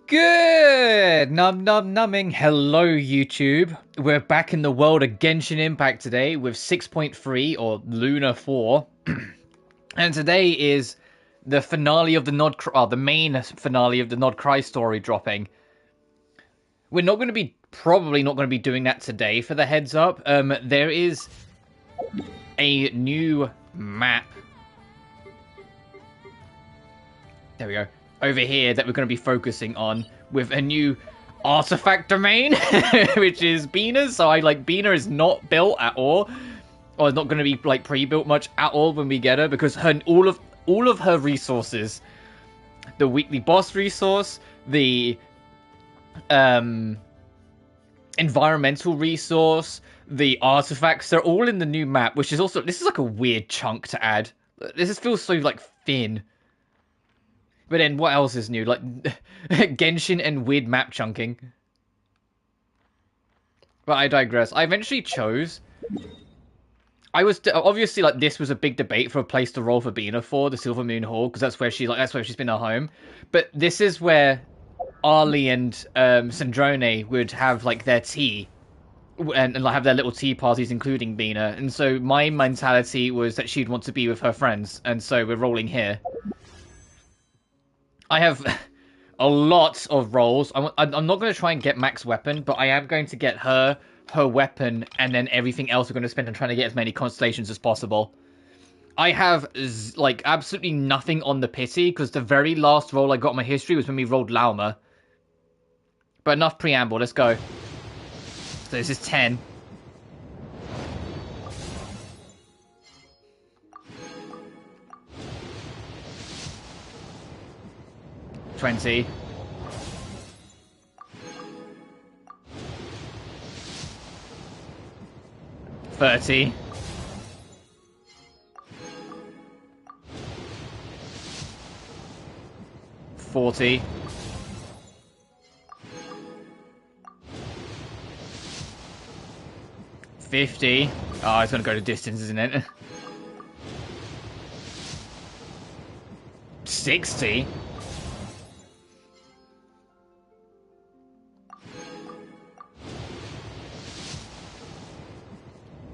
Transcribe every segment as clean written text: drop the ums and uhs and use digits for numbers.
Good! Numbing. Hello, YouTube. We're back in the world of Genshin Impact today with 6.3 or Lunar 4. And today is the finale of the the main finale of the Nod Cry story dropping. We're not going to be, probably not going to be doing that today for the heads up. There is a new map. There we go. Over here that we're going to be focusing on with a new artifact domain, which is Bina's. So Bina is not built at all, or not going to be like pre-built much at all when we get her, because all of her resources, the weekly boss resource, the environmental resource, the artifacts, they're all in the new map, which is also, this is like a weird chunk to add. This feels so like thin. But then, what else is new? Like, Genshin and weird map chunking. But I digress. I eventually chose... obviously, like, this was a big debate for a place to roll for Bina for, the Silver Moon Hall, because that's where she's been at home. But this is where Arlie and Sandrone would have, like, their tea. And like, have their little tea parties, including Bina. And so my mentality was that she'd want to be with her friends. And so we're rolling here. I have a lot of rolls. I'm not going to try and get max weapon, but I am going to get her weapon, and then everything else we're going to spend on trying to get as many constellations as possible. I have, like, absolutely nothing on the pity, because the very last roll I got in my history was when we rolled Lauma. But enough preamble, let's go. So this is 10. $20. $30. $40. $50. Oh, it's gonna go to distance, isn't it? $60.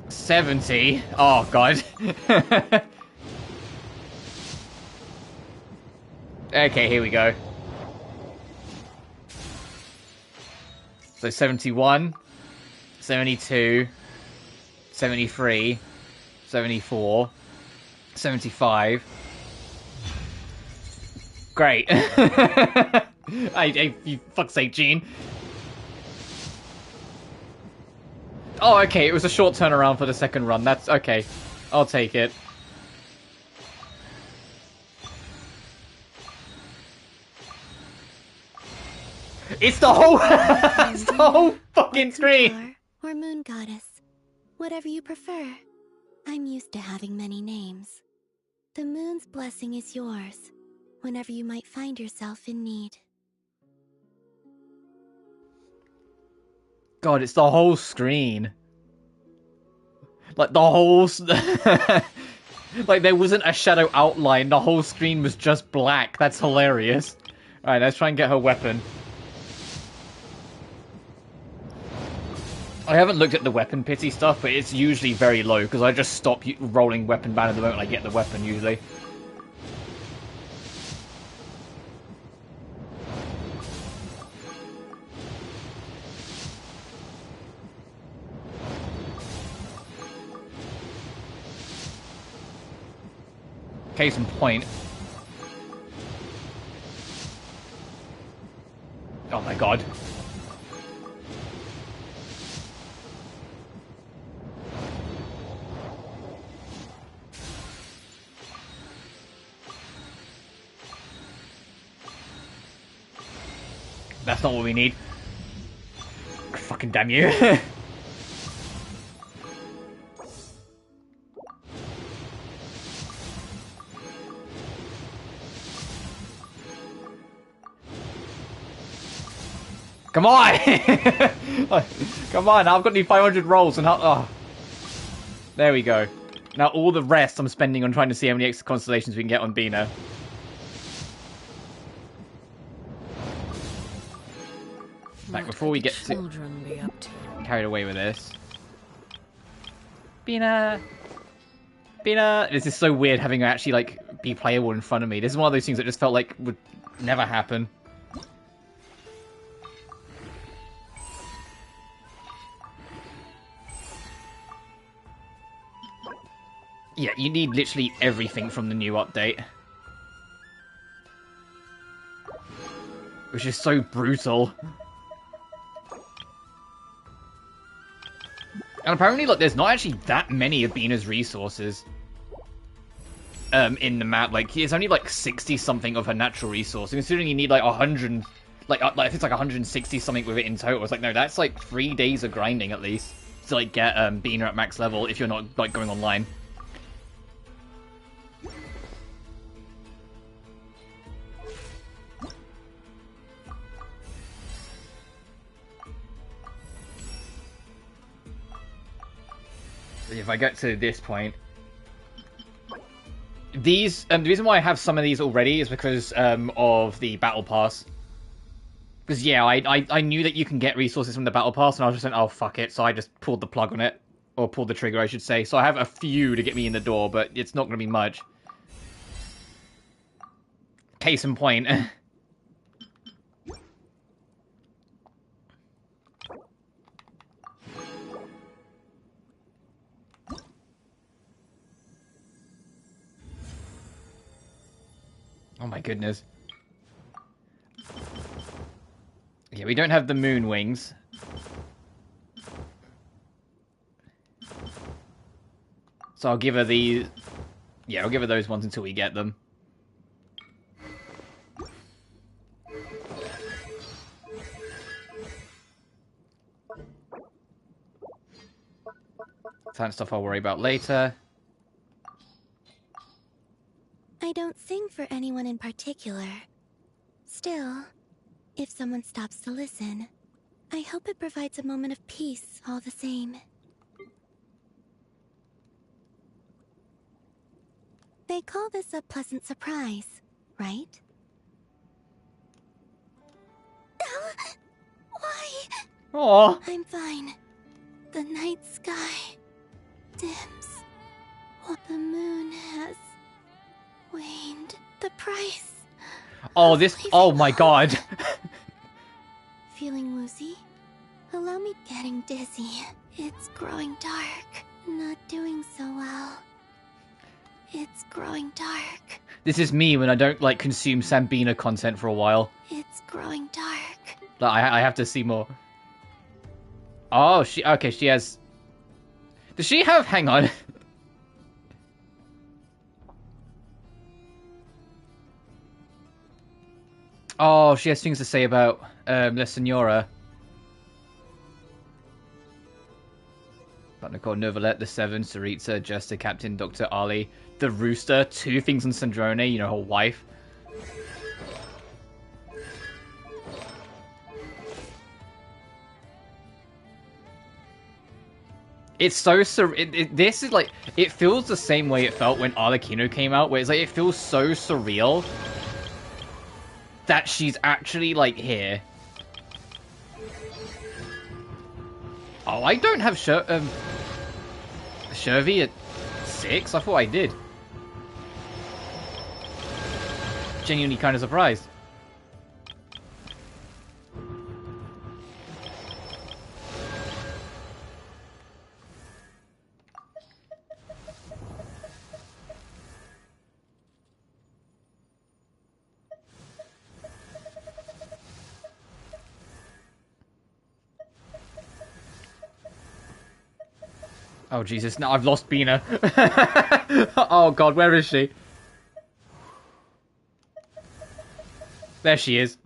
$70. Oh, God. Okay, here we go. So 71, 72, 73, 74, 75. Great. You fuck's sake, Gene. Oh, okay, it was a short turnaround for the second run. That's okay. I'll take it. It's the whole... it's the whole fucking screen! Or moon goddess. Whatever you prefer. I'm used to having many names. The moon's blessing is yours, whenever you might find yourself in need. God, it's the whole screen. Like, the whole... like, there wasn't a shadow outline. The whole screen was just black. That's hilarious. Alright, let's try and get her weapon. I haven't looked at the weapon pity stuff, but it's usually very low, because I just stop rolling weapon ban at the moment I get the weapon, usually. Case in point. Oh my god. That's not what we need. Fucking damn you. Come on! Come on, I've got only 500 rolls and oh. There we go. Now all the rest I'm spending on trying to see how many extra constellations we can get on Bina. before we get children be up to? carried away with this. Bina! Bina! This is so weird having her actually, like, be playable in front of me. This is one of those things that just felt like would never happen. Yeah, you need literally everything from the new update. Which is so brutal. And apparently, like, there's not actually that many of Bina's resources in the map. Like, it's only like 60-something of her natural resources. Considering you need like 100, like if it's like 160 something with it in total, it's like, no, that's like 3 days of grinding at least to like get Bina at max level if you're not like going online. If I get to this point, these the reason why I have some of these already is because of the battle pass. Because yeah, I knew that you can get resources from the battle pass, and I was just like, oh fuck it, so I just pulled the plug on it, or pulled the trigger, I should say. So I have a few to get me in the door, but it's not going to be much. Case in point. Oh my goodness. Yeah, we don't have the moon wings. So I'll give her the... Yeah, I'll give her those ones until we get them. That stuff I'll worry about later. I don't sing for anyone in particular. Still, if someone stops to listen, I hope it provides a moment of peace all the same. They call this a pleasant surprise, right? Why? Aww. I'm fine. The night sky dims. The moon has waned. The price. Oh, this... Oh my god. Feeling woozy? Allow me getting dizzy. It's growing dark. Not doing so well. It's growing dark. This is me when I don't, like, consume Sambina content for a while. It's growing dark. Like, I have to see more. Oh, she... Okay, she has... Does she have... Hang on. Oh, she has things to say about La Senora. About Nicole Novelette, the Seven, Saritza, Jester, Captain, Dr. Ali, the Rooster, 2 things on Sandrone, you know, her wife. It's so this is like, it feels the same way it felt when Arlecchino came out, where it's like, it feels so surreal that she's actually, like, here. Oh, I don't have Shervy at 6? I thought I did. Genuinely kind of surprised. Oh, Jesus. No, I've lost Bina. Oh, God. Where is she? There she is.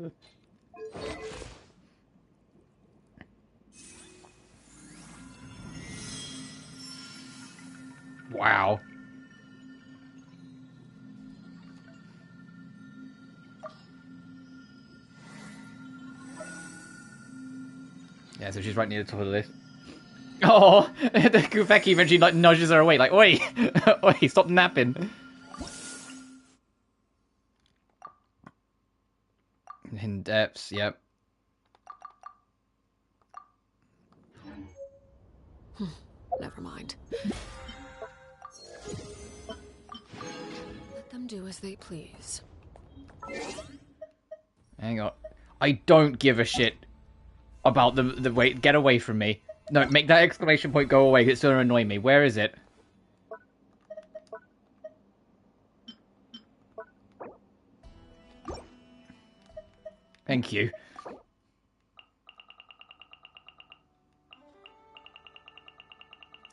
Wow. Yeah, so she's right near the top of the list. Oh, the Kufeki eventually like nudges her away, like, oi, oi, stop napping. In depths, yep. Never mind. Let them do as they please. Hang on. I don't give a shit about the wait. Get away from me. No, make that exclamation point go away. It's gonna annoy me. Where is it? Thank you.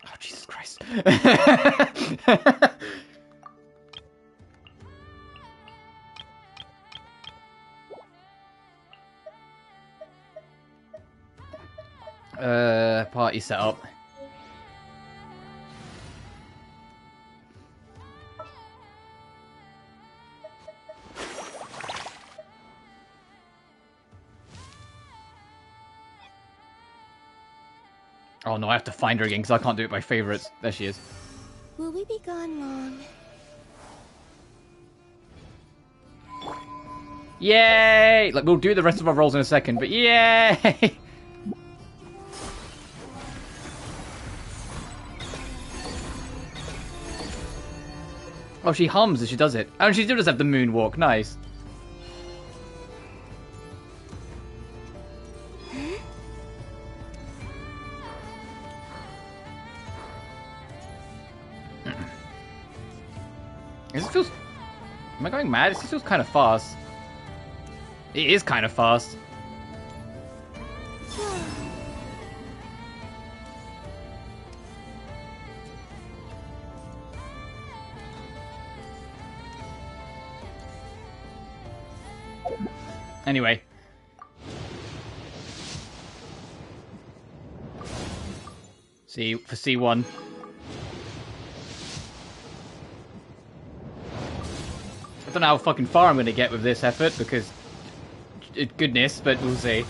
Oh, Jesus Christ. Party setup. Oh no, I have to find her again because I can't do it by favorites. There she is. Will we be gone long? Yay! Like, we'll do the rest of our roles in a second, but yay! Oh, she hums as she does it. Oh, and she does have the moonwalk. Nice. This feels... Am I going mad? This feels kind of fast. It is kind of fast. Anyway. See for C1. I don't know how fucking far I'm going to get with this effort because... goodness, but we'll see.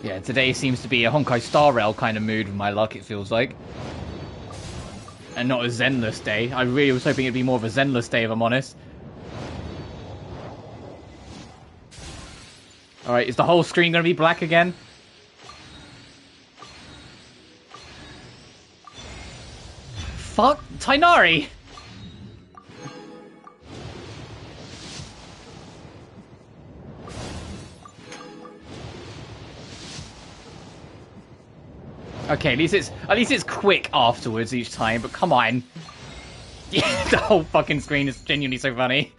Yeah, today seems to be a Honkai Star Rail kind of mood with my luck, it feels like. And not a Zenless day. I really was hoping it'd be more of a Zenless day, if I'm honest. Alright, is the whole screen going to be black again? Fuck, Tainari! Okay, at least it's quick afterwards each time, but come on. Yeah, the whole fucking screen is genuinely so funny.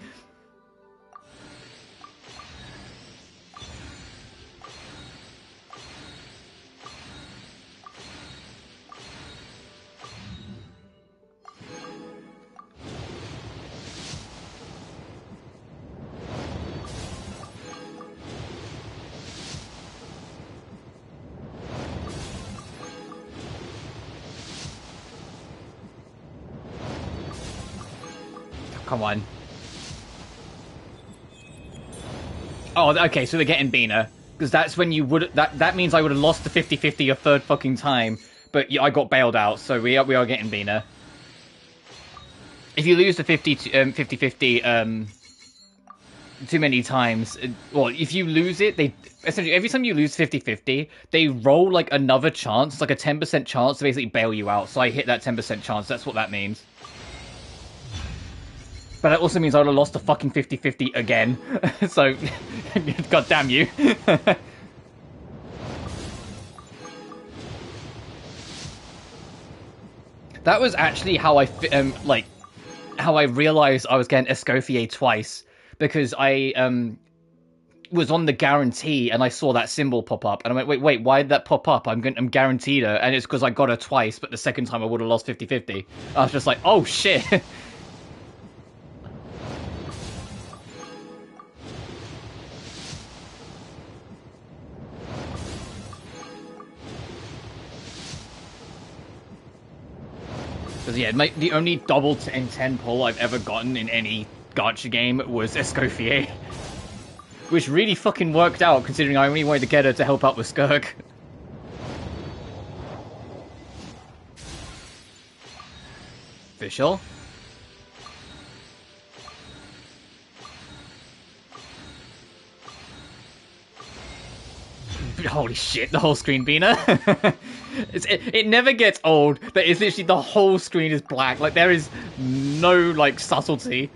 Come on. Oh, okay, so they're getting Bina. Because that's when you would... That means I would have lost the 50-50 a third fucking time. But yeah, I got bailed out, so we are getting Bina. If you lose the 50-50 too many times... Well, if you lose it, they... Essentially, every time you lose 50-50, they roll, like, another chance. It's like a 10% chance to basically bail you out. So I hit that 10% chance. That's what that means. But that also means I would have lost the fucking 50-50 again. So, god damn you. That was actually how I, how I realized I was getting Escoffier twice. Because I, was on the guarantee and I saw that symbol pop up. And I went, wait, why did that pop up? I'm guaranteed her. And it's because I got her twice, but the second time I would have lost 50-50. I was just like, oh shit. Because yeah, the only double in 10 pull I've ever gotten in any gacha game was Escoffier. Which really fucking worked out, considering I only wanted to get her to help out with Skirk. Official. Holy shit, the whole screen, Bina. It never gets old, but it's literally the whole screen is black. Like, there is no, like, subtlety.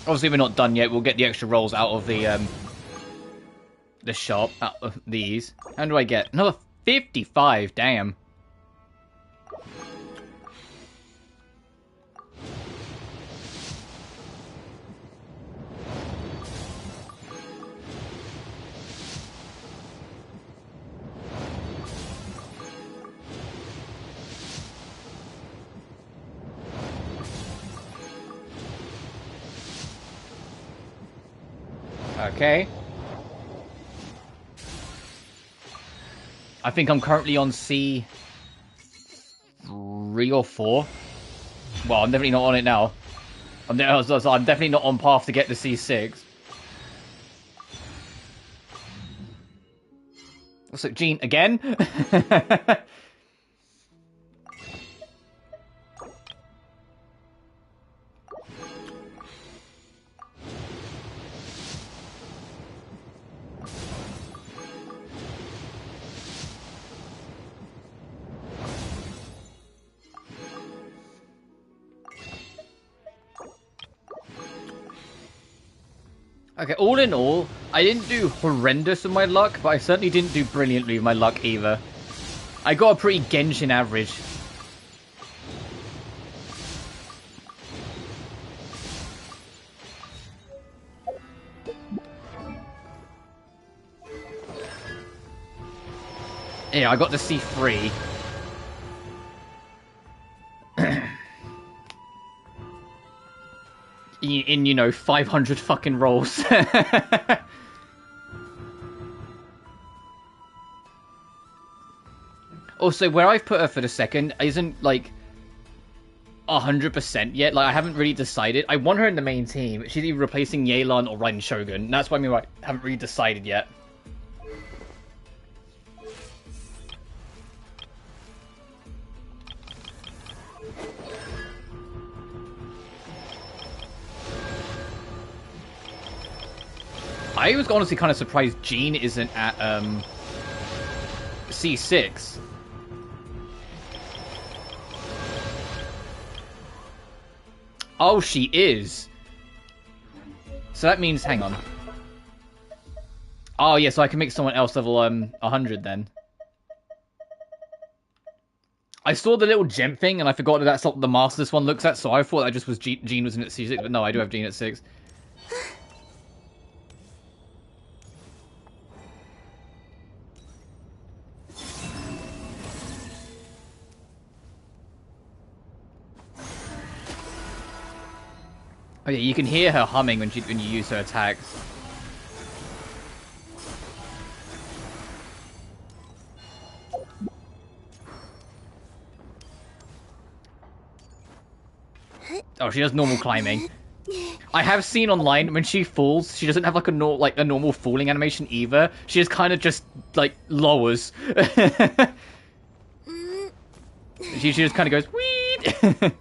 Obviously, we're not done yet. We'll get the extra rolls out of the shop, out of these. How do I get? Another 55, damn. Okay. I think I'm currently on C3 or 4. Well, I'm definitely not on it now. I'm definitely not on path to get to C6. What's up, Gene? Again? Okay, all in all, I didn't do horrendous with my luck, but I certainly didn't do brilliantly with my luck either. I got a pretty Genshin average. Yeah, I got the C3. In, you know, 500 fucking rolls. Also, where I've put her for the second isn't, like, 100% yet. Like, I haven't really decided. I want her in the main team. She's either replacing Yelan or Raiden Shogun. That's why I haven't really decided yet. I was honestly kind of surprised Jean isn't at C6. Oh, she is. So that means, hang on. Oh, yeah, so I can make someone else level 100 then. I saw the little gem thing and I forgot that that's what the master this one looks at, so I thought that just was Jean was in at C6, but no, I do have Jean at 6. Oh yeah, you can hear her humming when you use her attacks. Oh, she does normal climbing. I have seen online when she falls, she doesn't have like a normal falling animation either. She just kind of just like lowers. she just kind of goes weed.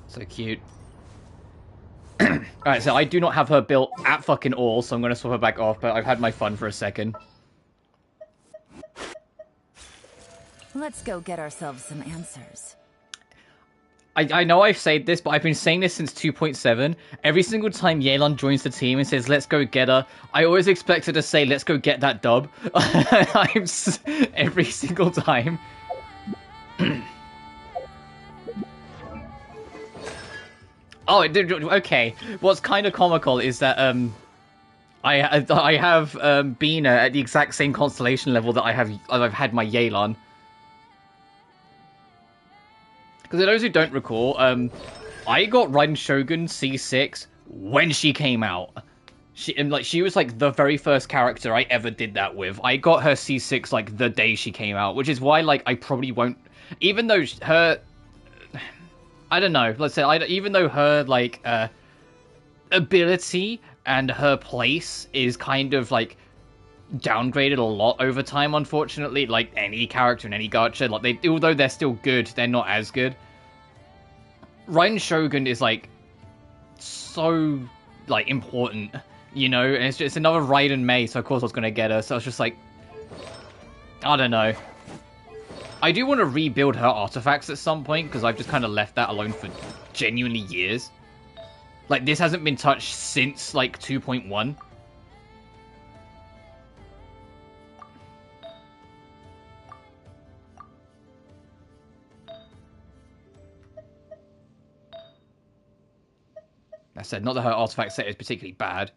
So cute. Alright, so I do not have her built at fucking all, so I'm going to swap her back off, but I've had my fun for a second. Let's go get ourselves some answers. I know I've said this, but I've been saying this since 2.7. Every single time Yelan joins the team and says, let's go get her, I always expect her to say, let's go get that dub. Every single time. Oh, okay. What's kind of comical is that I have Bina at the exact same constellation level that I've had my Yelan. Because for those who don't recall, I got Raiden Shogun C6 when she came out. She was like the very first character I ever did that with. I got her C6 like the day she came out, which is why like I probably won't, even though her. I don't know. Let's say even though her like ability and her place is kind of like downgraded a lot over time, unfortunately. Like any character in any gacha, like although they're still good, they're not as good. Raiden Shogun is like so like important, you know, and it's just another Raiden Mei, so of course I was gonna get her. So I was just like, I don't know. I do want to rebuild her artifacts at some point, because I've just kind of left that alone for genuinely years. Like, this hasn't been touched since, like, 2.1. I said, not that her artifact set is particularly bad.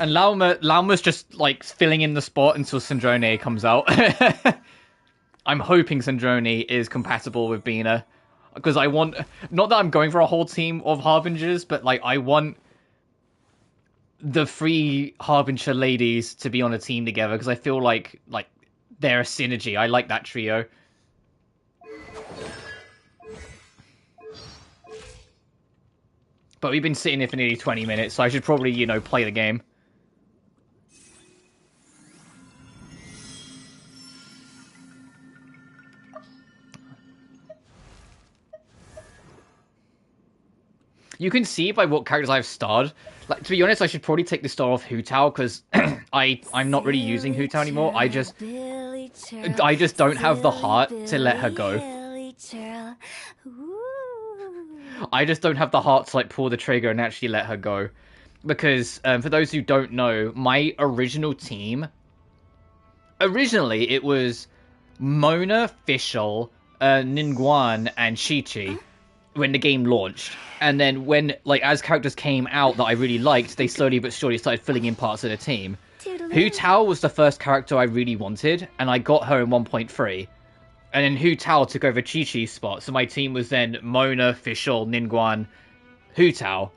And Lauma's just, like, filling in the spot until Syndrome comes out. I'm hoping Syndrome is compatible with Bina. Because I want... Not that I'm going for a whole team of Harbingers, but, like, I want the three Harbinger ladies to be on a team together, because I feel like, they're a synergy. I like that trio. But we've been sitting here for nearly 20 minutes, so I should probably, you know, play the game. You can see by what characters I've starred. Like, to be honest, I should probably take the star off Hu Tao, because I'm not really using Hu Tao anymore. I just don't have the heart to let her go. I just don't have the heart to, like, pull the trigger and actually let her go. Because, for those who don't know, my original team... Originally, it was Mona, Fischl, Ningguang, and Chi-Chi when the game launched. And then when, like, as characters came out that I really liked, they slowly but surely started filling in parts of the team. Hu Tao was the first character I really wanted, and I got her in 1.3. And then Hu Tao took over Chi-Chi's spot, so my team was then Mona, Fischl, Ningguang, Hu Tao.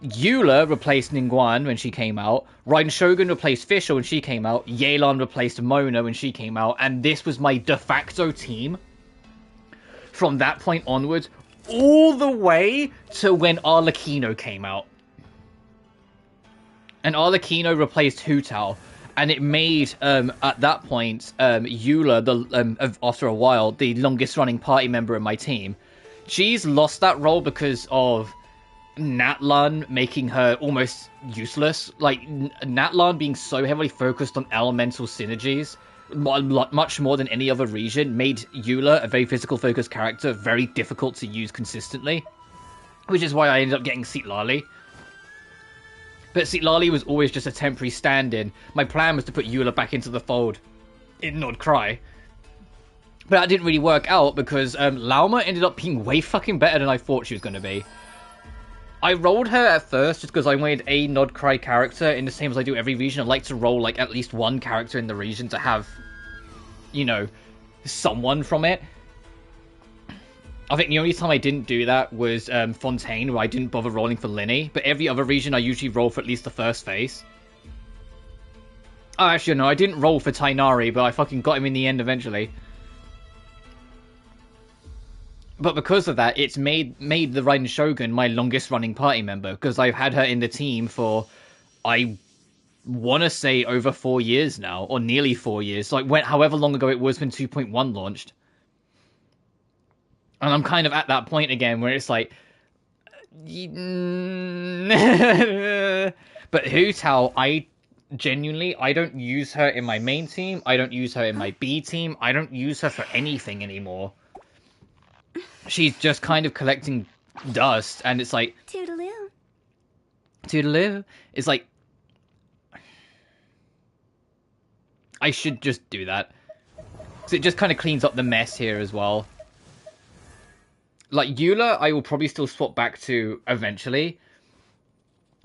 Eula replaced Ningguang when she came out. Raiden Shogun replaced Fischl when she came out. Yelan replaced Mona when she came out. And this was my de facto team from that point onwards, all the way to when Arlecchino came out. And Arlecchino replaced Hu Tao. And it made, at that point, Eula, after a while, the longest running party member in my team. She's lost that role because of Natlan making her almost useless. Like, Natlan being so heavily focused on elemental synergies, much more than any other region, made Eula, a very physical focused character, very difficult to use consistently. Which is why I ended up getting Citlali. But Citlali was always just a temporary stand-in. My plan was to put Eula back into the fold in Nod Cry. But that didn't really work out because Lauma ended up being way fucking better than I thought she was going to be. I rolled her at first just because I wanted a Nod Cry character in the same as I do every region. I like to roll like at least one character in the region to have, you know, someone from it. I think the only time I didn't do that was Fontaine, where I didn't bother rolling for Linny. But every other region, I usually roll for at least the first phase. Oh, actually, no, I didn't roll for Tainari, but I fucking got him in the end eventually. But because of that, it's made the Raiden Shogun my longest running party member, because I've had her in the team for, I want to say, over 4 years now, or nearly 4 years. Like, however long ago it was when 2.1 launched. And I'm kind of at that point again where it's like... But Hu Tao, I don't use her in my main team. I don't use her in my B team. I don't use her for anything anymore. She's just kind of collecting dust. And it's like... Toodaloo. Toodaloo. It's like... I should just do that. So it just kind of cleans up the mess here as well. Like, Eula, I will probably still swap back to eventually.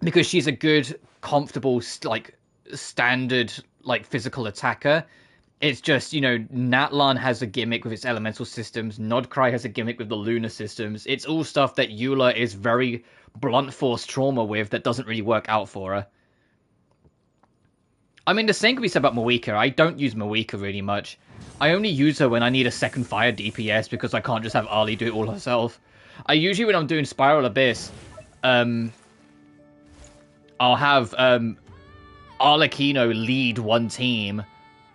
Because she's a good, comfortable, like, standard, like, physical attacker. It's just, you know, Natlan has a gimmick with its elemental systems. Nodcry has a gimmick with the lunar systems. It's all stuff that Eula is very blunt force trauma with that doesn't really work out for her. I mean, the same can be said about Moika. I don't use Moika really much. I only use her when I need a second fire DPS because I can't just have Ali do it all herself. I usually, when I'm doing Spiral Abyss, I'll have Arlecchino lead one team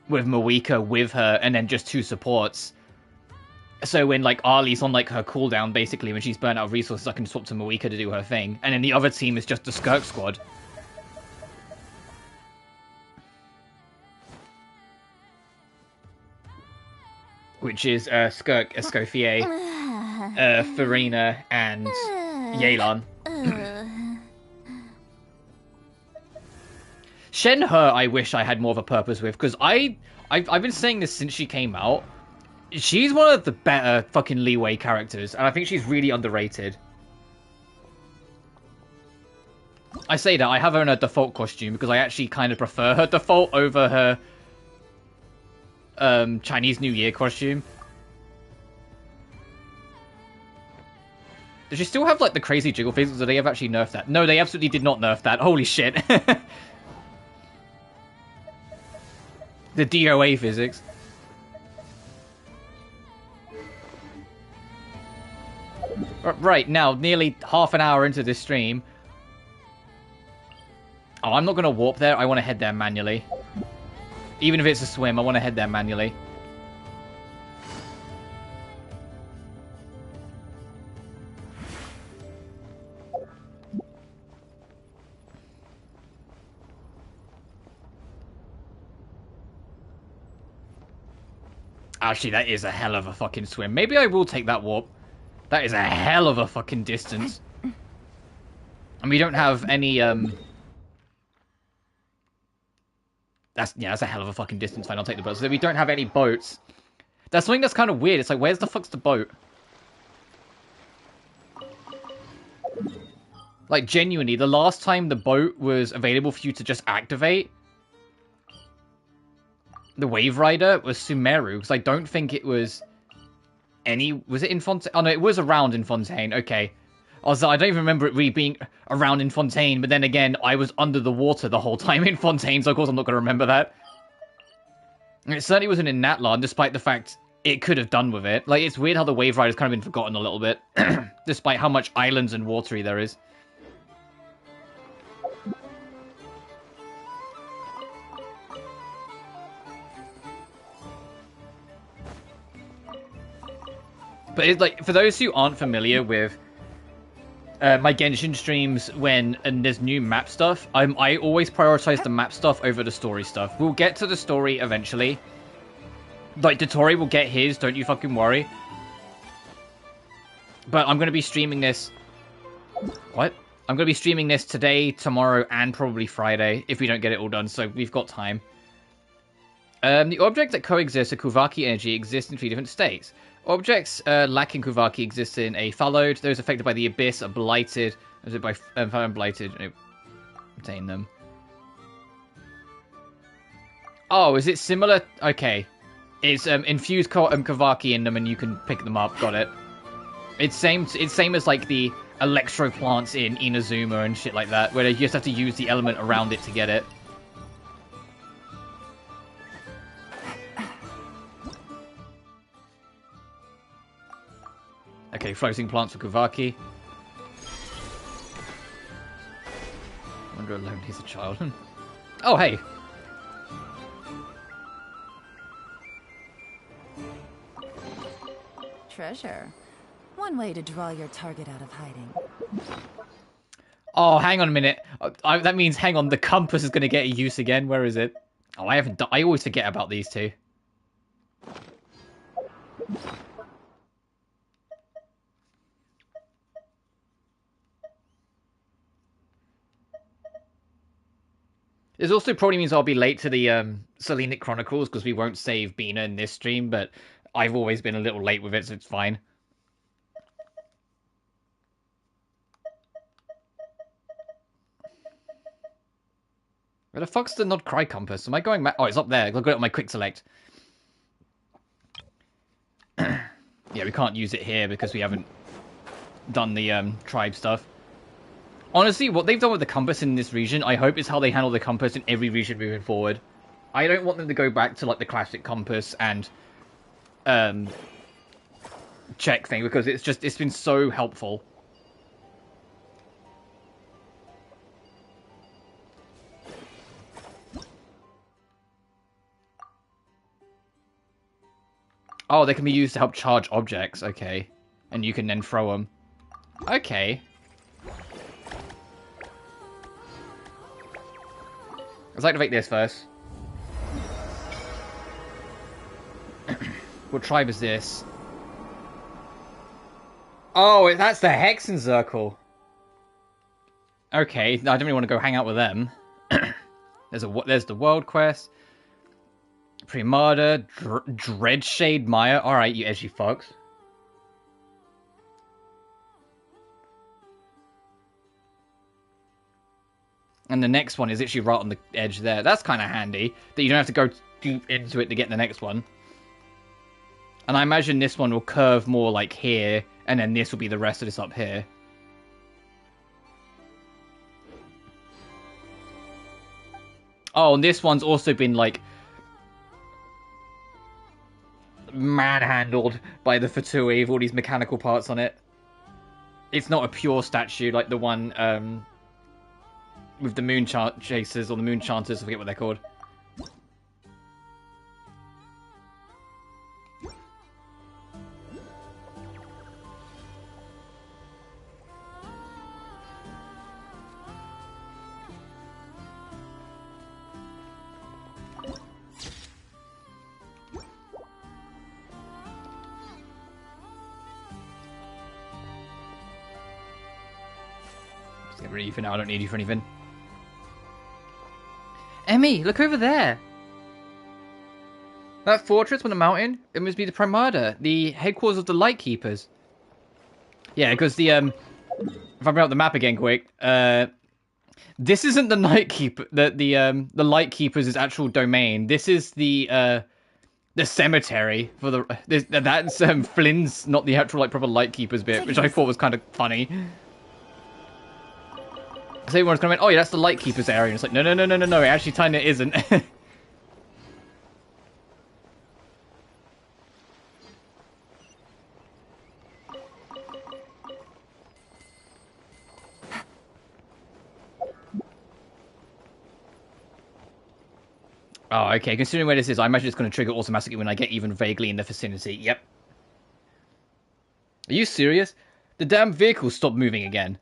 with Moika with her, and then just 2 supports. So when, like, Ali's on, like, her cooldown, basically, when she's burnt out of resources, I can swap to Moika to do her thing. And then the other team is just the Skirk squad. Which is Skirk, Escoffier, Farina, and Yelan. Shenhe, I wish I had more of a purpose with, because I've been saying this since she came out. She's one of the better fucking Leeway characters, and I think she's really underrated. I say that, I have her in her default costume, because I actually kind of prefer her default over her Chinese New Year costume. Does she still have, like, the crazy jiggle physics, or they have actually nerfed that? No, they absolutely did not nerf that. Holy shit. The DOA physics. Right, now, nearly half an hour into this stream. Oh, I'm not going to warp there. I want to head there manually. Even if it's a swim, I want to head there manually. Actually, that is a hell of a fucking swim. Maybe I will take that warp. That is a hell of a fucking distance. And we don't have any, that's a hell of a fucking distance. Fine, I'll take the boat. So we don't have any boats. That's something that's kind of weird. It's like, where's the fuck's the boat? Like, genuinely, the last time the boat was available for you to just activate the Wave Rider was Sumeru, because I don't think it was any... Was it in Fontaine? Oh, no, it was around in Fontaine. Okay. Also, I don't even remember it really being around in Fontaine, but then again, I was under the water the whole time in Fontaine, so of course I'm not going to remember that. And it certainly wasn't in Natlan, despite the fact it could have done with it. Like, it's weird how the Wave Rider's kind of been forgotten a little bit, despite how much islands and watery there is. But it's like, for those who aren't familiar with my Genshin streams and there's new map stuff, I always prioritize the map stuff over the story stuff. We'll get to the story eventually. Like, Dotori will get his, don't you fucking worry. But I'm going to be streaming this... What? I'm going to be streaming this today, tomorrow, and probably Friday, if we don't get it all done, so we've got time. The objects that coexist with Kuvaki energy exist in 3 different states. Objects lacking Kuvaki exist in a Fallowed. Those affected by the Abyss are Blighted. Is it by Blighted? Obtain them. Oh, is it similar? Okay. It's infused Kuvaki in them and you can pick them up. Got it. It's same as like the Electro plants in Inazuma and shit like that, where you just have to use the element around it to get it. Okay, floating plants for Kuvaki. I wonder how lonely is a child. Oh, hey. Treasure. One way to draw your target out of hiding. Oh, hang on a minute. That means, hang on, the compass is going to get a use again. Where is it? Oh, I always forget about these two. This also probably means I'll be late to the Selenic Chronicles because we won't save Bina in this stream, but I've always been a little late with it, so it's fine. Where the fuck's the Not Cry compass? Am I going back? Oh, it's up there. I'll go to my quick select. Yeah, we can't use it here because we haven't done the tribe stuff. Honestly, what they've done with the compass in this region, I hope is how they handle the compass in every region moving forward. I don't want them to go back to like the classic compass and check thing, because it's been so helpful. Oh, they can be used to help charge objects. Okay. And you can then throw them. Okay. Let's activate this first. What tribe is this? Oh, that's the Hexen Circle. Okay, I don't really want to go hang out with them. There's the World Quest. Primada, Dreadshade Maya. Alright, you edgy fucks. And the next one is actually right on the edge there. That's kind of handy, that you don't have to go deep into it to get the next one. And I imagine this one will curve more like here, and then this will be the rest of this up here. Oh, and this one's also been, like, manhandled by the Fatui with all these mechanical parts on it. It's not a pure statue like the one with the Moon Chasers, or the Moon Chanters, I forget what they're called. Get rid of you for now, I don't need you for anything. Emmy, look over there! That fortress on the mountain, it must be the Primada, the headquarters of the Lightkeepers. Yeah, because the, if I bring up the map again quick, this isn't the Nightkeeper, the Lightkeepers' actual domain. This is the cemetery for the, that's, Flynn's, not the actual, like, proper Lightkeepers bit, which I thought was kind of funny. So everyone's going to oh yeah, that's the Lightkeepers area. And it's like, no, it actually kind of isn't. Oh, okay. Considering where this is, I imagine it's going to trigger automatically when I get even vaguely in the vicinity. Yep. Are you serious? The damn vehicle stopped moving again.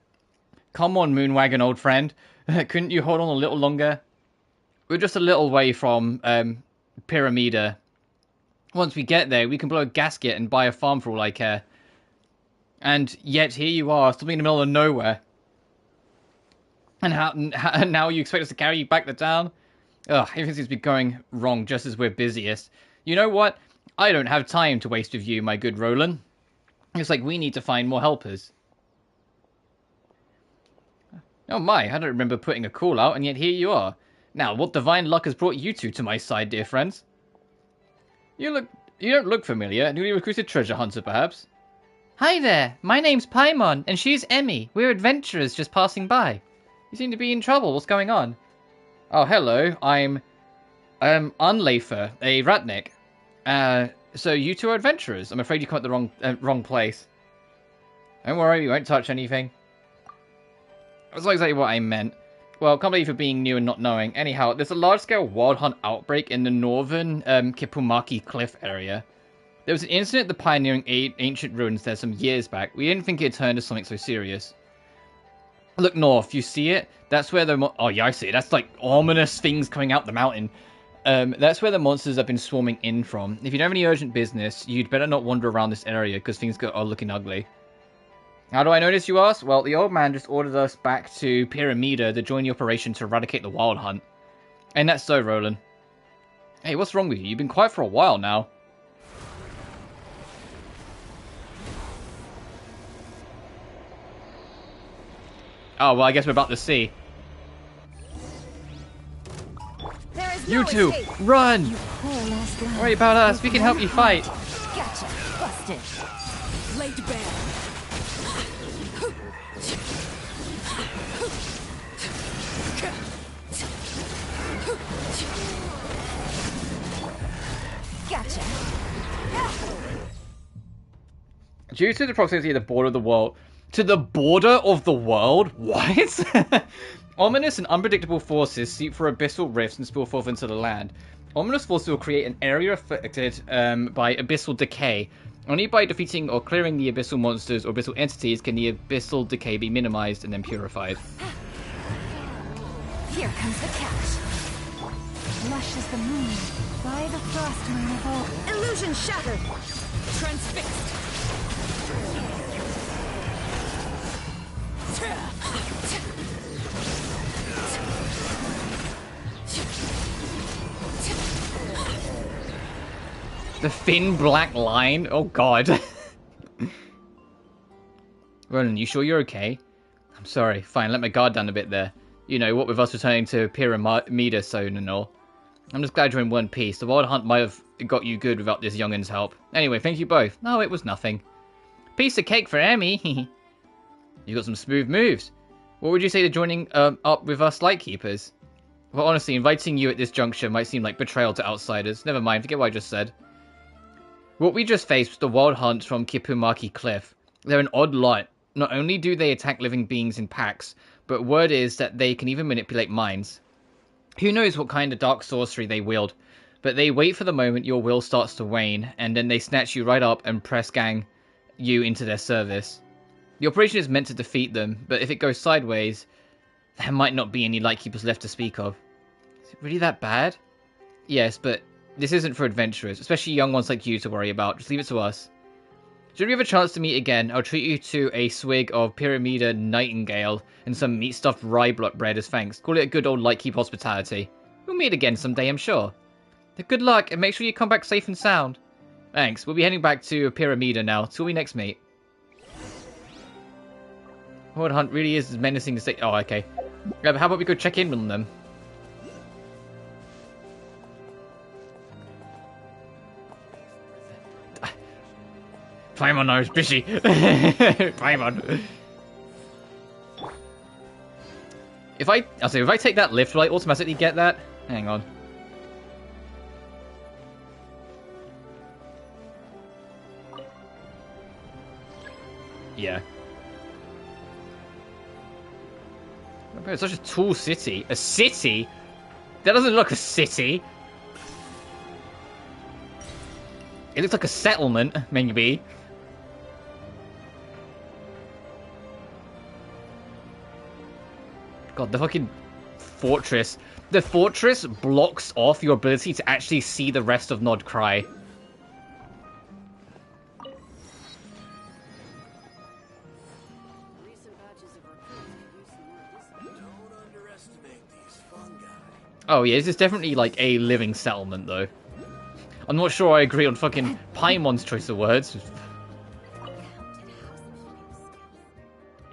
Come on, Moonwagon, old friend. Couldn't you hold on a little longer? We're just a little way from Pyramida. Once we get there, we can blow a gasket and buy a farm for all I care. And yet, here you are, still in the middle of nowhere. And now you expect us to carry you back to town? Ugh, everything seems to be going wrong just as we're busiest. You know what? I don't have time to waste with you, my good Roland. It's like we need to find more helpers. Oh my, I don't remember putting a call out, and yet here you are. Now, what divine luck has brought you two to my side, dear friends? You don't look familiar. Newly recruited treasure hunter, perhaps? Hi there, my name's Paimon, and she's Emmy. We're adventurers just passing by. You seem to be in trouble. What's going on? Oh, hello. I'm Unlafer, a Ratnik. So you two are adventurers. I'm afraid you come at the wrong place. Don't worry, we won't touch anything. That's not exactly what I meant. Well, can't believe for being new and not knowing. Anyhow, there's a large-scale wild hunt outbreak in the northern Kipumaki Cliff area. There was an incident at the pioneering ancient ruins there some years back. We didn't think it'd turn to something so serious. Look north, you see it? That's where the... oh, yeah, I see it. That's like ominous things coming out the mountain. That's where the monsters have been swarming in from. If you don't have any urgent business, you'd better not wander around this area, because things are looking ugly. How do I know this, you ask? Well, the old man just ordered us back to Pyramida to join the operation to eradicate the wild hunt. And that's so, Roland. Hey, what's wrong with you? You've been quiet for a while now. Oh, well, I guess we're about to see. You two, run! Don't worry about us. We can help you fight. Gotcha. Busted. Laid bare. Due to the proximity of the border of the world... To the border of the world? What? Ominous and unpredictable forces seep for abyssal rifts and spill forth into the land. Ominous forces will create an area affected by abyssal decay. Only by defeating or clearing the abyssal monsters or abyssal entities can the abyssal decay be minimized and then purified. Here comes the catch. Lush as the moon, by the frost moon of old. Illusion shattered. Transfixed. The thin black line? Oh god. Roland, you sure you're okay? I'm sorry. Fine, let my guard down a bit there. You know, what with us returning to Pyramida soon and all. I'm just glad you're in one piece. The wild hunt might have got you good without this youngin's help. Anyway, thank you both. No, it was nothing. Piece of cake for Emmy. You got some smooth moves. What would you say to joining up with us Lightkeepers? Well, honestly, inviting you at this juncture might seem like betrayal to outsiders. Never mind, forget what I just said. What we just faced was the wild hunt from Kipumaki Cliff. They're an odd lot. Not only do they attack living beings in packs, but word is that they can even manipulate minds. Who knows what kind of dark sorcery they wield, but they wait for the moment your will starts to wane, and then they snatch you right up and press gang you into their service. The operation is meant to defeat them, but if it goes sideways, there might not be any Lightkeepers left to speak of. Is it really that bad? Yes, but this isn't for adventurers, especially young ones like you to worry about. Just leave it to us. Should we have a chance to meet again, I'll treat you to a swig of Pyramida Nightingale and some meat-stuffed rye bread as thanks. Call it a good old Lightkeep hospitality. We'll meet again someday, I'm sure. Good luck, and make sure you come back safe and sound. Thanks, we'll be heading back to Pyramida now, till we next meet. Horde Hunt really is as menacing to say. Oh, okay. Yeah, but how about we go check in on them? Paimon, I was busy. Paimon. If I take that lift, will I automatically get that? Hang on. Yeah. It's such a tall city. A city? That doesn't look a city. It looks like a settlement, maybe. God, the fucking fortress. The fortress blocks off your ability to actually see the rest of Nod Cry. Oh yeah, this is definitely like a living settlement though. I'm not sure I agree on fucking Paimon's choice of words.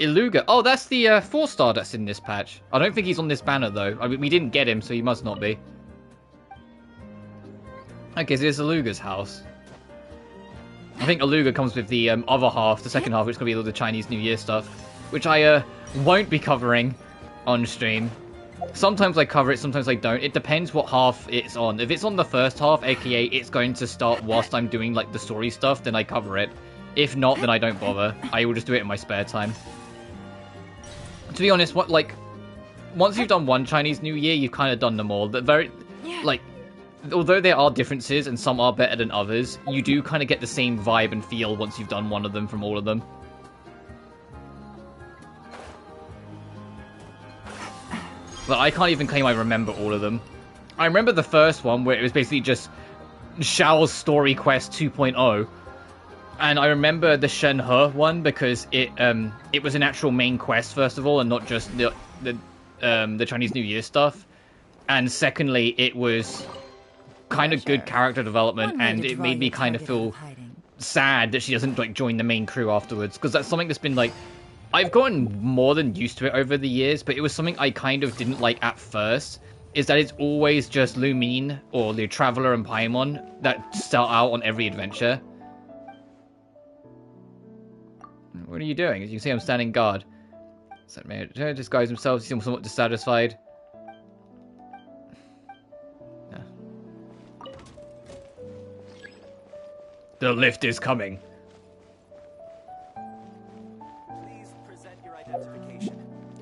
Iluga. Oh, that's the 4-star that's in this patch. I don't think he's on this banner though. I mean, we didn't get him, so he must not be. Okay, so there's Iluga's house. I think Iluga comes with the other half, the second half, which is going to be all the Chinese New Year stuff. Which I won't be covering on stream. Sometimes I cover it, sometimes I don't. It depends what half it's on. If it's on the first half, aka it's going to start whilst I'm doing like the story stuff, then I cover it. If not, then I don't bother. I will just do it in my spare time. To be honest, once you've done one Chinese New Year, you've kind of done them all. Although there are differences and some are better than others, you do kind of get the same vibe and feel once you've done one of them from all of them. But I can't even claim I remember all of them. I remember the first one where it was basically just Shao's Story Quest 2.0. And I remember the Shenhe one because it was an actual main quest first of all, and not just the Chinese New Year stuff. And secondly, it was kind of good character development, and it made me kind of feel sad that she doesn't like join the main crew afterwards, because that's something that's been like I've gotten more than used to it over the years, but it was something I kind of didn't like at first. Is that it's always just Lumine or the Traveler and Paimon that start out on every adventure. What are you doing? As you can see, I'm standing guard. That man disguise himself. He seems somewhat dissatisfied. Yeah. The lift is coming.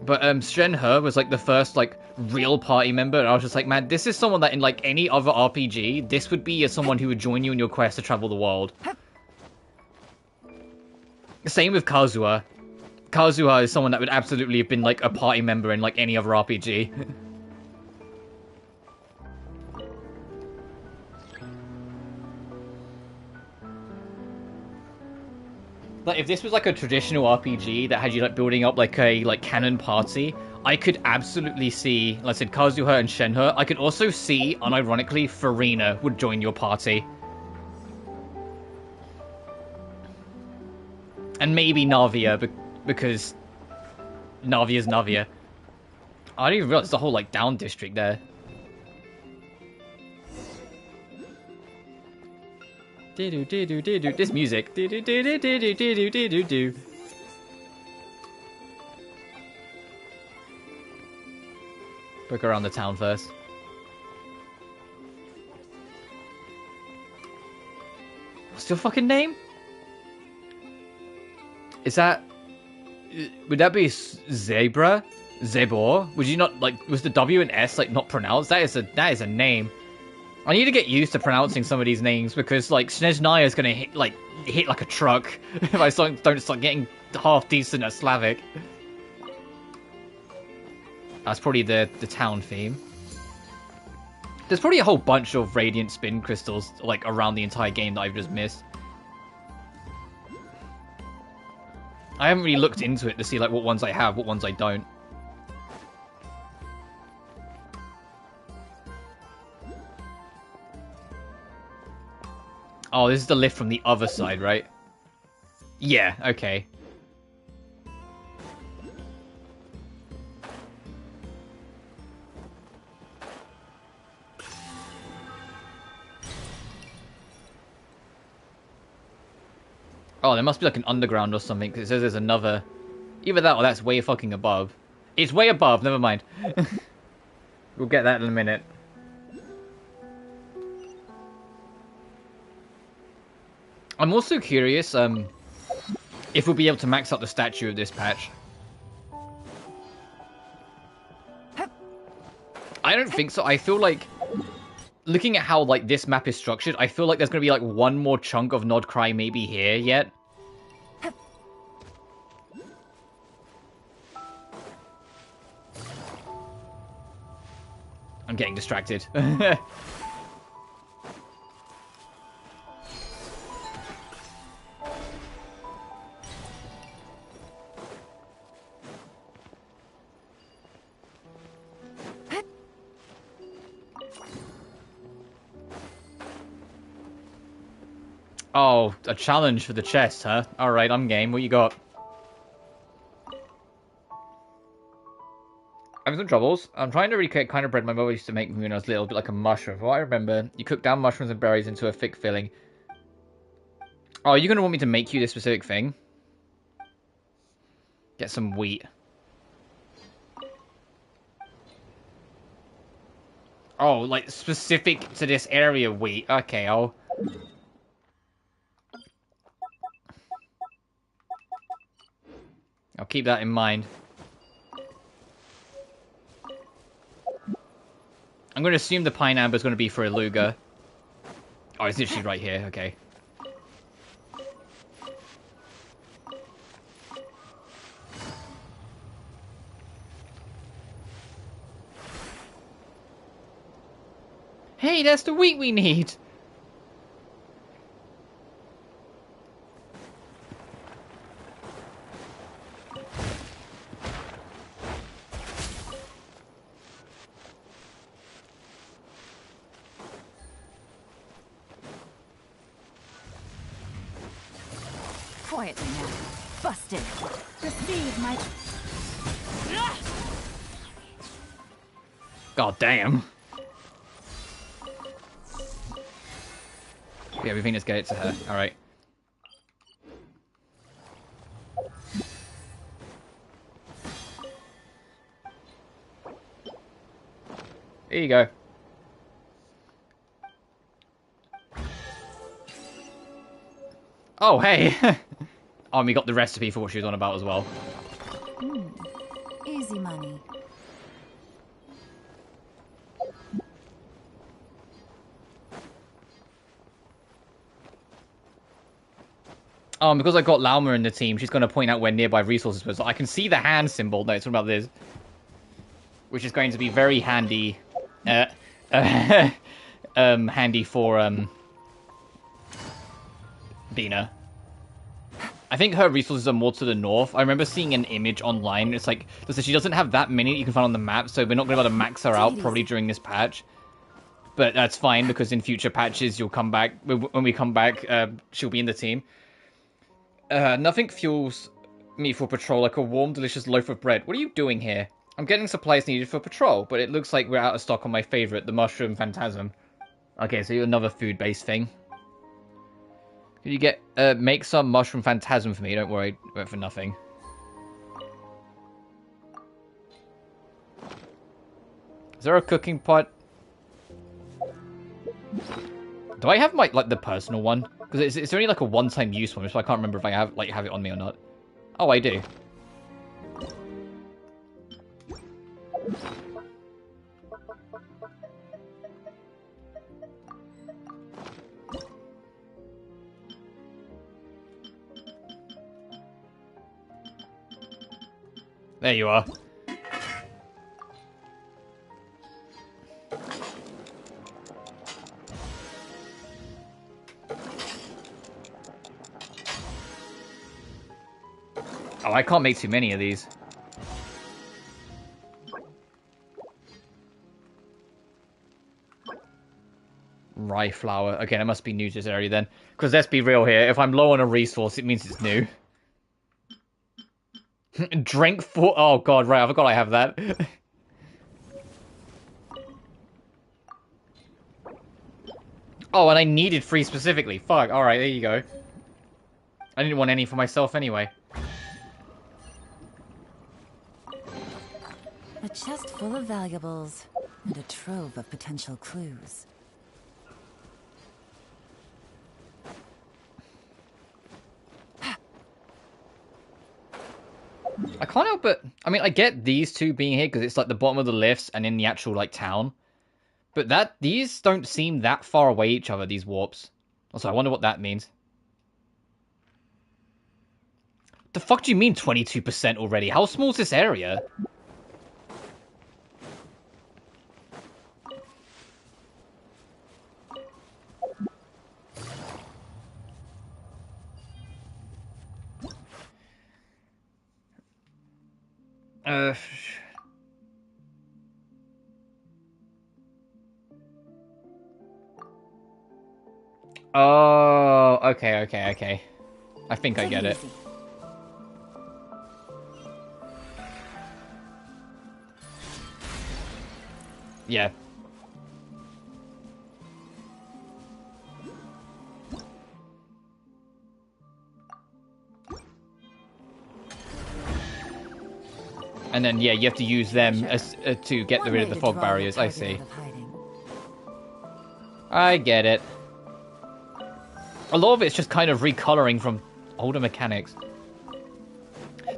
But Shenhe was like the first like real party member, and I was just like, man, this is someone that in like any other RPG, this would be someone who would join you in your quest to travel the world. Same with Kazuha. Kazuha is someone that would absolutely have been like a party member in like any other RPG. Like, if this was like a traditional RPG that had you like building up like a canon party, I could absolutely see, like I said, Kazuha and Shenhe. I could also see, unironically, Farina would join your party. And maybe Navia, because Navia's Navia. I didn't even realize the whole like down district there. This music. Look around the town first. What's your fucking name? Is that... Would that be Zebra? Zebor? Would you not, like, was the W and S, like, not pronounced? That is a name. I need to get used to pronouncing some of these names, because, like, Snezhnaya is gonna hit like a truck if I don't start getting half decent at Slavic. That's probably the town theme. There's probably a whole bunch of radiant spin crystals, like, around the entire game that I've just missed. I haven't really looked into it to see, like, what ones I have, what ones I don't. Oh, this is the lift from the other side, right? Yeah, okay. Oh, there must be like an underground or something, because it says there's another... Either that or that's way fucking above. It's way above, never mind. We'll get that in a minute. I'm also curious, if we'll be able to max out the statue of this patch. I don't think so. I feel like, looking at how, like, this map is structured, I feel like there's gonna be, like, one more chunk of Nod Cry maybe here yet. I'm getting distracted. Oh, a challenge for the chest, huh? Alright, I'm game. What you got? Having some troubles. I'm trying to recreate kind of bread my mother used to make me when I was little, a bit like a mushroom. From what I remember, you cook down mushrooms and berries into a thick filling. Oh, are you going to want me to make you this specific thing? Get some wheat. Oh, like specific to this area wheat. Okay, I'll keep that in mind. I'm going to assume the pine amber is going to be for Iluga. Oh, it's literally right here. Okay. Hey, that's the wheat we need! Quietly now. Busted. Receive my... God damn. Yeah, we think let's get it to her. Alright. Here you go. Oh, hey! Oh, and we got the recipe for what she was on about as well. Easy Because I got Lauma in the team, she's going to point out where nearby resources were. So I can see the hand symbol. No, it's about this. Which is going to be very handy. Handy for, Bina. I think her resources are more to the north. I remember seeing an image online. It's like, she doesn't have that many that you can find on the map, so we're not going to be able to max her out probably during this patch. But that's fine, because in future patches, you'll come back. When we come back, she'll be in the team. Nothing fuels me for patrol like a warm, delicious loaf of bread. What are you doing here? I'm getting supplies needed for patrol, but it looks like we're out of stock on my favorite, the mushroom phantasm. Okay, so you're another food-based thing. Could you get, make some mushroom phantasm for me? Don't worry, went for nothing. Is there a cooking pot? Do I have my, like, the personal one? Because it's only like a one-time use one, so I can't remember if I have, like, have it on me or not. Oh, I do. There you are. Oh, I can't make too many of these. Rye flour. Okay, that must be new to this area then. Because let's be real here. If I'm low on a resource, it means it's new. Drink for... Oh, God, right. I forgot I have that. Oh, and I needed 3 specifically. Fuck. Alright, there you go. I didn't want any for myself anyway. A chest full of valuables and a trove of potential clues. I can't help but... I mean, I get these two being here because it's like the bottom of the lifts and in the actual, like, town. But these don't seem that far away each other, these warps. Also, I wonder what that means. The fuck do you mean 22% already? How small is this area? Oh, okay. I think I get it. Yeah. And then, yeah, you have to use them as, to get rid of the fog barriers. I see. I get it. A lot of it's just kind of recoloring from older mechanics.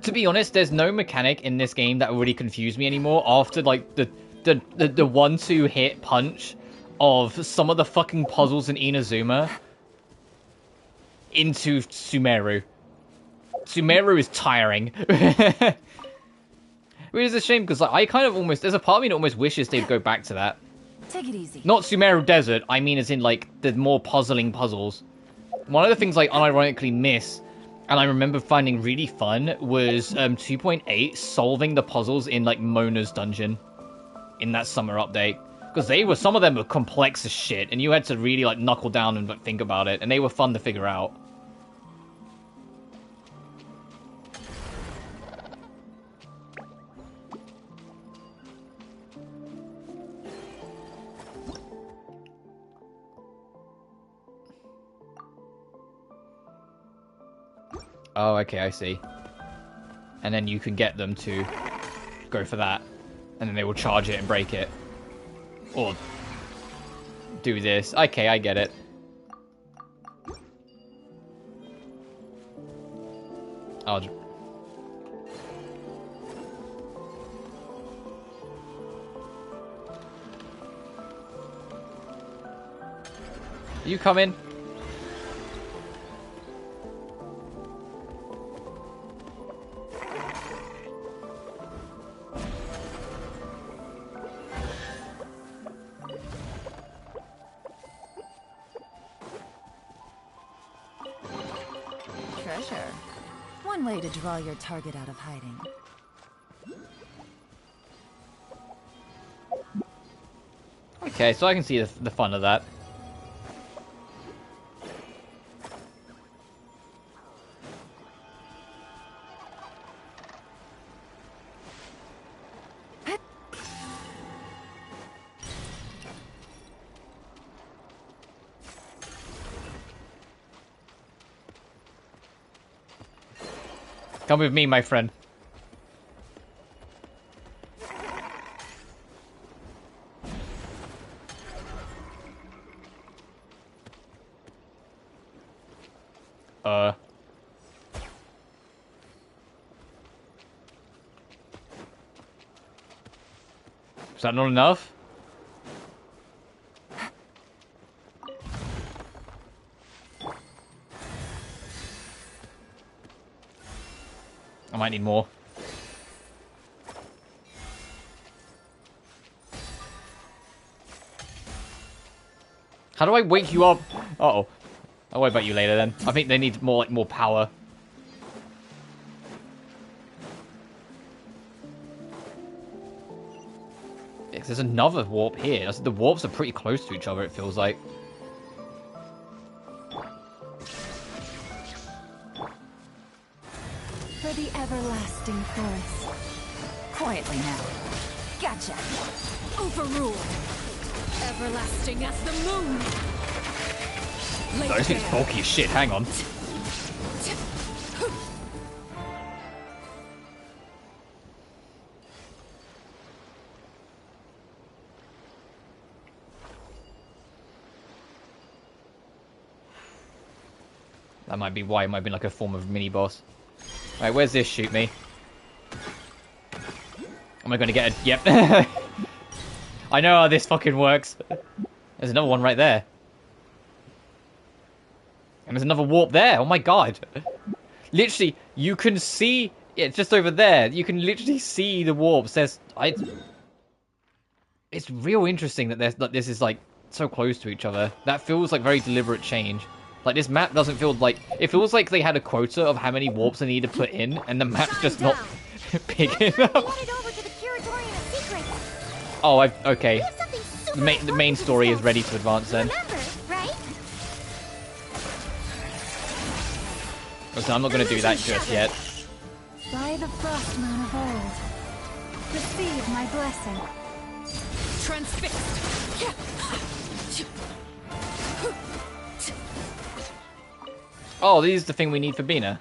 To be honest, there's no mechanic in this game that really confused me anymore after, like, the 1-2 hit punch of some of the fucking puzzles in Inazuma into Sumeru. Sumeru is tiring. Which is a shame, because like, I kind of almost... There's a part of me that almost wishes they'd go back to that. Take it easy. Not Sumeru Desert, I mean as in, like, the more puzzling puzzles. One of the things I unironically miss, and I remember finding really fun, was 2.8 solving the puzzles in, like, Mona's dungeon. In that summer update. Because some of them were complex as shit, and you had to really, like, knuckle down and think about it, and they were fun to figure out. Oh, okay, I see. And then you can get them to go for that. And then they will charge it and break it. Or do this. Okay, I get it. Are you coming? Sure. One way to draw your target out of hiding. Okay, so I can see the fun of that. Come with me, my friend. Is that not enough? I might need more. How do I wake you up? Uh-oh. I'll worry about you later then. I think they need more power. Yeah, 'cause there's another warp here. The warps are pretty close to each other, it feels like. For the everlasting forest. Quietly now. Gotcha. Overruled. Everlasting as the moon. Oh, this thing's bulky as shit. Hang on. That might be why. It might be like a form of mini-boss. Alright, where's this? Shoot me. Am I going to get a... Yep. I know how this fucking works. There's another one right there. And there's another warp there. Oh my god. Literally, you can see... Yeah, just over there. You can literally see the warps. It's real interesting that this is, like, so close to each other. That feels like very deliberate change. Like, this map doesn't feel like... It feels like they had a quota of how many warps they need to put in, and the map's just not big enough. Oh, okay. The main story is ready to advance then. Listen, I'm not going to do that just yet. By the frost moon of old, receive my blessing. Transfixed. Oh, this is the thing we need for Bina.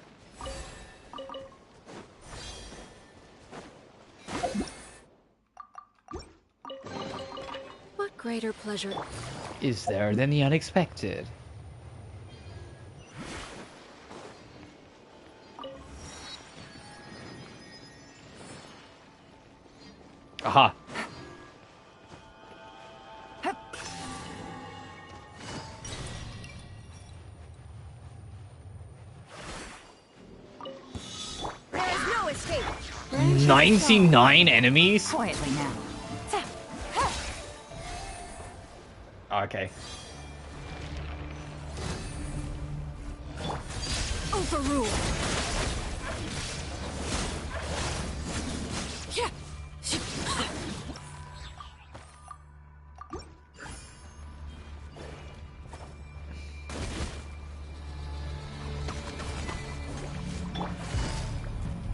What greater pleasure is there than the unexpected? Aha. There is no escape. 99 enemies? Quietly now. Okay. Overruled.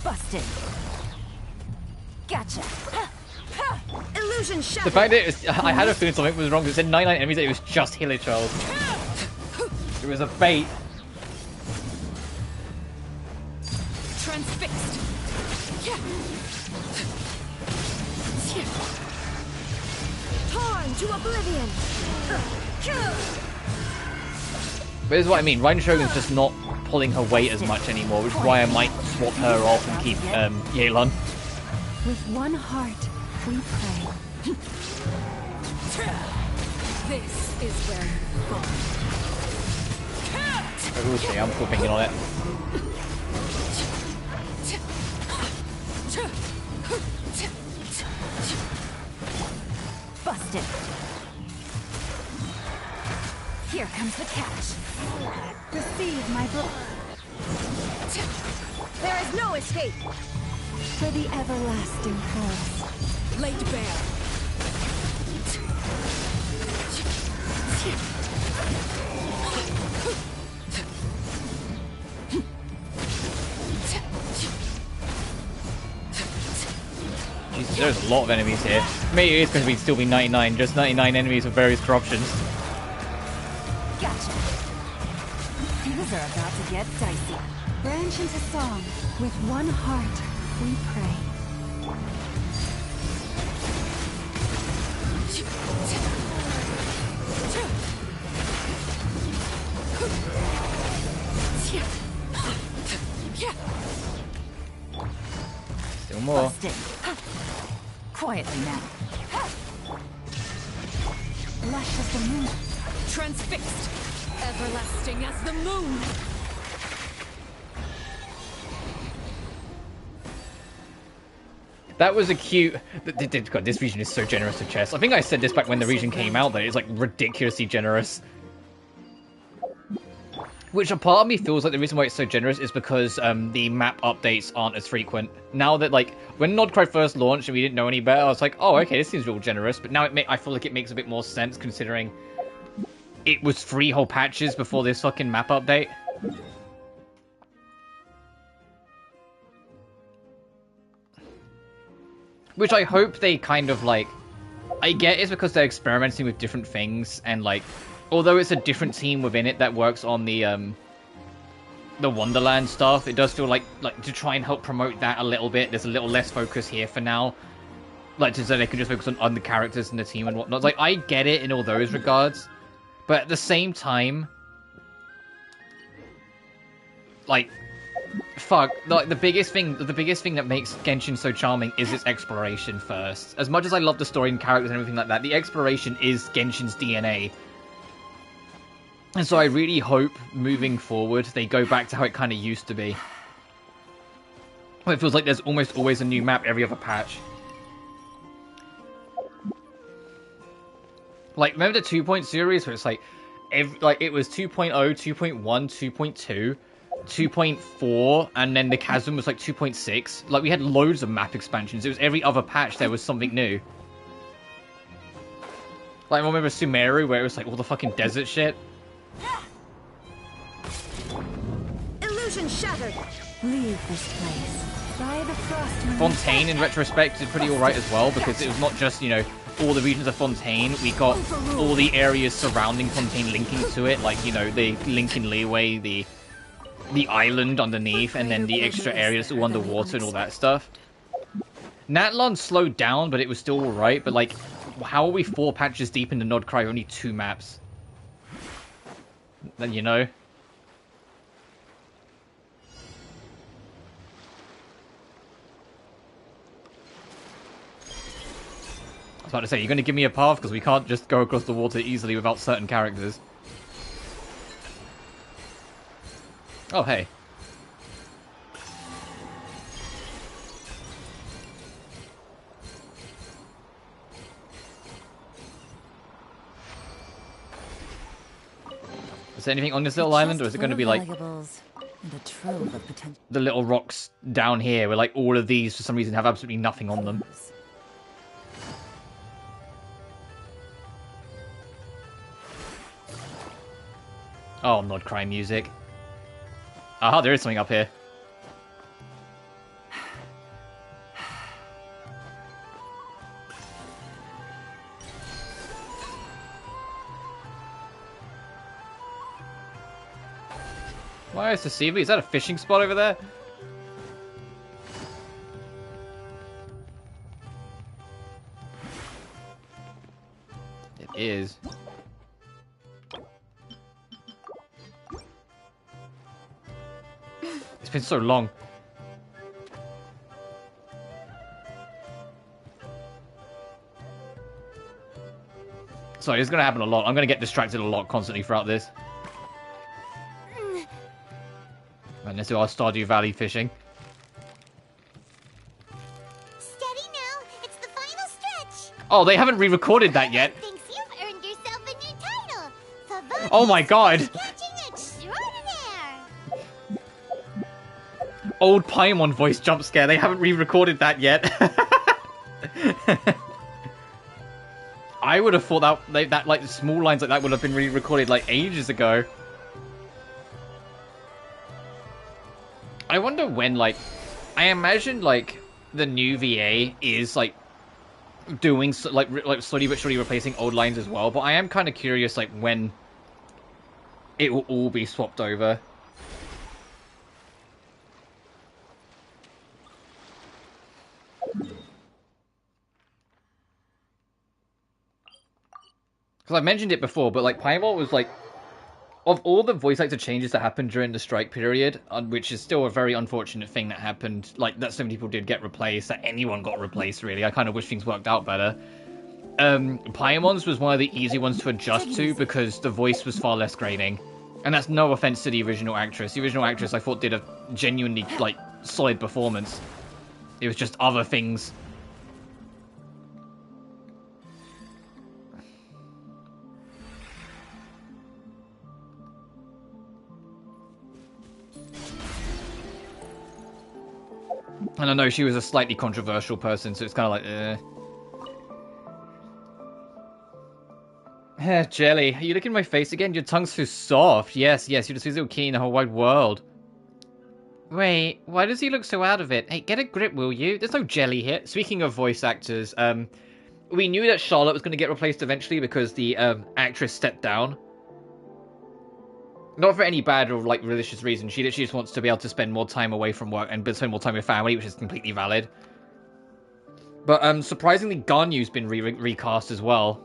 Busted. Gotcha. Illusion shattered. The fact that it was, I had a feeling something was wrong. It said 99 enemies. It was just Hilichurl. It was a bait. Transfixed. Torn to oblivion. But this is what I mean. Raiden Shogun's just not pulling her weight as much anymore, which is why I might swap her off and keep Yelan. With one heart, we pray. This is where you fall. We'll see. I'm still thinking on it. Busted. Here comes the catch. Receive my book. There is no escape! For the everlasting force. Laid bare. Jesus, there's a lot of enemies here. Maybe it is because we'd still be 99, just 99 enemies with various corruptions. Gotcha. Things are about to get dicey. Branch into song. With one heart, we pray. Still more. Busted. Quietly now. Lush as the moon. Transfixed. Everlasting as the moon. That was a cute... God, this region is so generous with chests. I think I said this back when the region came out, that it's like ridiculously generous. Which a part of me feels like the reason why it's so generous is because the map updates aren't as frequent. Now that, like, when Nodcry first launched and we didn't know any better, I was like, oh, okay, this seems real generous. But now I feel like it makes a bit more sense considering it was 3 whole patches before this fucking map update. Which I hope they kind of, like... I get it's because they're experimenting with different things, and, like... Although it's a different team within it that works on the Wonderland stuff, it does feel like to try and help promote that a little bit, there's a little less focus here for now. Like, so they can just focus on the characters and the team and whatnot. Like, I get it in all those regards, but at the same time... Like... Fuck, like, the biggest thing that makes Genshin so charming is its exploration first. As much as I love the story and characters and everything like that, the exploration is Genshin's DNA. And so I really hope, moving forward, they go back to how it kind of used to be. It feels like there's almost always a new map every other patch. Like, remember the 2 series where it's like, it was 2.0, 2.1, 2.2... 2.4, and then the chasm was like 2.6. Like, we had loads of map expansions. It was every other patch there was something new. Like, I remember Sumeru, where it was like all the fucking desert shit. Illusion shattered. Leave this place. By the frost moon. Fontaine, in retrospect, is pretty alright as well, because it was not just, you know, all the regions of Fontaine. We got all the areas surrounding Fontaine linking to it, like, you know, the Lincoln Leeway, the island underneath, and then the extra areas all underwater and all that stuff. Natlan slowed down, but it was still alright. But, like, how are we 4 patches deep into Nodcry, only 2 maps? Then, you know. I was about to say, you're going to give me a path, because we can't just go across the water easily without certain characters. Oh, hey. Is there anything on this little island, or is it going to be like the little rocks down here where like all of these for some reason have absolutely nothing on them? Oh, Nodcry music. Aha, there is something up here. Why is the CV? Is that a fishing spot over there? It is. It's been so long. Sorry, it's going to happen a lot. I'm going to get distracted a lot constantly throughout this. Right, let's do our Stardew Valley fishing. Steady now, it's the final stretch. Oh, they haven't re-recorded that yet. Thinks you've earned yourself a new title. Oh my god. Catching extraordinaire. old Paimon voice jump scare. They haven't re-recorded that yet. I would have thought that like small lines like that would have been re-recorded like ages ago. I wonder when, like, I imagine like the new VA is like doing like slowly but surely replacing old lines as well. But I am kind of curious like when it will all be swapped over. Because I mentioned it before, but like Paimon was like, of all the voice actor changes that happened during the strike period, which is still a very unfortunate thing that happened, like that so many people did get replaced, that anyone got replaced really. I kind of wish things worked out better. Paimon's was one of the easy ones to adjust to because the voice was far less grating. And that's no offense to the original actress. The original actress I thought did a genuinely like solid performance. It was just other things. And I know she was a slightly controversial person, so it's kind of like, Jelly, are you looking at my face again? Your tongue's too soft. Yes, you're the sweetest little key in the whole wide world. Wait, why does he look so out of it? Hey, get a grip, will you? There's no Jelly here. Speaking of voice actors, we knew that Charlotte was going to get replaced eventually because the actress stepped down. Not for any bad or like malicious reason. She literally just wants to be able to spend more time away from work and spend more time with family, which is completely valid. But surprisingly, Ganyu's been recast as well.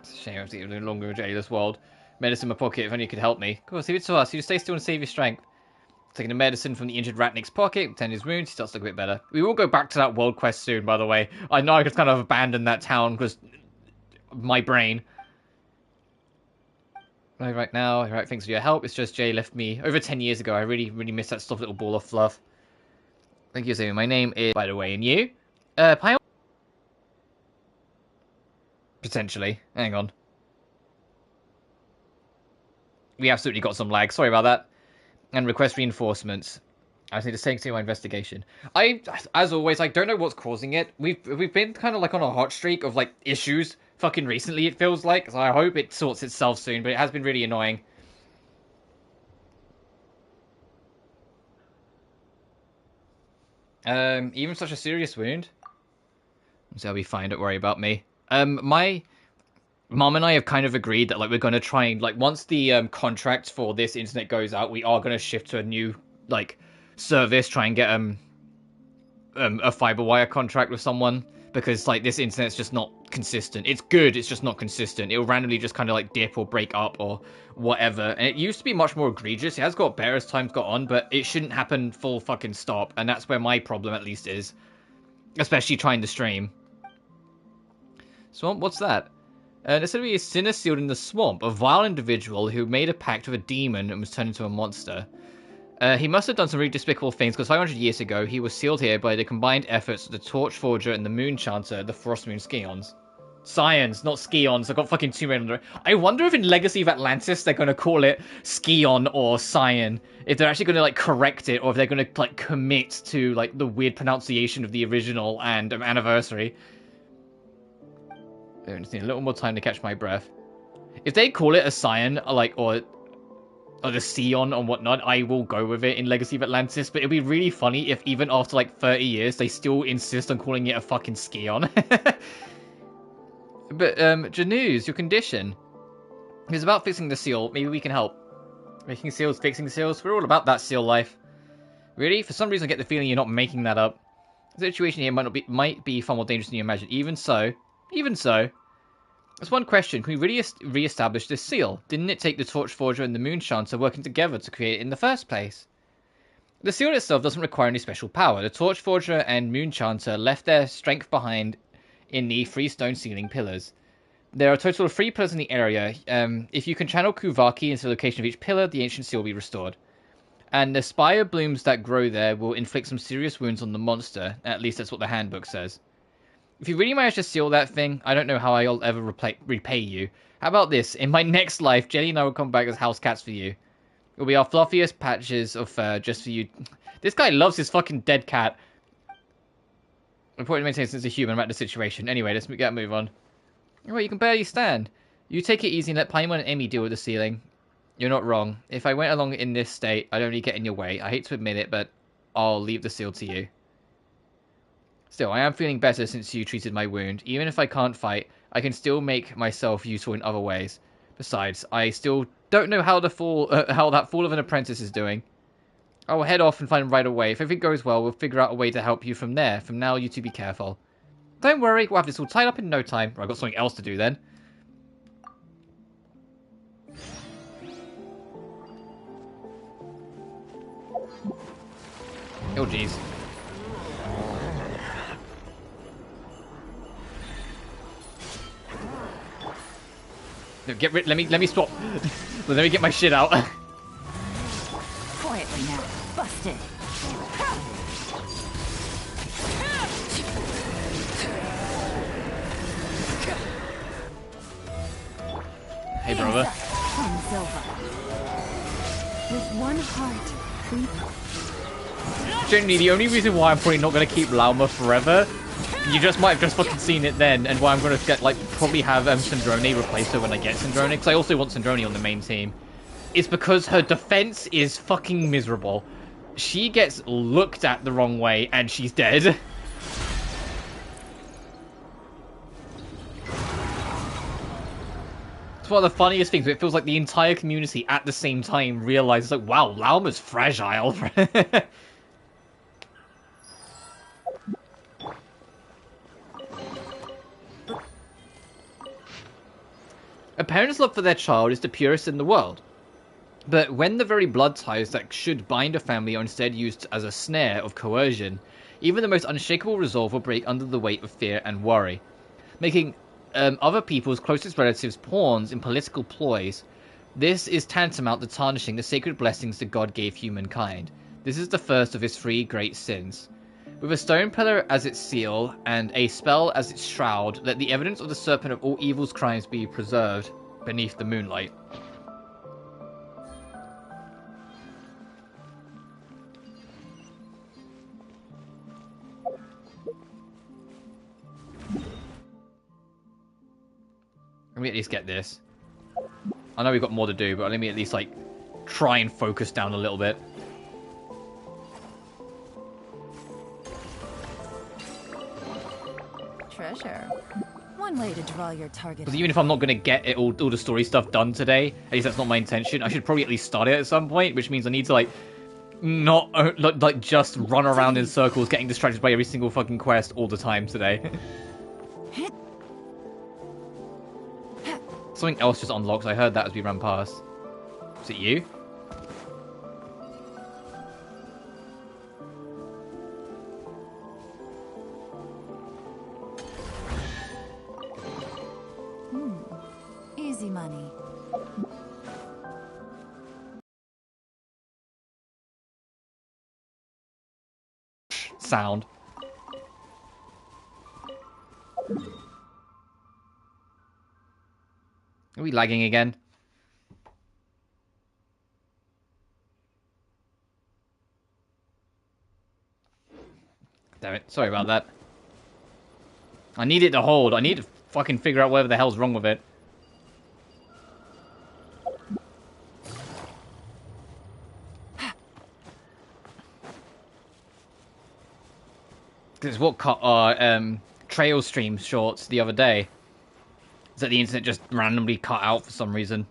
It's a shame I have to get no longer in this world. Medicine in my pocket, if only you could help me. Of course, leave it to us. You stay still and save your strength. Taking the medicine from the injured Ratnik's pocket, tend his wounds, he starts to look a bit better. We will go back to that world quest soon, by the way. I know I just kind of abandoned that town because my brain. Right now, right, thanks for your help. It's just Jay left me over 10 years ago. I really miss that soft little ball of fluff. Thank you, Sammy. My name is, by the way, and you? Pyle? Potentially. Hang on. We absolutely got some lag. Sorry about that. And request reinforcements. I just need to take to my investigation. As always, I don't know what's causing it. We've been kind of like on a hot streak of like issues fucking recently, it feels like. So I hope it sorts itself soon, but it has been really annoying. Even such a serious wound? So I'll be fine, don't worry about me. My Mom and I have kind of agreed that like we're going to try and like once the contract for this internet goes out, we are going to shift to a new like service, try and get a fiber wire contract with someone, because like this internet's just not consistent. It's good, it's just not consistent. It'll randomly just kind of like dip or break up or whatever. And it used to be much more egregious. It has got better as time's got on, but it shouldn't happen full fucking stop. And that's where my problem at least is, especially trying to stream. Swamp, what's that? There's going to be a sinner sealed in the swamp, a vile individual who made a pact with a demon and was turned into a monster. He must have done some really despicable things, because 500 years ago, he was sealed here by the combined efforts of the Torch Forger and the Moon Chanter, the Frost Moon Scions. Scions, not Scions. I've got fucking two men under it. I wonder if in Legacy of Atlantis they're going to call it Scion or Scion. If they're actually going to, like, correct it, or if they're going to, like, commit to, like, the weird pronunciation of the original and anniversary. I just need a little more time to catch my breath. If they call it a Scion, like, or the Scion or whatnot, I will go with it in Legacy of Atlantis, but it'd be really funny if even after, like, 30 years, they still insist on calling it a fucking Scion. But, Januz, your condition. It's about fixing the seal. Maybe we can help. Making seals, fixing seals, we're all about that seal life. Really? For some reason I get the feeling you're not making that up. The situation here might be far more dangerous than you imagine. Even so, there's one question. Can we really re-establish this seal? Didn't it take the Torch Forger and the Moon Chanter working together to create it in the first place? The seal itself doesn't require any special power. The Torch Forger and Moon Chanter left their strength behind in the 3 stone ceiling pillars. There are a total of 3 pillars in the area. If you can channel Kuvaki into the location of each pillar, the ancient seal will be restored. And the spire blooms that grow there will inflict some serious wounds on the monster. At least that's what the handbook says. If you really manage to steal that thing, I don't know how I'll ever repay you. How about this? In my next life, Jenny and I will come back as house cats for you. It'll be our fluffiest patches of fur just for you. This guy loves his fucking dead cat. Important to maintain a sense of humour about the situation. Anyway, let's get a move on. Alright, you can barely stand. You take it easy and let Paimon and Amy deal with the ceiling. You're not wrong. If I went along in this state, I'd only get in your way. I hate to admit it, but I'll leave the seal to you. Still, I am feeling better since you treated my wound. Even if I can't fight, I can still make myself useful in other ways. Besides, I still don't know how that fool of an apprentice is doing. I will head off and find him right away. If everything goes well, we'll figure out a way to help you from there. From now, you two be careful. Don't worry, we'll have this all tied up in no time. I've got something else to do then. Oh, jeez. No, get rid. Let me swap. Let me get my shit out. Quietly now. Busted. Hey, brother. From Silva. With one heart, Generally, the only reason why I'm probably not going to keep Lauma forever, you just might have just fucking seen it then, and why I'm going to get, like, probably have Sandrone replace her when I get Sandrone, because I also want Sandrone on the main team, is because her defense is fucking miserable. She gets looked at the wrong way, and she's dead. It's one of the funniest things, but it feels like the entire community at the same time realizes, like, wow, Lauma's fragile. A parent's love for their child is the purest in the world. But when the very blood ties that should bind a family are instead used as a snare of coercion, even the most unshakable resolve will break under the weight of fear and worry, making other people's closest relatives pawns in political ploys. This is tantamount to tarnishing the sacred blessings that God gave humankind. This is the first of his 3 great sins. With a stone pillar as its seal, and a spell as its shroud, let the evidence of the serpent of all evil's crimes be preserved beneath the moonlight. Let me at least get this. I know we've got more to do, but let me at least, like, try and focus down a little bit. treasure. One way to draw your target. Because even if I'm not going to get it all the story stuff done today, at least that's not my intention, I should probably at least start it at some point, which means I need to, like, not, like, just run around in circles getting distracted by every single fucking quest all the time today. Something else just unlocks. I heard that as we ran past. Is it you? Easy money. Sound. Are we lagging again? Damn it. Sorry about that. I need it to hold. I need to fucking figure out whatever the hell's wrong with it. Because it's what cut our trail stream shorts the other day. Is that the internet just randomly cut out for some reason.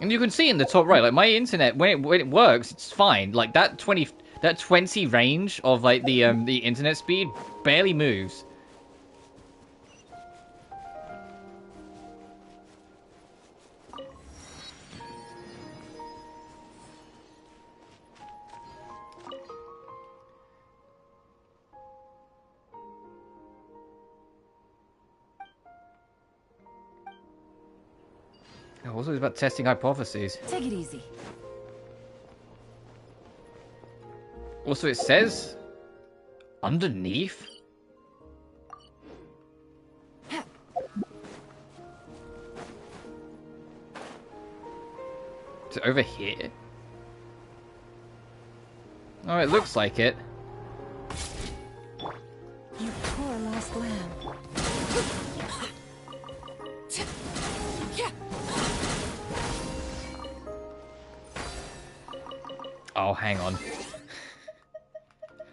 And you can see in the top right, like, my internet, when it works, it's fine. Like, that 20 range of, like, the internet speed barely moves. Also, it's about testing hypotheses. Take it easy. Also, it says Underneath? Is it over here? Oh, it looks like it. You poor lost lamb. Oh, hang on.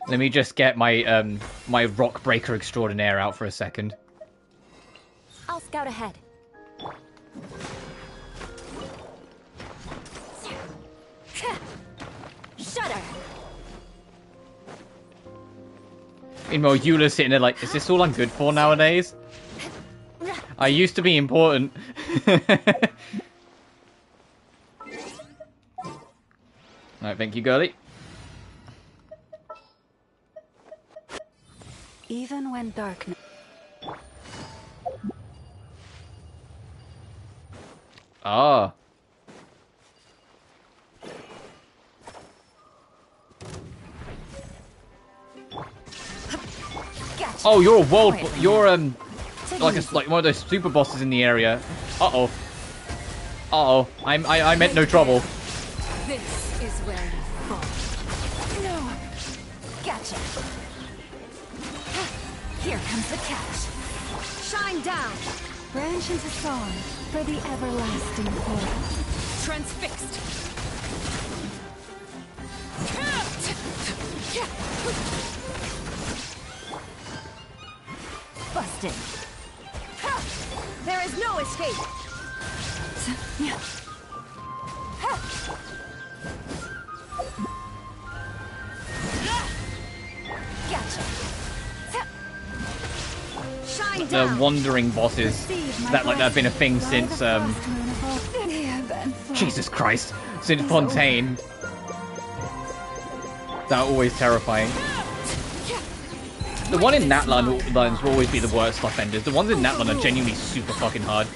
Let me just get my my rock breaker extraordinaire out for a second. I'll scout ahead. Shudder. Meanwhile, Eula's sitting there like, is this all I'm good for nowadays? I used to be important. Alright, thank you, girlie. Even when darkness. Ah. Gotcha. Oh, you're a world. You're like one of those super bosses in the area. Uh oh. Uh oh. I meant no trouble. This is where you fall. No. Gotcha. Here comes the catch. Shine down. Branch into song for the everlasting forest. Transfixed. Busted. There is no escape. Gotcha. Shine down. The wandering bosses that have been a thing since Jesus Christ, since Fontaine. They're always terrifying. The one in Natlan lines will always be the worst offenders. The ones in Natlan are genuinely super fucking hard.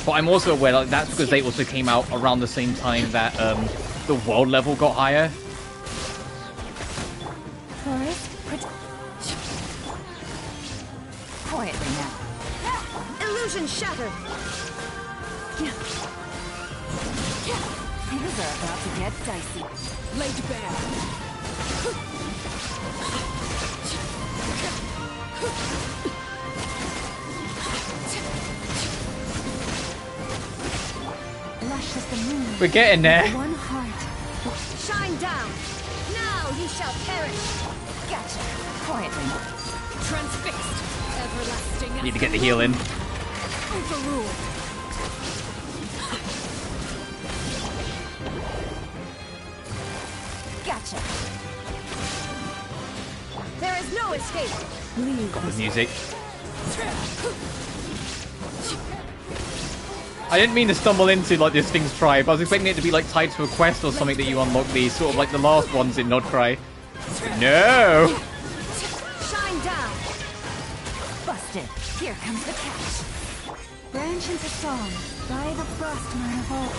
But I'm also aware like that's because they also came out around the same time that the world level got higher. Quietly now. Illusion shattered. Things are about to get dicey. Laid bare. Lush as the moon. We're getting there. One heart. Shine down. Now ye shall perish. Gotcha. Quietly. Transfixed. Everlasting. Need to get the heal in. Overruled. Gotcha. There is no escape. Leave. Got the music. I didn't mean to stumble into like this thing's tribe. I was expecting it to be like tied to a quest or something that you unlock these, sort of like the last ones in Nodcry. No! Shine down. Busted. Here comes the catch. Branch into song by the frostman of old.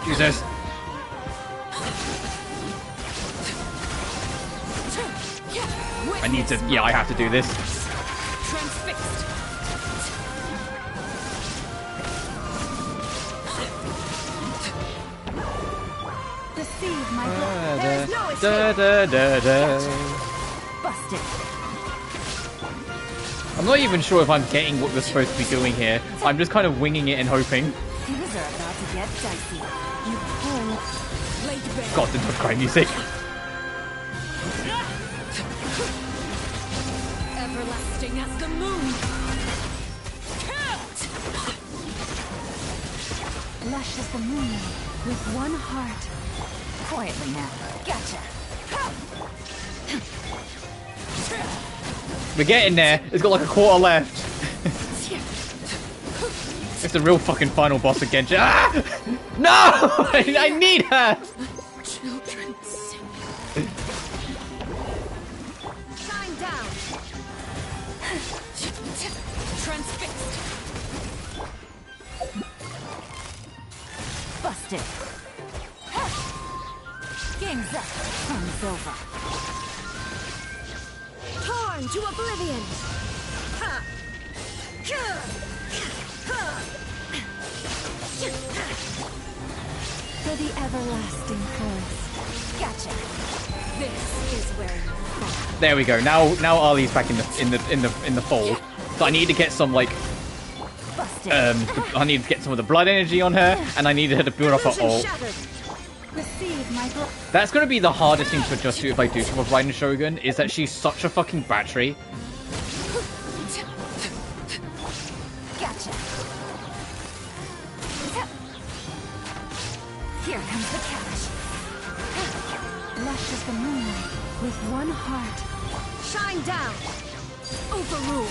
Jesus. I need to. Yeah, I have to do this. Transfixed. Deceive my blood. There is no escape. Busted. I'm not even sure if I'm getting what we're supposed to be doing here. I'm just kind of winging it and hoping. Things are about to get dicey. You pull. Laid bare. God, the Nodcry music. Everlasting as the moon. Lush as the moon, with one heart. Quietly now. Gotcha. We're getting there. It's got like a quarter left. It's the real fucking final boss again. Ah! No! I need her! Children sing. Shine down. Transfixed. Busted. Game's up. Fun's over. Torn to oblivion! For the everlasting forest. Gotcha. This is where you fall. There we go. Now Ali's back in the fold. So I need to get some like I need to get some of the blood energy on her, and I need her to build up her ult. That's gonna be the hardest thing to adjust to if I do come up riding Shogun, is that she's such a fucking battery. Gotcha. Here comes the catch. Lush as the moonlight, with one heart. Shine down. Overruled.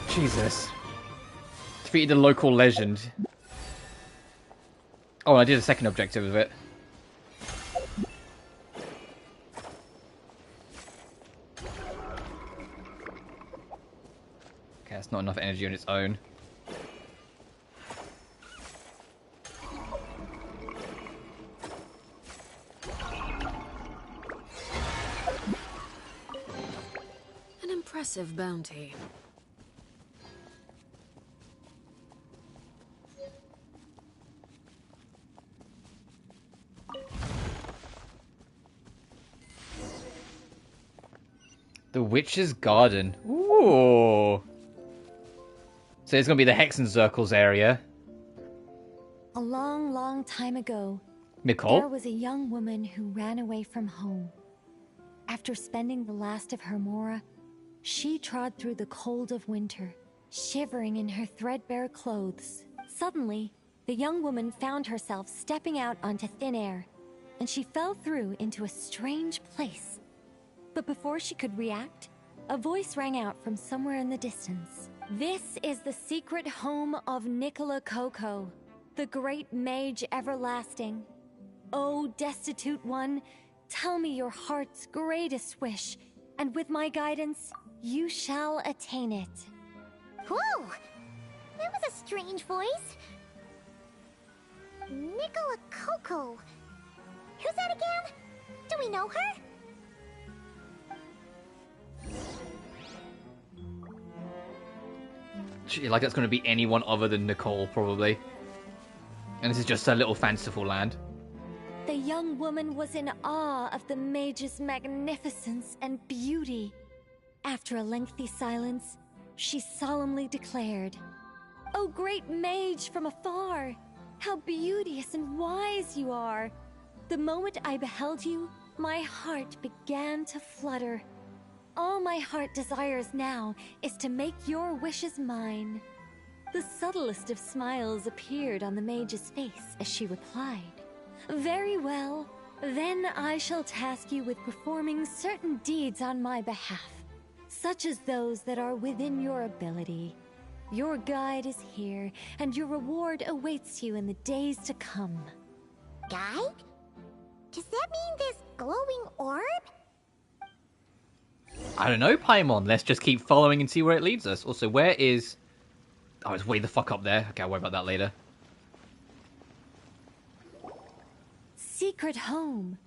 Jesus. Defeated the local legend. Oh, I did a second objective of it. Okay, that's not enough energy on its own. An impressive bounty. The Witch's Garden. Ooh. So it's gonna be the Hexen Circles area. A long, long time ago, Nicole? there was a young woman who ran away from home. After spending the last of her Mora, she trod through the cold of winter, shivering in her threadbare clothes. Suddenly, the young woman found herself stepping out onto thin air, and she fell through into a strange place. But before she could react, a voice rang out from somewhere in the distance. This is the secret home of Nicola Coco, the great mage everlasting. O destitute one, tell me your heart's greatest wish, and with my guidance, you shall attain it. Whoa! That was a strange voice. Nicola Coco. Who's that again? Do we know her? Like that's gonna be anyone other than Nicole, probably. And this is just a little fanciful land. The young woman was in awe of the mage's magnificence and beauty. After a lengthy silence, she solemnly declared, "O great mage from afar, how beauteous and wise you are! The moment I beheld you, my heart began to flutter. All my heart desires now is to make your wishes mine." The subtlest of smiles appeared on the mage's face as she replied, "Very well, then I shall task you with performing certain deeds on my behalf, such as those that are within your ability. Your guide is here, and your reward awaits you in the days to come." Guide? Does that mean this glowing orb? I don't know, Paimon. Let's just keep following and see where it leads us. Also, where is... Oh, it's way the fuck up there. Okay, I'll worry about that later. "Secret home,"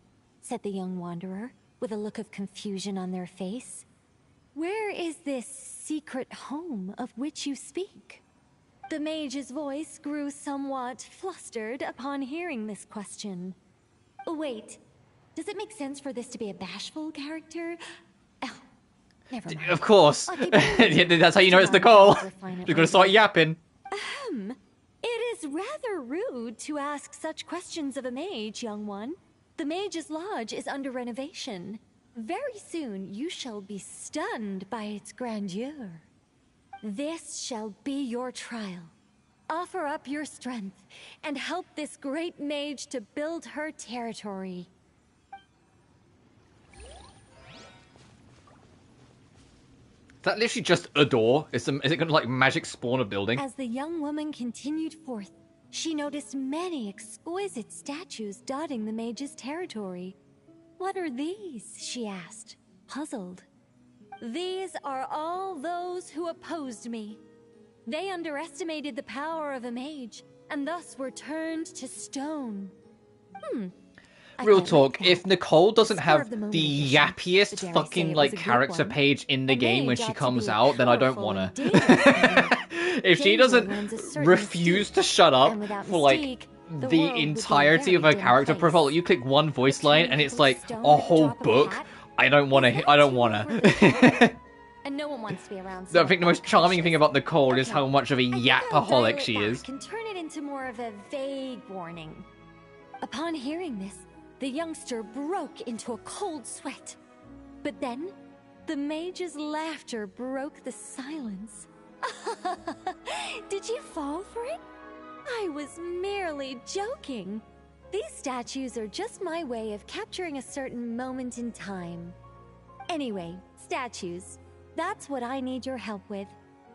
said the young wanderer, with a look of confusion on their face. "Where is this secret home of which you speak?" The mage's voice grew somewhat flustered upon hearing this question. "Wait, does it make sense for this to be a bashful character? Oh, never mind. Of course. That's how you know it's Nicole. You're gonna start yapping. It is rather rude to ask such questions of a mage, young one. The mage's lodge is under renovation. Very soon you shall be stunned by its grandeur. This shall be your trial. Offer up your strength and help this great mage to build her territory." Is that literally just a door? Is it gonna like magic spawn a building? As the young woman continued forth, she noticed many exquisite statues dotting the mage's territory. "What are these?" she asked, puzzled. "These are all those who opposed me. They underestimated the power of a mage, and thus were turned to stone." Real quite talk, like that. if Nicole doesn't Spur have of the moment the edition. yappiest But dare I say fucking, it was like, a good character one. page in the A game when mage she ought to comes be out, then I don't powerful wanna. and dangerous even. If she Danger doesn't lends a certain refuse mystique, to shut up and without for, like, mystique, the the world would be a entirety of very her dim character place. profile, you click one voice A line tiny and it's pebble of like stone a at the whole drop of a book. hat? I don't Is wanna, that I don't too wanna. overtly common? And no one wants to be around I someone think the most charming thing about Nicole is Okay, how much of a I think I'll dial yapaholic it she is. back and turn it into more of a vague warning. Upon hearing this, the youngster broke into a cold sweat. But then, the mage's laughter broke the silence. Did you fall for it? I was merely joking. These statues are just my way of capturing a certain moment in time. Anyway, statues. That's what I need your help with.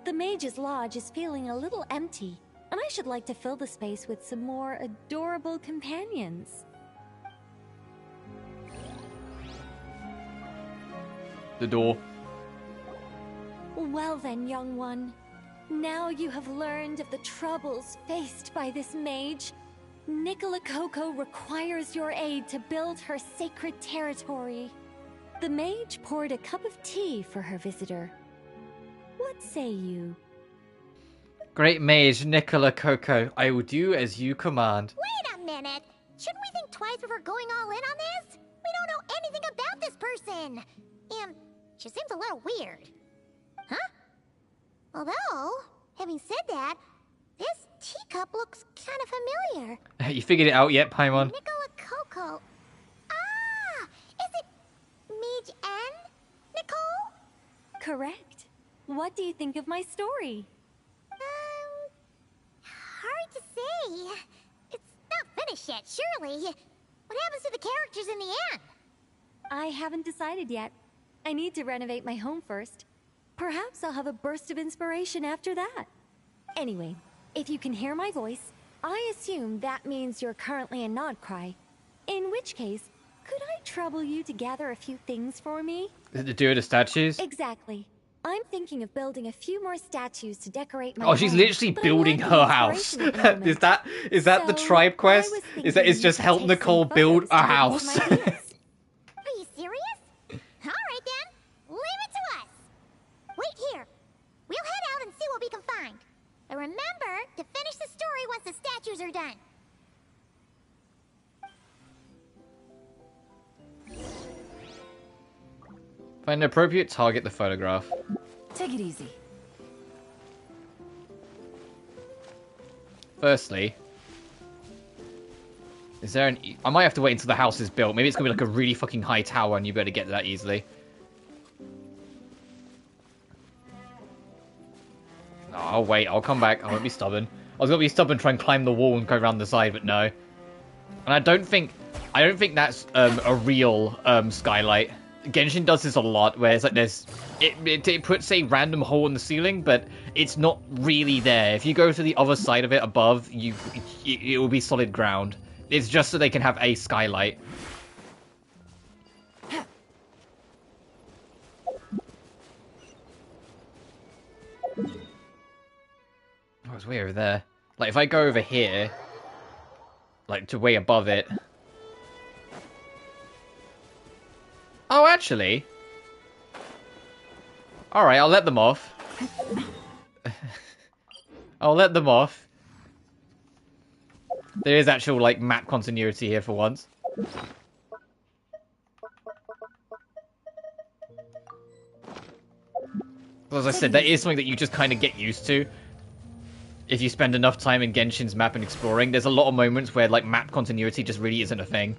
The Mage's Lodge is feeling a little empty, and I should like to fill the space with some more adorable companions. The door. Well then, young one. Now you have learned of the troubles faced by this mage. Nicola Coco requires your aid to build her sacred territory. The mage poured a cup of tea for her visitor. What say you? Great mage, Nicola Coco, I will do as you command. Wait a minute! Shouldn't we think twice before going all in on this? We don't know anything about this person! And she seems a little weird. Huh? Although, having said that, this teacup looks kind of familiar. You figured it out yet, Paimon? Nicola Coco. Ah! Is it Mage N? Nicole? Correct. What do you think of my story? Hard to say. It's not finished yet, surely. What happens to the characters in the end? I haven't decided yet. I need to renovate my home first. Perhaps I'll have a burst of inspiration after that. Anyway, if you can hear my voice, I assume that means you're currently in Nodcry. In which case, could I trouble you to gather a few things for me? Is it to do with the statues? Exactly. I'm thinking of building a few more statues to decorate my Oh, she's home, literally but I'm building lacking her house. inspiration at the moment. is that the So, tribe quest? I was Is that it's thinking just you help could take Nicole some build photos a to give me house? some ideas. Are you serious? Alright then, leave it to us. Wait here. We'll head out and see what we can find. And remember to finish the story once the statues are done. Find an appropriate target to photograph. Take it easy. Firstly, is there an... I might have to wait until the house is built. Maybe it's going to be like a really fucking high tower and you better get to that easily. Oh, I'll wait. I'll come back. I won't be stubborn. I was going to be stubborn, try and climb the wall and go around the side, but no. And I don't think that's a real skylight. Genshin does this a lot, where it's like it puts a random hole in the ceiling, but it's not really there. If you go to the other side of it above, it will be solid ground. It's just so they can have a skylight. Oh, it's way over there. Like, if I go over here, like, to way above it... Oh, actually... Alright, I'll let them off. I'll let them off. There is actual, like, map continuity here for once. As I said, that is something that you just kind of get used to. If you spend enough time in Genshin's map and exploring, there's a lot of moments where, like, map continuity just really isn't a thing.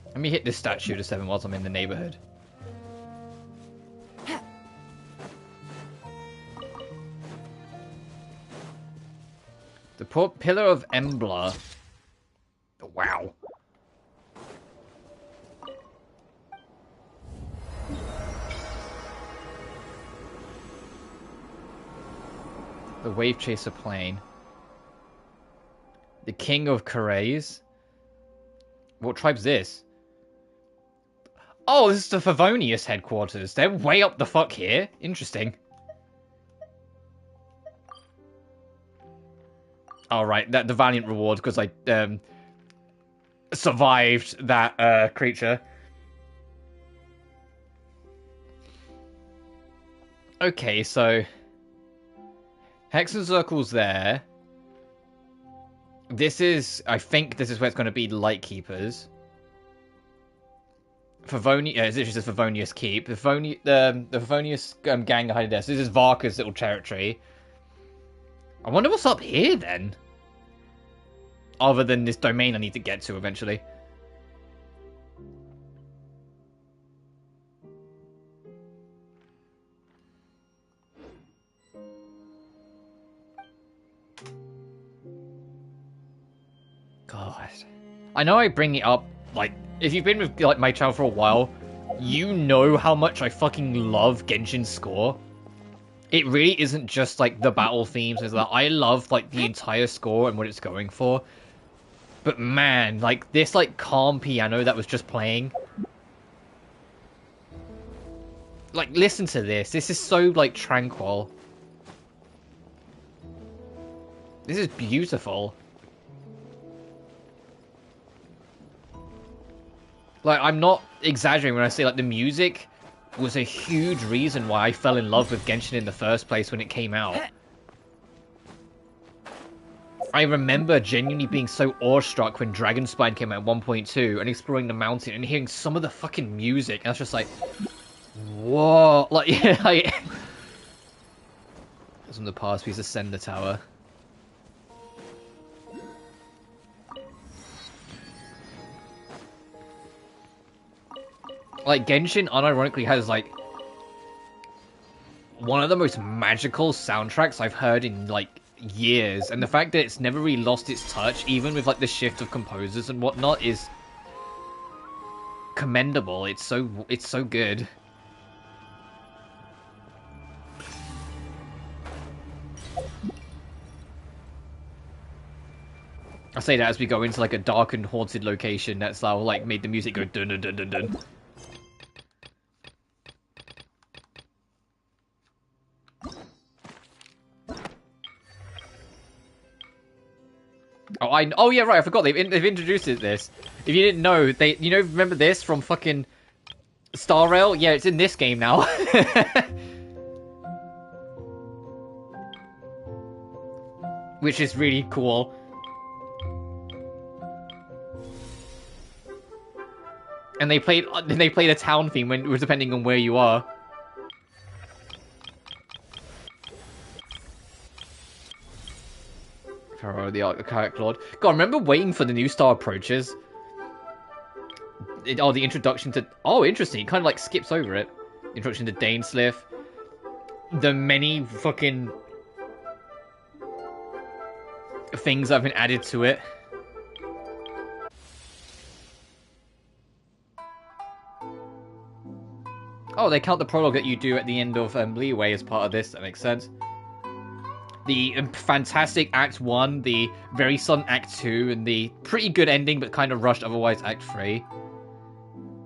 Let me hit this statue to 7 whilst I'm in the neighborhood. The Pillar of Embla. Wow. The Wave Chaser Plane. The King of Karays. What tribe's this? Oh, this is the Favonius headquarters. They're way up the fuck here. Interesting. Oh, right. That the Valiant reward because I survived that creature. Okay, so Hexen Circle's there. This is, I think this is where it's going to be Lightkeepers. Favonius, it literally says Favonius Keep. The Favonius gang are hiding there. So this is Varka's little territory. I wonder what's up here then. Other than this domain I need to get to eventually. God. I know I bring it up, like, if you've been with like my channel for a while, you know how much I fucking love Genshin's score. It really isn't just like the battle themes, it's like I love like the entire score and what it's going for. But man, like this like calm piano that was just playing. Like listen to this. This is so like tranquil. This is beautiful. Like, I'm not exaggerating when I say, like, the music was a huge reason why I fell in love with Genshin in the first place when it came out. I remember genuinely being so awestruck when Dragonspine came out at 1.2 and exploring the mountain and hearing some of the fucking music. And I was just like, whoa. Like, yeah, like... That's from the past, we used to ascend the tower. Like, Genshin unironically has, like, one of the most magical soundtracks I've heard in, like, years. And the fact that it's never really lost its touch, even with, like, the shift of composers and whatnot, is commendable. It's so good. I say that as we go into, like, a dark and haunted location that's, like, made the music go dun dun dun dun dun. Oh yeah, right. I forgot they've introduced this. If you didn't know, remember this from fucking Star Rail? Yeah, it's in this game now. Which is really cool. And they played a town theme depending on where you are. Pharaoh, the Archaic Lord. God, I remember waiting for the new star approaches. The introduction to... Oh, interesting. It kind of, like, skips over it. Introduction to Dainsliff. The many fucking... things that have been added to it. Oh, they count the prologue that you do at the end of Leeway as part of this. That makes sense. The fantastic Act 1, the very sudden Act 2, and the pretty good ending but kind of rushed otherwise Act 3.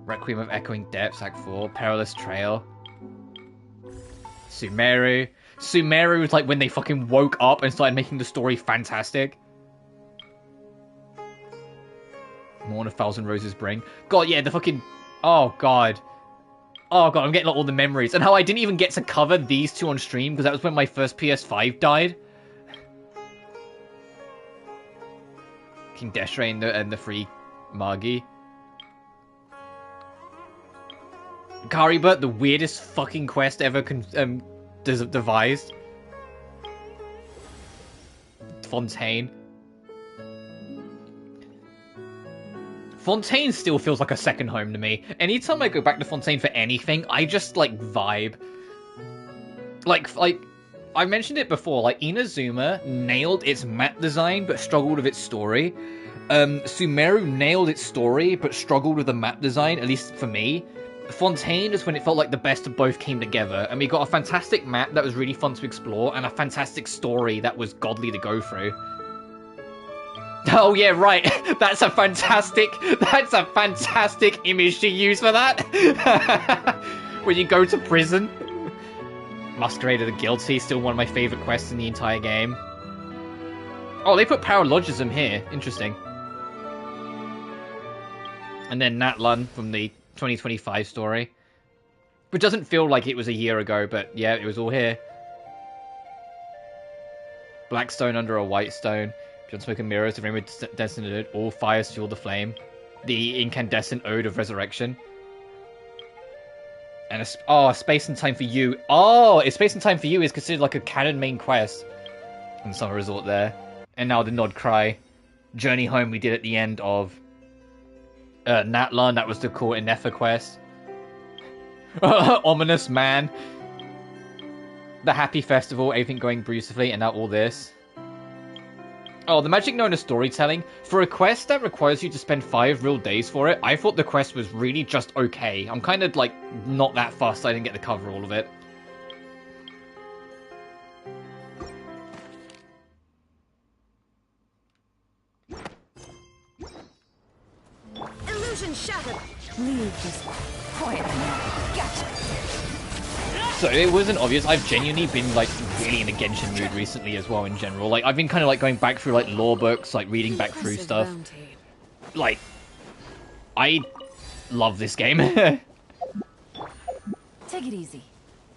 Requiem of Echoing Depths, Act 4. Perilous Trail. Sumeru. Sumeru was like when they fucking woke up and started making the story fantastic. Mourn a Thousand Roses Bring. God, yeah, the fucking... Oh, God. Oh god, I'm getting like, all the memories. And how I didn't even get to cover these two on stream, because that was when my first PS5 died. King Deshre and the free Magi. Karibut, the weirdest fucking quest ever devised. Fontaine. Fontaine still feels like a second home to me. Anytime I go back to Fontaine for anything, I just, like, vibe. Like, I mentioned it before, like, Inazuma nailed its map design, but struggled with its story. Sumeru nailed its story, but struggled with the map design, at least for me. Fontaine is when it felt like the best of both came together, and we got a fantastic map that was really fun to explore, and a fantastic story that was godly to go through. Oh yeah, right. That's a fantastic image to use for that. When you go to prison. Masquerade of the Guilty, still one of my favorite quests in the entire game. Oh, they put paralogism here. Interesting. And then Natlun from the 2025 story. Which doesn't feel like it was a year ago, but yeah, it was all here. Black stone under a white stone. Beyond smoke and mirrors, the flame destined, all fires fuel the flame. The incandescent ode of resurrection. And a Space and Time for You. Oh, a Space and Time for You is considered like a canon main quest. And Summer Resort there. And now the Nod Cry. Journey Home we did at the end of Natlun. That was the Court Inefa quest. Ominous Man. The Happy Festival. Everything going beautifully. And now all this. Oh, the magic known as storytelling. For a quest that requires you to spend 5 real days for it, I thought the quest was really just okay. I'm kind of, like, not that fussed I didn't get to cover all of it. Illusion shattered. Leave this quiet. Gotcha. So it wasn't obvious. I've genuinely been like really in a Genshin mood recently as well in general. Like I've been kind of like going back through like lore books, like reading back through stuff. Like I love this game. Take it easy.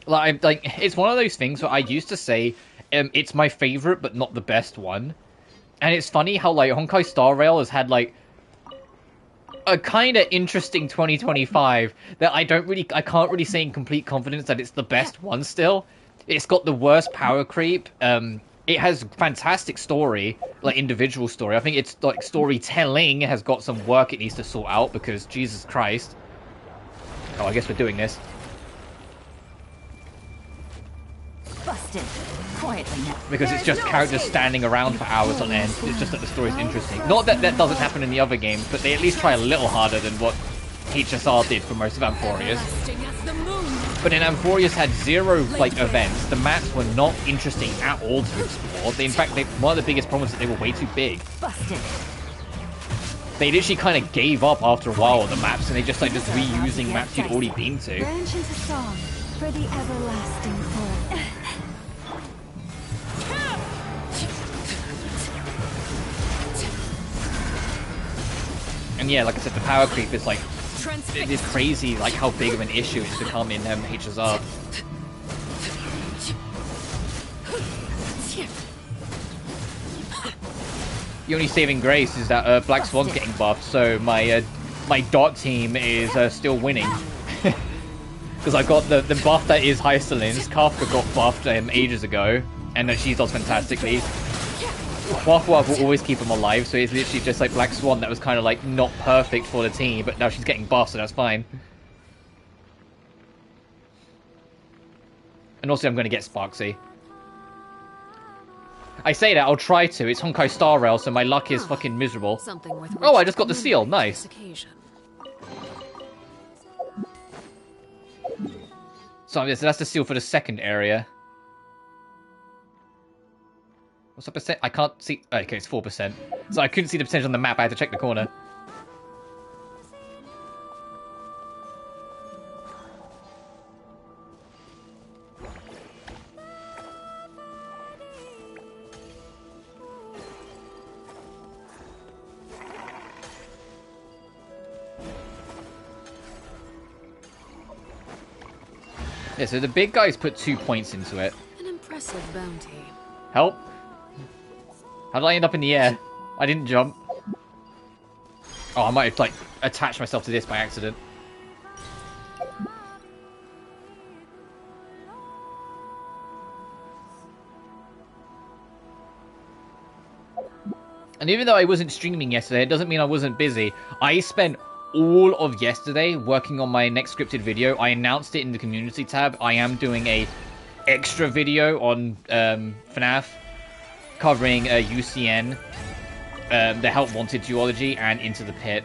Like it's one of those things where I used to say it's my favorite but not the best one. And it's funny how like Honkai Star Rail has had like a kind of interesting 2025 that I can't really say in complete confidence that it's the best one still. It's got the worst power creep. It has fantastic story, like individual story. I think it's like storytelling has got some work it needs to sort out because Jesus Christ. Oh, I guess we're doing this. Busted. Quietly now. Because it's just characters standing around for hours on end. It's just that the story's interesting. Not that that doesn't happen in the other games, but they at least try a little harder than what HSR did for most of Amphorius. But in Amphorius had 0 like events. The maps were not interesting at all to explore. In fact, one of the biggest problems is that they were way too big. Busted. They literally kind of gave up after a while on the maps, and they just like reusing maps you'd already been to. Branch into song for the everlasting chord. And yeah, like I said, the power creep is like it's crazy, like how big of an issue it's become in HSR. The only saving grace is that Black Swan's getting buffed, so my my dot team is still winning. Because I got the buff that is Hysterlin's. Kafka got buffed ages ago, and she does fantastically. Huahua will always keep him alive, so it's literally just like Black Swan that was kind of like not perfect for the team, but now she's getting buffed, so that's fine. And also I'm going to get Sparksy. I say that, I'll try to. It's Honkai Star Rail, so my luck is fucking miserable. Oh, I just got the seal. Nice. So that's the seal for the second area. What's the percent? I can't see. Okay, it's 4%. So I couldn't see the percentage on the map. I had to check the corner. Yeah, so the big guys put 2 points into it. An impressive bounty. Help. How did I end up in the air? I didn't jump. Oh, I might have, like, attached myself to this by accident. And even though I wasn't streaming yesterday, it doesn't mean I wasn't busy. I spent all of yesterday working on my next scripted video. I announced it in the community tab. I am doing a extra video on FNAF. Covering UCN, the Help Wanted duology, and Into the Pit.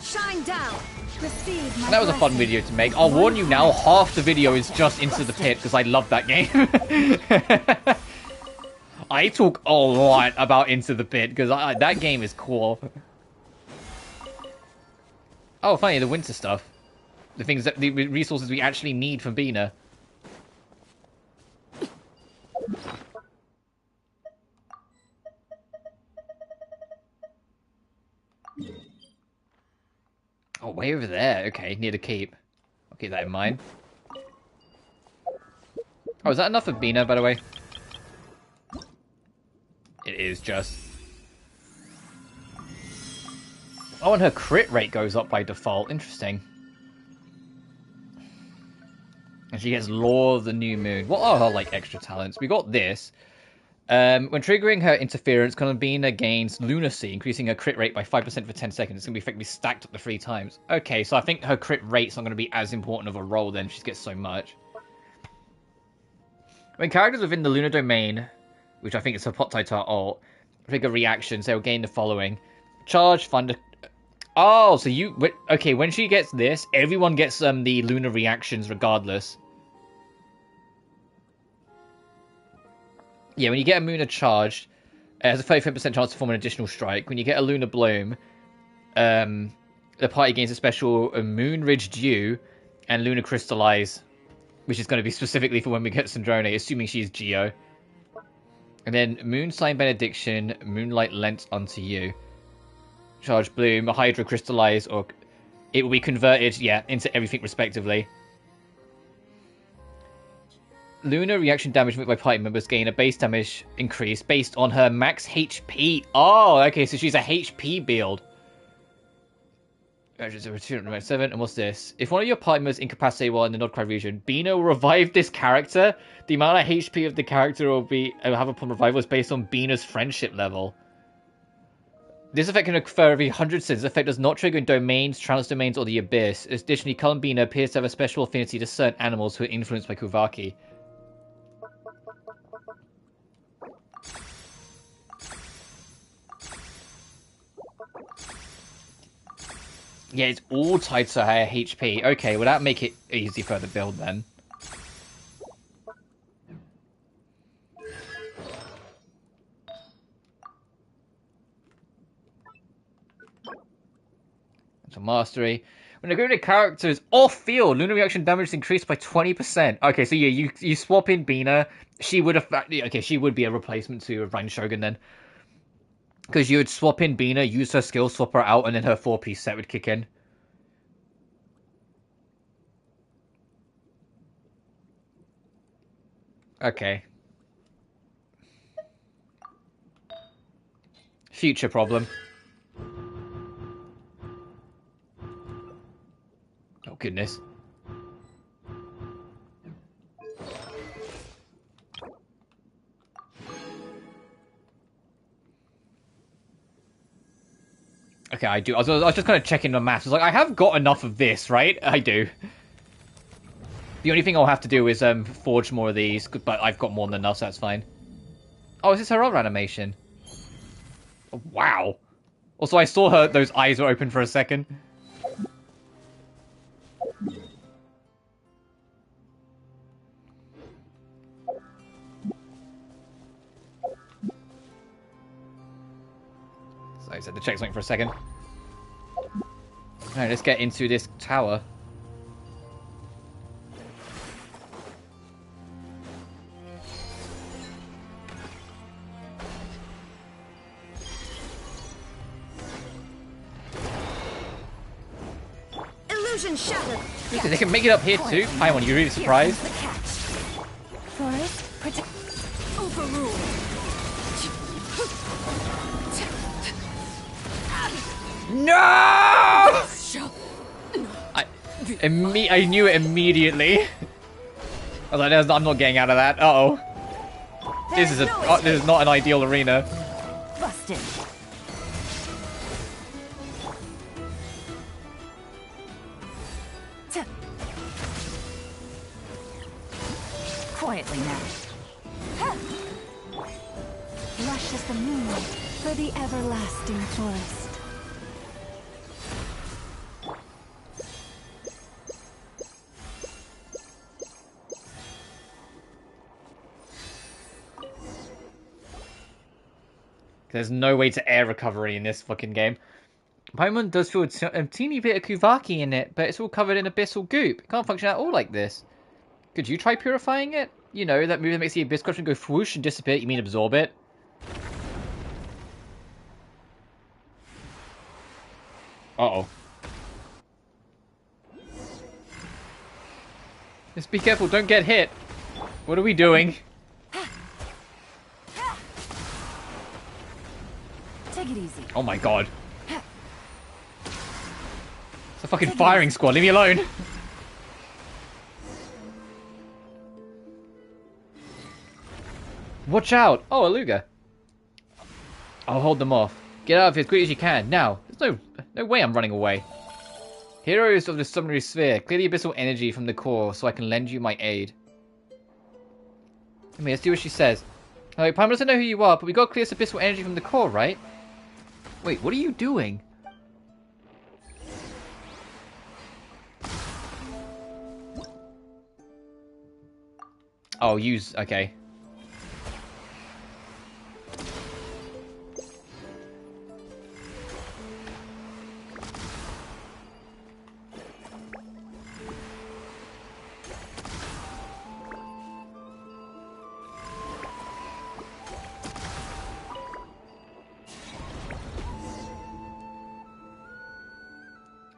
Shine down. And that was a fun video to make. I'll warn you now, half the video is just Into the Pit, because I love that game. I talk a lot about Into the Pit because that game is cool. Oh, funny, the winter stuff. The things that the resources we actually need from Bina. Oh, way over there. Okay, near the keep. I'll keep that in mind. Oh, is that enough for Bina, by the way? It is just. Oh, and her crit rate goes up by default. Interesting. And she gets Law of the New Moon. What are her, like, extra talents? We got this. When triggering her interference, Bina gains lunacy, increasing her crit rate by 5% for 10 seconds. It's going to be effectively stacked up to 3 times. Okay, so I think her crit rate's not going to be as important of a role then. She gets so much. When characters within the lunar domain, which I think is her pot title ult, trigger reactions, they will gain the following. Charge, thunder... Oh, so you... Okay, when she gets this, everyone gets the lunar reactions regardless. Yeah, when you get a Lunar charged, it has a 35% chance to form an additional strike. When you get a Lunar Bloom, the party gains a special Moon Ridge Dew and Lunar Crystallize, which is going to be specifically for when we get Syndrome, assuming she's Geo. And then Moon Sign Benediction, Moonlight Lent onto you. Charge Bloom, Hydro Crystallize, or it will be converted, yeah, into everything respectively. Lunar reaction damage by party members gain a base damage increase based on her max HP. Oh, okay, so she's a HP build. 7, and what's this? If one of your party members incapacitated while in the Nodcry region, Bina will revive this character. The amount of HP of the character will have upon revival is based on Bina's friendship level. This effect can occur every 100 seconds. This effect does not trigger in domains, trans-domains, or the Abyss. Additionally, Bina appears to have a special affinity to certain animals who are influenced by Kuvaki. Yeah, it's all tied to her HP. Okay, well that make it easy for the build then. So mastery. When a group of characters off field, lunar reaction damage is increased by 20%. Okay, so yeah, you swap in Bina. She would have... Okay, she would be a replacement to Rain Shogun then. Because you would swap in Bina, use her skill, swap her out, and then her 4-piece set would kick in. Okay. Future problem. Oh, goodness. Okay, I do. I was just kind of checking the maths. I was like, I have got enough of this, right? I do. The only thing I'll have to do is forge more of these, but I've got more than enough, so that's fine. Oh, is this her other animation? Oh, wow. Also, I saw those eyes were open for a second. So I said the check something for a second. Alright, let's get into this tower. Illusion shattered. They can make it up here too. Paimon, you really surprised? Forest, protect. Overruled. No! I knew it immediately. I was like, I'm not getting out of that. Uh-oh. This is not an ideal arena. Busted. Quietly now. Lush as the moonlight for the everlasting forest. There's no way to air recovery in this fucking game. Paimon does feel a teeny bit of Kuvaki in it, but it's all covered in abyssal goop. It can't function at all like this. Could you try purifying it? You know, that move that makes the abyss corruption go whoosh and disappear. You mean absorb it? Uh-oh. Just be careful, don't get hit. What are we doing? Take it easy. Oh my god. It's a fucking firing squad, leave me alone. Watch out! Oh, a Luga. I'll hold them off. Get out of here as quick as you can, now. There's no way I'm running away. Heroes of the submarine sphere, clear the abyssal energy from the core so I can lend you my aid. I mean, let's do what she says. Like, Paimon doesn't know who you are, but we gotta clear this abyssal energy from the core, right? Wait, what are you doing? Oh, use... okay.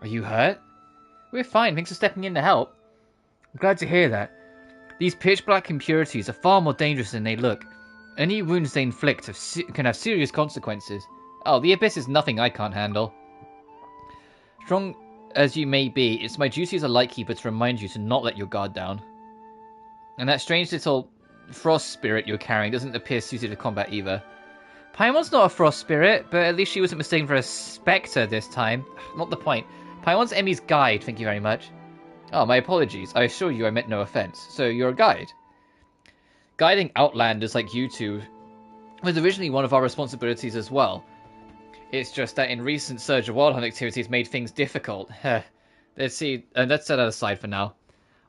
Are you hurt? We're fine, thanks for stepping in to help. I'm glad to hear that. These pitch-black impurities are far more dangerous than they look. Any wounds they inflict can have serious consequences. Oh, the Abyss is nothing I can't handle. Strong as you may be, it's my duty as a Lightkeeper to remind you to not let your guard down. And that strange little frost spirit you're carrying doesn't appear suited to combat either. Paimon's not a frost spirit, but at least she wasn't mistaken for a spectre this time. Not the point. Paimon's Emmy's guide, thank you very much. Oh, my apologies. I assure you I meant no offense. So, you're a guide. Guiding Outlanders like you two was originally one of our responsibilities as well. It's just that in recent surge of wild hunt activities made things difficult. Let's see, let's set that aside for now.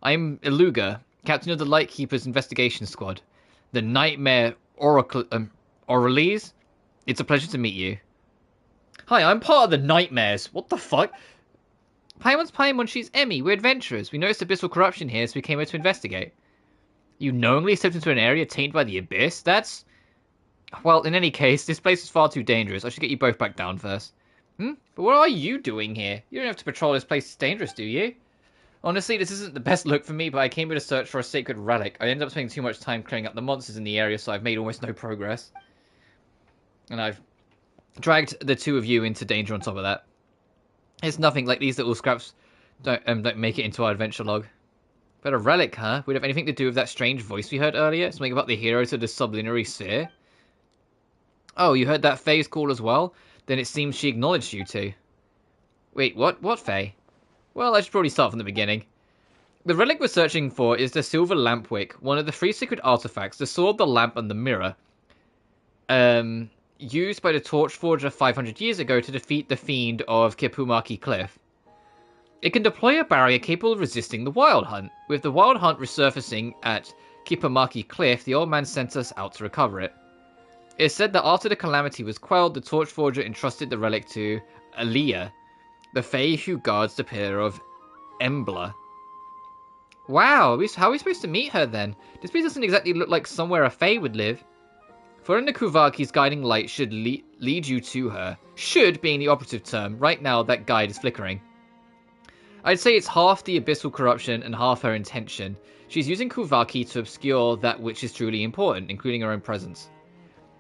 I'm Iluga, captain of the Lightkeepers Investigation Squad. The Nightmare Oralese? It's a pleasure to meet you. Hi, I'm part of the Nightmares. What the fuck? Paimon's Paimon, she's Emmy. We're adventurers. We noticed abyssal corruption here, so we came here to investigate. You knowingly stepped into an area tainted by the Abyss? That's... Well, in any case, this place is far too dangerous. I should get you both back down first. But what are you doing here? You don't have to patrol this place. It's dangerous, do you? Honestly, this isn't the best look for me, but I came here to search for a sacred relic. I ended up spending too much time clearing up the monsters in the area, so I've made almost no progress. And I've dragged the two of you into danger on top of that. It's nothing, like these little scraps don't make it into our adventure log. But a relic, huh? Would it have anything to do with that strange voice we heard earlier? Something about the heroes of the sublunary sphere? Oh, you heard that Faye's call as well? Then it seems she acknowledged you two. Wait, what? What Faye? Well, I should probably start from the beginning. The relic we're searching for is the Silver Lampwick, one of the three sacred artifacts, the sword, the lamp, and the mirror. Used by the Torchforger 500 years ago to defeat the fiend of Kipumaki Cliff. It can deploy a barrier capable of resisting the Wild Hunt. With the Wild Hunt resurfacing at Kipumaki Cliff, the old man sent us out to recover it. It is said that after the calamity was quelled, the Torchforger entrusted the relic to Aaliyah, the Fae who guards the pillar of Embla. Wow, how are we supposed to meet her then? This place doesn't exactly look like somewhere a Fae would live. Following the Kuvaki's guiding light should lead you to her. Should being the operative term. Right now, that guide is flickering. I'd say it's half the abyssal corruption and half her intention. She's using Kuvaki to obscure that which is truly important, including her own presence.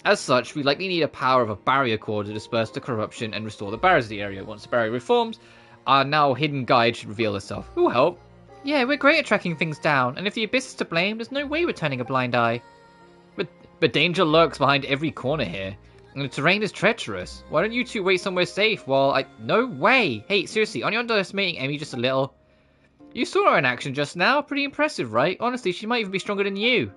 As such, we likely need a power of a barrier core to disperse the corruption and restore the barriers to the area. Once the barrier reforms, our now hidden guide should reveal herself. Who'll help? Yeah, we're great at tracking things down, and if the abyss is to blame, there's no way we're turning a blind eye. But danger lurks behind every corner here, and the terrain is treacherous. Why don't you two wait somewhere safe while I... No way! Hey, seriously, aren't you underestimating Emmy just a little? You saw her in action just now. Pretty impressive, right? Honestly, she might even be stronger than you.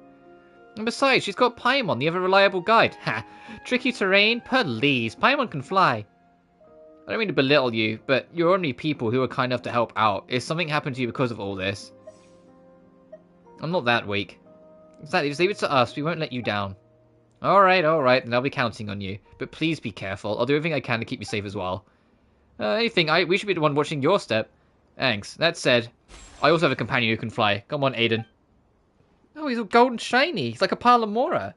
And besides, she's got Paimon, the ever reliable guide. Ha! Tricky terrain? Please, Paimon can fly. I don't mean to belittle you, but you're only people who are kind enough to help out. If something happened to you because of all this... I'm not that weak. Exactly, just leave it to us. We won't let you down. Alright, and I'll be counting on you. But please be careful. I'll do everything I can to keep you safe as well. We should be the one watching your step. Thanks. That said, I also have a companion who can fly. Come on, Aiden. Oh, he's all golden shiny. He's like a Palamora.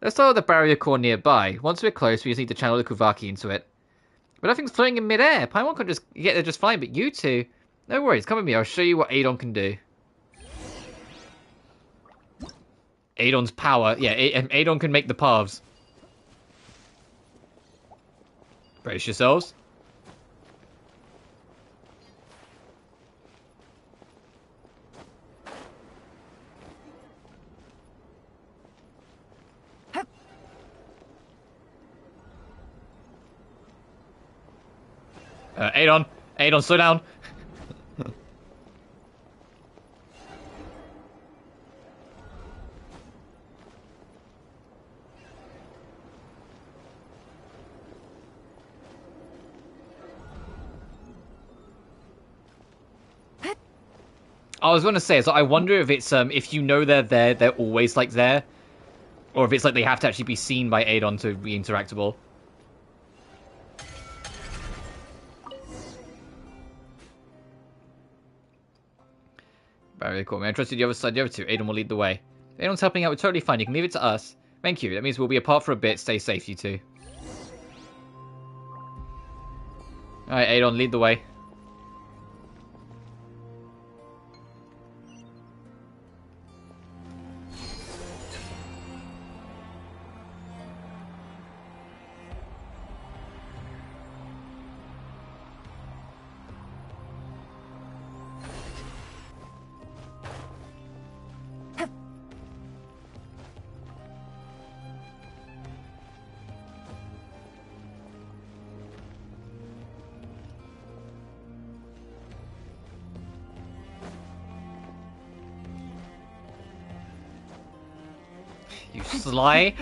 Let's start with the barrier core nearby. Once we're close, we just need to channel the Kuvaki into it. But nothing's floating in midair. Paimon could just get there just fine, but you two... No worries, come with me. I'll show you what Aidon can do. Aidon's power. Yeah, Aidon can make the paths. Brace yourselves. Aidon, slow down. I was going to say, so I wonder if it's if you know they're there, they're always like there, or if it's like they have to actually be seen by Aidon to be interactable. Barrier core, man. I trusted the other side, the other two. Aidon will lead the way. Aidon's helping out, we're totally fine. You can leave it to us. Thank you. That means we'll be apart for a bit. Stay safe, you two. Alright, Aidon, lead the way. You sly.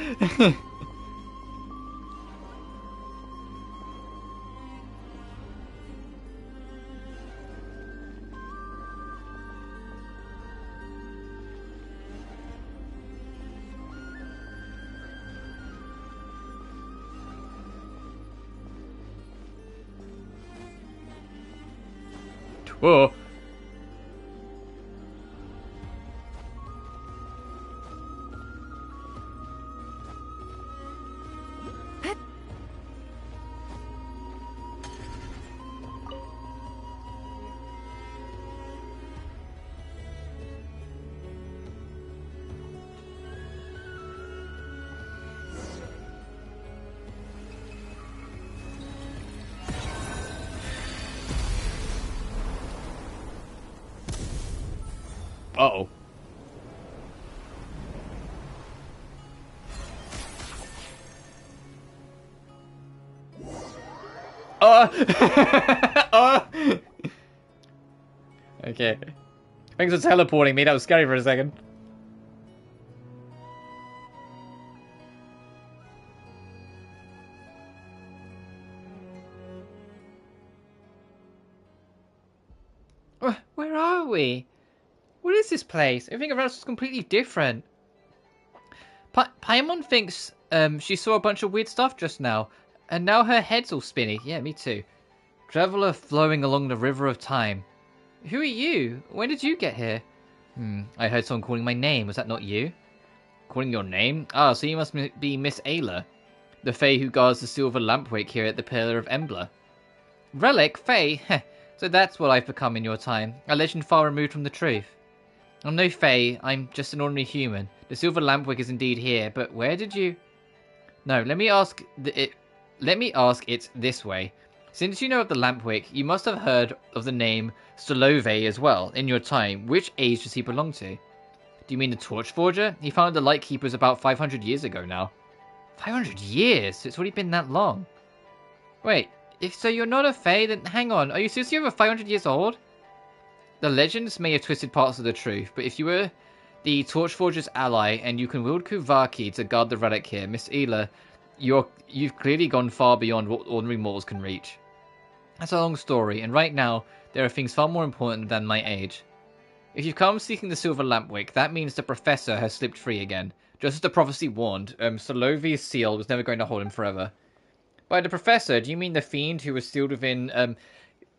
Whoa. Uh-oh. Okay. Thanks for teleporting me. That was scary for a second. Where are we? What is this place? Everything around us is completely different. Paimon thinks she saw a bunch of weird stuff just now, and now her head's all spinny. Yeah, me too. Traveler flowing along the river of time. Who are you? When did you get here? I heard someone calling my name. Was that not you? Calling your name? Ah, so you must be Miss Ayla, the Fae who guards the silver lampwick here at the Pillar of Embla. Relic? Fae? So that's what I've become in your time. A legend far removed from the truth. I'm no Fae, I'm just an ordinary human. The silver lampwick is indeed here, but where did you... No, let me ask it this way. Since you know of the lampwick, you must have heard of the name Stolove as well, in your time. Which age does he belong to? Do you mean the Torchforger? He founded the Lightkeepers about 500 years ago now. 500 years? It's already been that long. Wait, if so you're not a Fae, then hang on, are you seriously over 500 years old? The legends may have twisted parts of the truth, but if you were the Torchforger's ally and you can wield Kuvaki to guard the relic here, Miss Ayla, you've clearly gone far beyond what ordinary mortals can reach. That's a long story, and right now, there are things far more important than my age. If you've come seeking the silver lampwick, that means the professor has slipped free again. Just as the prophecy warned, Solovi's seal was never going to hold him forever. By the professor, do you mean the fiend who was sealed within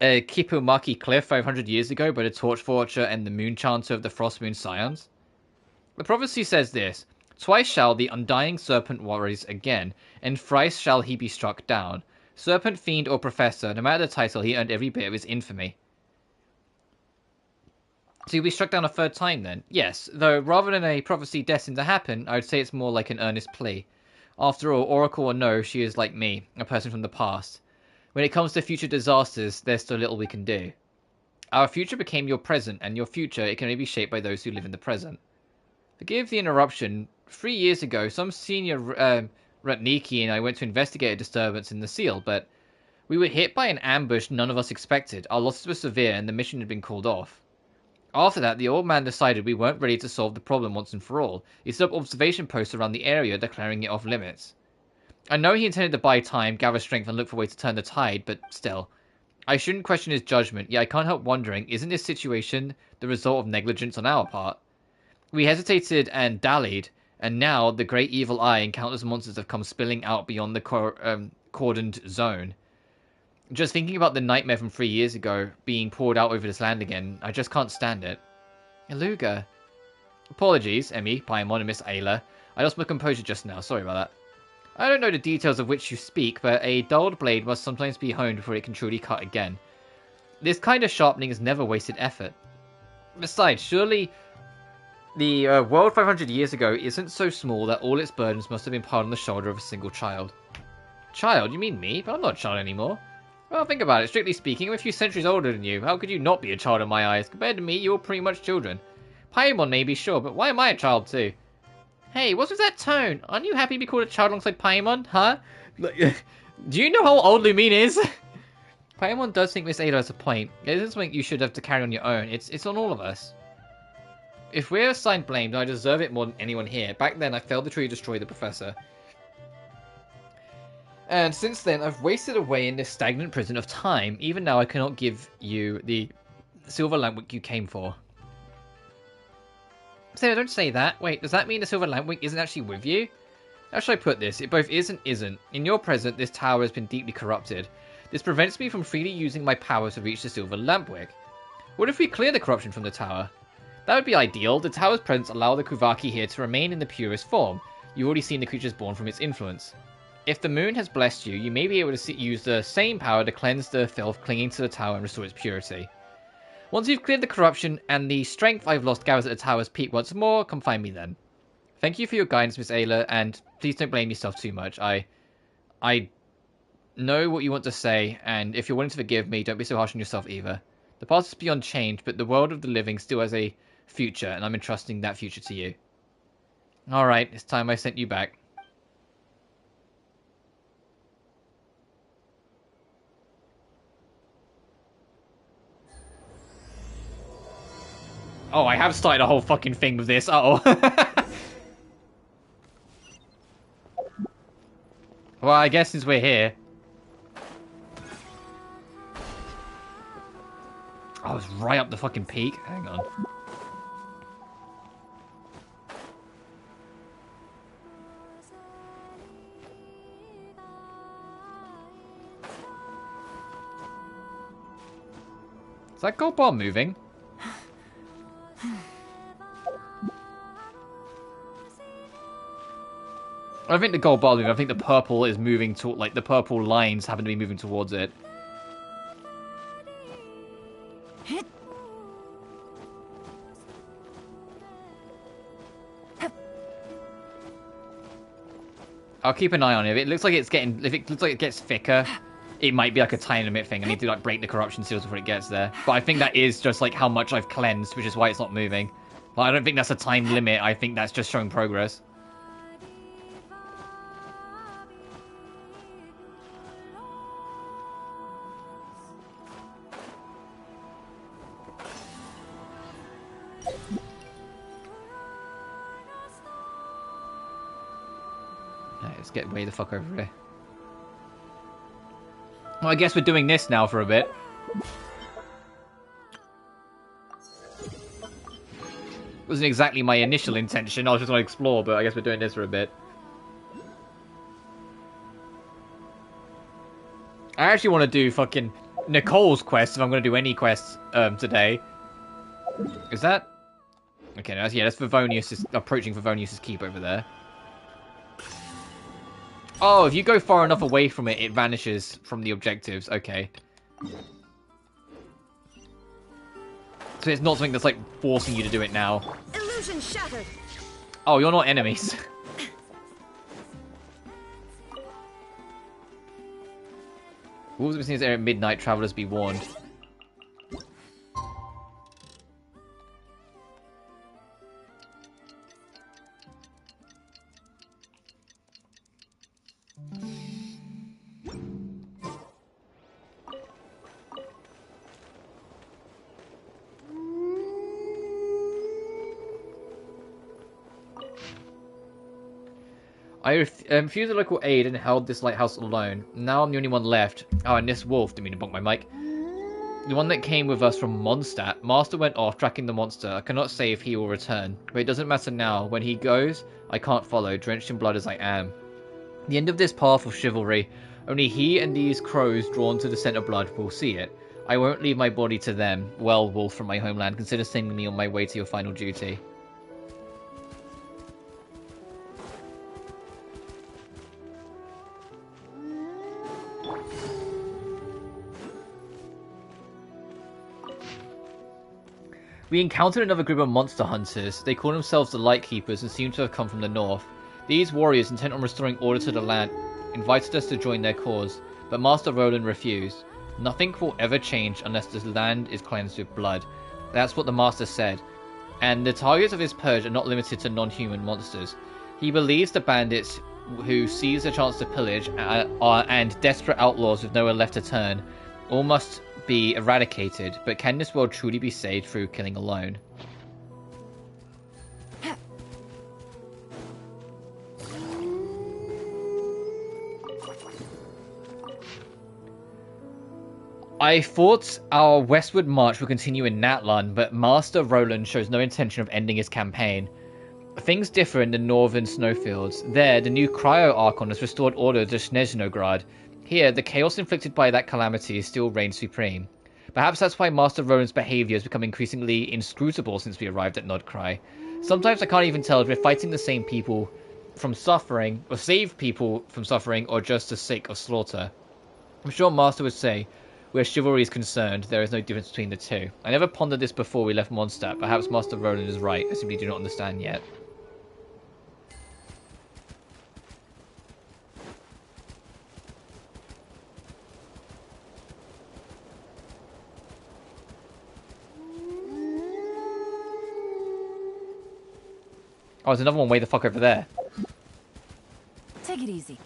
Kipumaki Cliff 500 years ago by the Torchforger and the Moonchanter of the Frostmoon Scions? The prophecy says this: twice shall the undying serpent rise again, and thrice shall he be struck down. Serpent, fiend, or professor, no matter the title, he earned every bit of his infamy. So he'll be struck down a third time then? Yes, though rather than a prophecy destined to happen, I would say it's more like an earnest plea. After all, Oracle or no, she is like me, a person from the past. When it comes to future disasters, there's still little we can do. Our future became your present, and your future, it can only be shaped by those who live in the present. Forgive the interruption. 3 years ago, some senior Rutniki and I went to investigate a disturbance in the seal, but we were hit by an ambush none of us expected. Our losses were severe, and the mission had been called off. After that, the old man decided we weren't ready to solve the problem once and for all. He set up observation posts around the area, declaring it off limits. I know he intended to buy time, gather strength, and look for a way to turn the tide, but still. I shouldn't question his judgment, yet I can't help wondering, isn't this situation the result of negligence on our part? We hesitated and dallied, and now the great evil eye and countless monsters have come spilling out beyond the cordoned zone. Just thinking about the nightmare from 3 years ago being poured out over this land again, I just can't stand it. Eluga. Apologies, Emmy, Paimon, and Miss Ayla. I lost my composure just now, sorry about that. I don't know the details of which you speak, but a dulled blade must sometimes be honed before it can truly cut again. This kind of sharpening is never wasted effort. Besides, surely the world 500 years ago isn't so small that all its burdens must have been piled on the shoulder of a single child. Child? You mean me? But I'm not a child anymore. Well, think about it. Strictly speaking, I'm a few centuries older than you. How could you not be a child in my eyes? Compared to me, you're pretty much children. Paimon may be sure, but why am I a child too? Hey, what's with that tone? Aren't you happy to be called a child alongside Paimon, huh? Do you know how old Lumine is? Paimon does think Miss Ada has a point. It isn't something you should have to carry on your own. It's on all of us. If we're assigned blame, then I deserve it more than anyone here. Back then, I failed to truly destroy the professor. And since then, I've wasted away in this stagnant prison of time. Even now, I cannot give you the silver lampwick you came for. Sarah, don't say that. Wait, does that mean the silver lampwick isn't actually with you? How should I put this? It both is and isn't. In your present, this tower has been deeply corrupted. This prevents me from freely using my powers to reach the silver lampwick. What if we clear the corruption from the tower? That would be ideal. The tower's presence allows the Kuvaki here to remain in the purest form. You've already seen the creatures born from its influence. If the moon has blessed you, you may be able to use the same power to cleanse the filth clinging to the tower and restore its purity. Once you've cleared the corruption and the strength I've lost gathers at the tower's peak once more, come find me then. Thank you for your guidance, Miss Ayla, and please don't blame yourself too much. I know what you want to say, and if you're willing to forgive me, don't be so harsh on yourself either. The past is beyond change, but the world of the living still has a future, and I'm entrusting that future to you. Alright, it's time I sent you back. Oh, I have started a whole fucking thing with this. Uh-oh. Well, I guess since we're here. I was right up the fucking peak. Hang on. Is that gold bar moving? I think the gold bar is moving. I think the purple is moving to, like, the purple lines happen to be moving towards it. I'll keep an eye on it. If it looks like it's getting, if it looks like it gets thicker, it might be like a time limit thing. I need to like break the corruption seals before it gets there. But I think that is just like how much I've cleansed, which is why it's not moving. But I don't think that's a time limit. I think that's just showing progress. Let's get way the fuck over here. Well, I guess we're doing this now for a bit. Wasn't exactly my initial intention. I was just going to explore, but I guess we're doing this for a bit. I actually want to do fucking Nicole's quest if I'm going to do any quests today. Is that... Okay, no, yeah, that's Favonius' approaching Favonius' keep over there. Oh, if you go far enough away from it, it vanishes from the objectives. Okay. So it's not something that's like forcing you to do it now. Illusion shattered. Oh, you're not enemies. Wolves of the at midnight, travelers be warned. I refused the local aid and held this lighthouse alone. Now I'm the only one left. Oh, and this wolf, didn't mean to bonk my mic. The one that came with us from Mondstadt. Master went off tracking the monster. I cannot say if he will return. But it doesn't matter now. When he goes, I can't follow, drenched in blood as I am. The end of this path of chivalry. Only he and these crows drawn to the scent of blood will see it. I won't leave my body to them. Well, wolf from my homeland, consider sending me on my way to your final duty. We encountered another group of monster hunters. They call themselves the Lightkeepers and seem to have come from the north. These warriors, intent on restoring order to the land, invited us to join their cause, but Master Roland refused. Nothing will ever change unless the land is cleansed with blood. That's what the Master said. And the targets of his purge are not limited to non-human monsters. He believes the bandits who seize a chance to pillage and desperate outlaws with nowhere left to turn all must be eradicated, but can this world truly be saved through killing alone? I thought our westward march would continue in Natlan, but Master Roland shows no intention of ending his campaign. Things differ in the northern snowfields. There, the new Cryo Archon has restored order to Snezhnograd. Here, the chaos inflicted by that calamity still reigns supreme. Perhaps that's why Master Roland's behavior has become increasingly inscrutable since we arrived at Nodcry. Sometimes I can't even tell if we're fighting the same people from suffering, or save people from suffering, or just the sake of slaughter. I'm sure Master would say, where chivalry is concerned, there is no difference between the two. I never pondered this before we left Mondstadt. Perhaps Master Roland is right. I simply do not understand yet. Oh, there's another one way the fuck over there. Take it easy.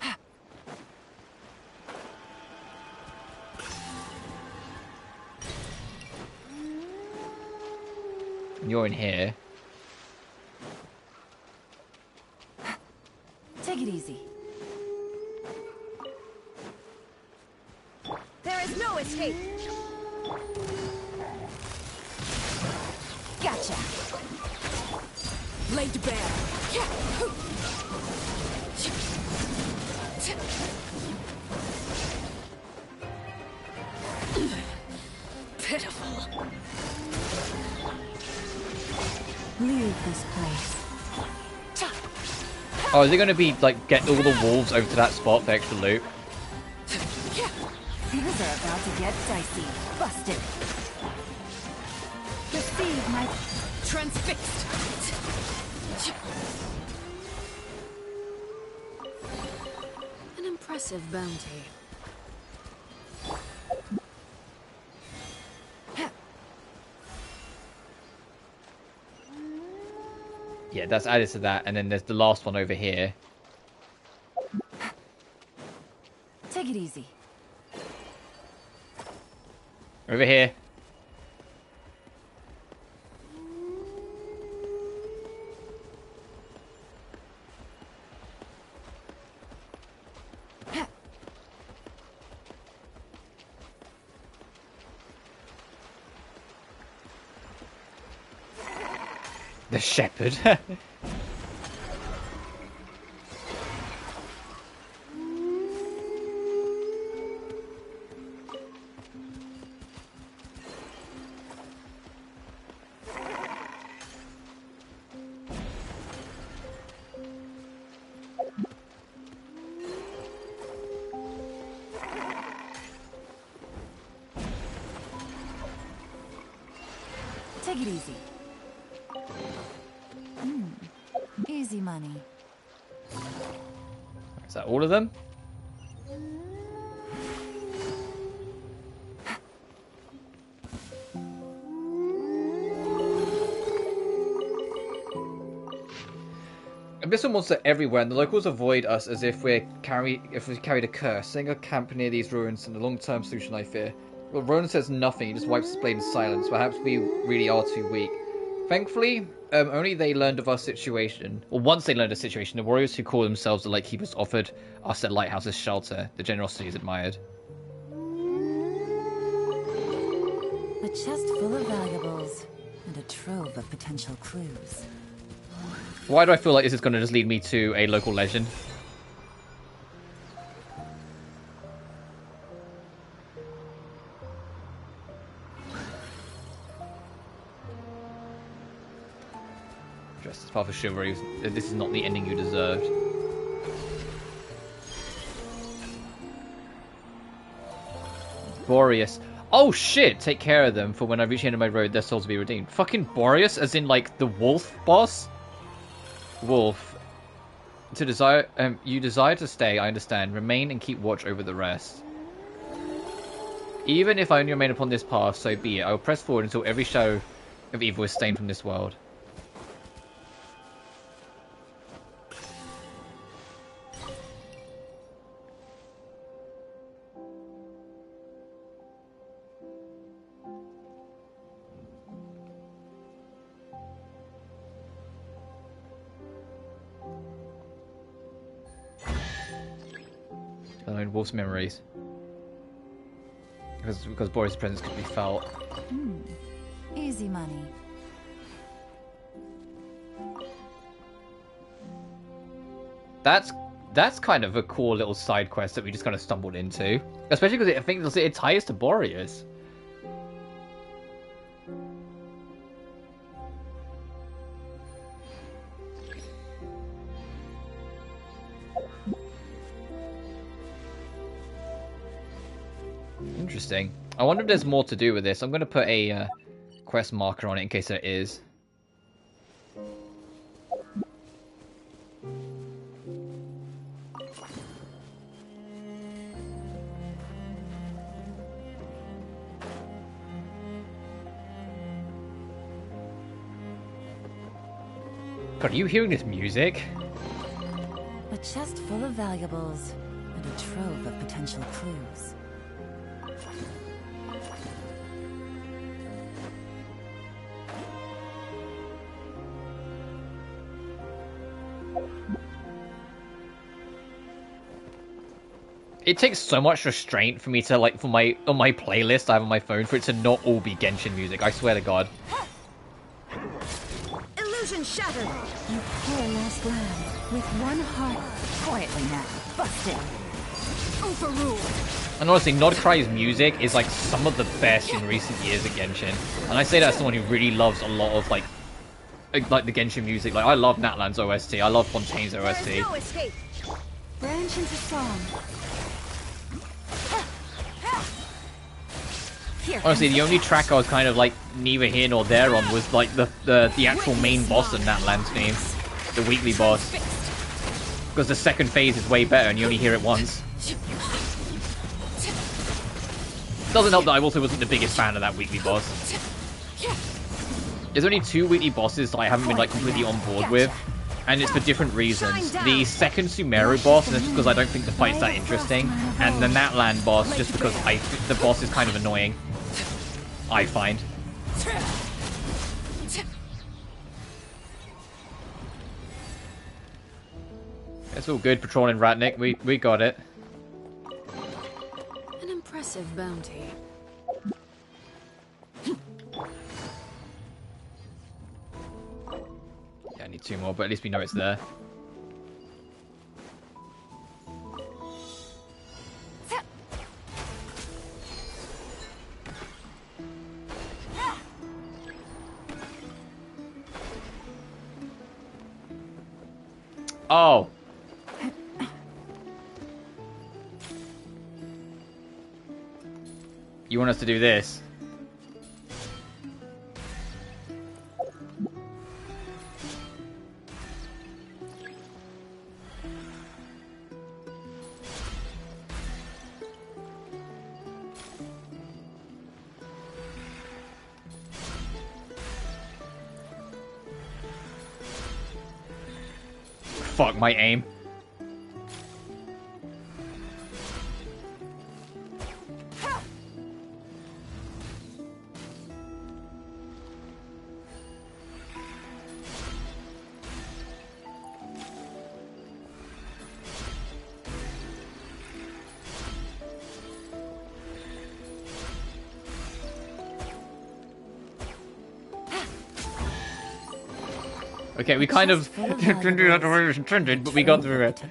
You're in here. Take it easy. There is no escape. Gotcha. Laid bare. Pitiful. Leave this place. Oh, is it going to be, like, get all the wolves over to that spot for extra loot? Things are about to get dicey. Busted. Receive my transfixed. An impressive bounty. Yeah, that's added to that, and then there's the last one over here. Take it easy. Over here. The shepherd. Take it easy. Easy money. Is that all of them? Abyssal monsters are everywhere, and the locals avoid us as if we carried a curse. Setting a camp near these ruins and the long-term solution, I fear. Well, Ronan says nothing. He just wipes his blade in silence. Perhaps we really are too weak. Thankfully, only they learned of our situation. Or once they learned of the situation, the warriors who call themselves the Lightkeepers offered us their lighthouse's shelter. The generosity is admired. A chest full of valuables and a trove of potential clues. Why do I feel like this is going to just lead me to a local legend? Dressed as part of chivalry. This is not the ending you deserved. Boreas. Oh shit! Take care of them, for when I reach the end of my road, their souls will be redeemed. Fucking Boreas, as in like the wolf boss? Wolf. You desire to stay, I understand. Remain and keep watch over the rest. Even if I only remain upon this path, so be it. I will press forward until every shadow of evil is stained from this world. Wolf's memories. Because Boris' presence could be felt. Easy money. That's kind of a cool little side quest that we just kind of stumbled into. Especially because I think it ties to Boreas. Interesting. I wonder if there's more to do with this. I'm going to put a quest marker on it in case there is. God, are you hearing this music? A chest full of valuables and a trove of potential clues. It takes so much restraint for me to, like, on my playlist I have on my phone, for it to not all be Genshin music, I swear to God. Illusion shattered! You poor lost lamb, with one heart. Quietly now, busted. Overruled. And honestly, Nodcry's music is, like, some of the best in recent years of Genshin. And I say that as someone who really loves a lot of, like the Genshin music. Like, I love Natlan's OST, I love Fontaine's OST. There's no escape. Branch into song. Honestly, the only track I was kind of like neither here nor there on was like the actual main boss in Natlan's theme, the weekly boss. Because the second phase is way better and you only hear it once. Doesn't help that I also wasn't the biggest fan of that weekly boss. There's only 2 weekly bosses that I haven't been like completely on board with, and it's for different reasons. The second Sumeru boss, and it's because I don't think the fight's that interesting, and the Natlan boss, just because the boss is kind of annoying, I find. It's all good, patrolling Ratnik. We got it. An impressive bounty. 2 more, but at least we know it's there. Oh. You want us to do this? Fuck my aim. Okay, we kind of didn't do that the way it was intended, but we got through it.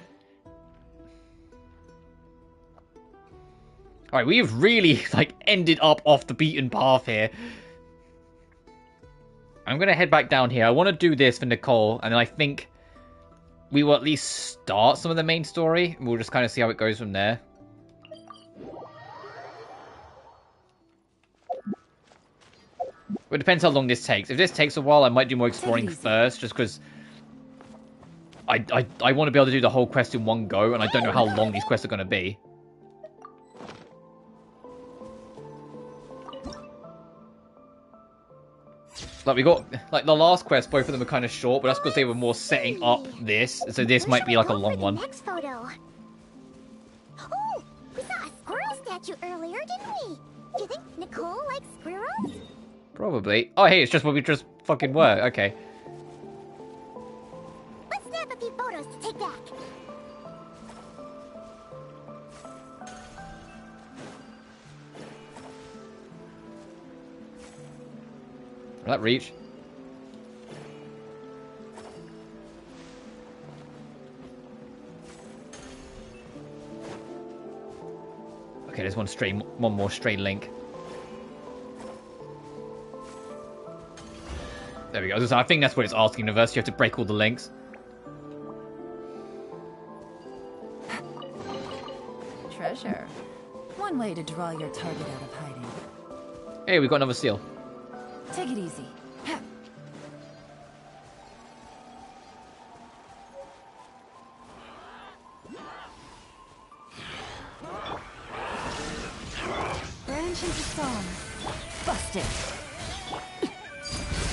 Alright, we've really, like, ended up off the beaten path here. I'm gonna head back down here. I want to do this for Nicole, and then I think we will at least start some of the main story, and we'll just kind of see how it goes from there. Well, it depends how long this takes. If this takes a while, I might do more exploring first, just because I want to be able to do the whole quest in one go, and I don't know how long these quests are going to be. Like, we got, like, the last quest, both of them are kind of short, but that's because they were more setting up this, so this might be, like, a long one. Next photo. Oh, we saw a squirrel statue earlier, didn't we? Do you think Nicole likes squirrels? Probably. Oh, hey, it's just what we just fucking were. Okay. Let's snap a few photos to take back. Will that reach? Okay, there's one more stray link. There we go. I think that's what it's asking of us. You have to break all the links. Treasure. One way to draw your target out of hiding. Hey, we got another seal. Take it easy. Branch into song. Busted.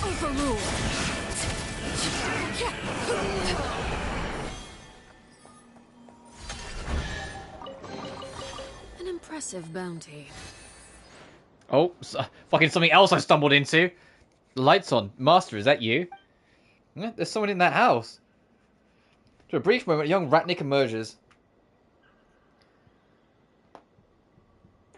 Overruled. An impressive bounty. Oh, fucking something else I stumbled into. The light's on. Master, is that you? Yeah, there's someone in that house. For a brief moment, a young Ratnik emerges.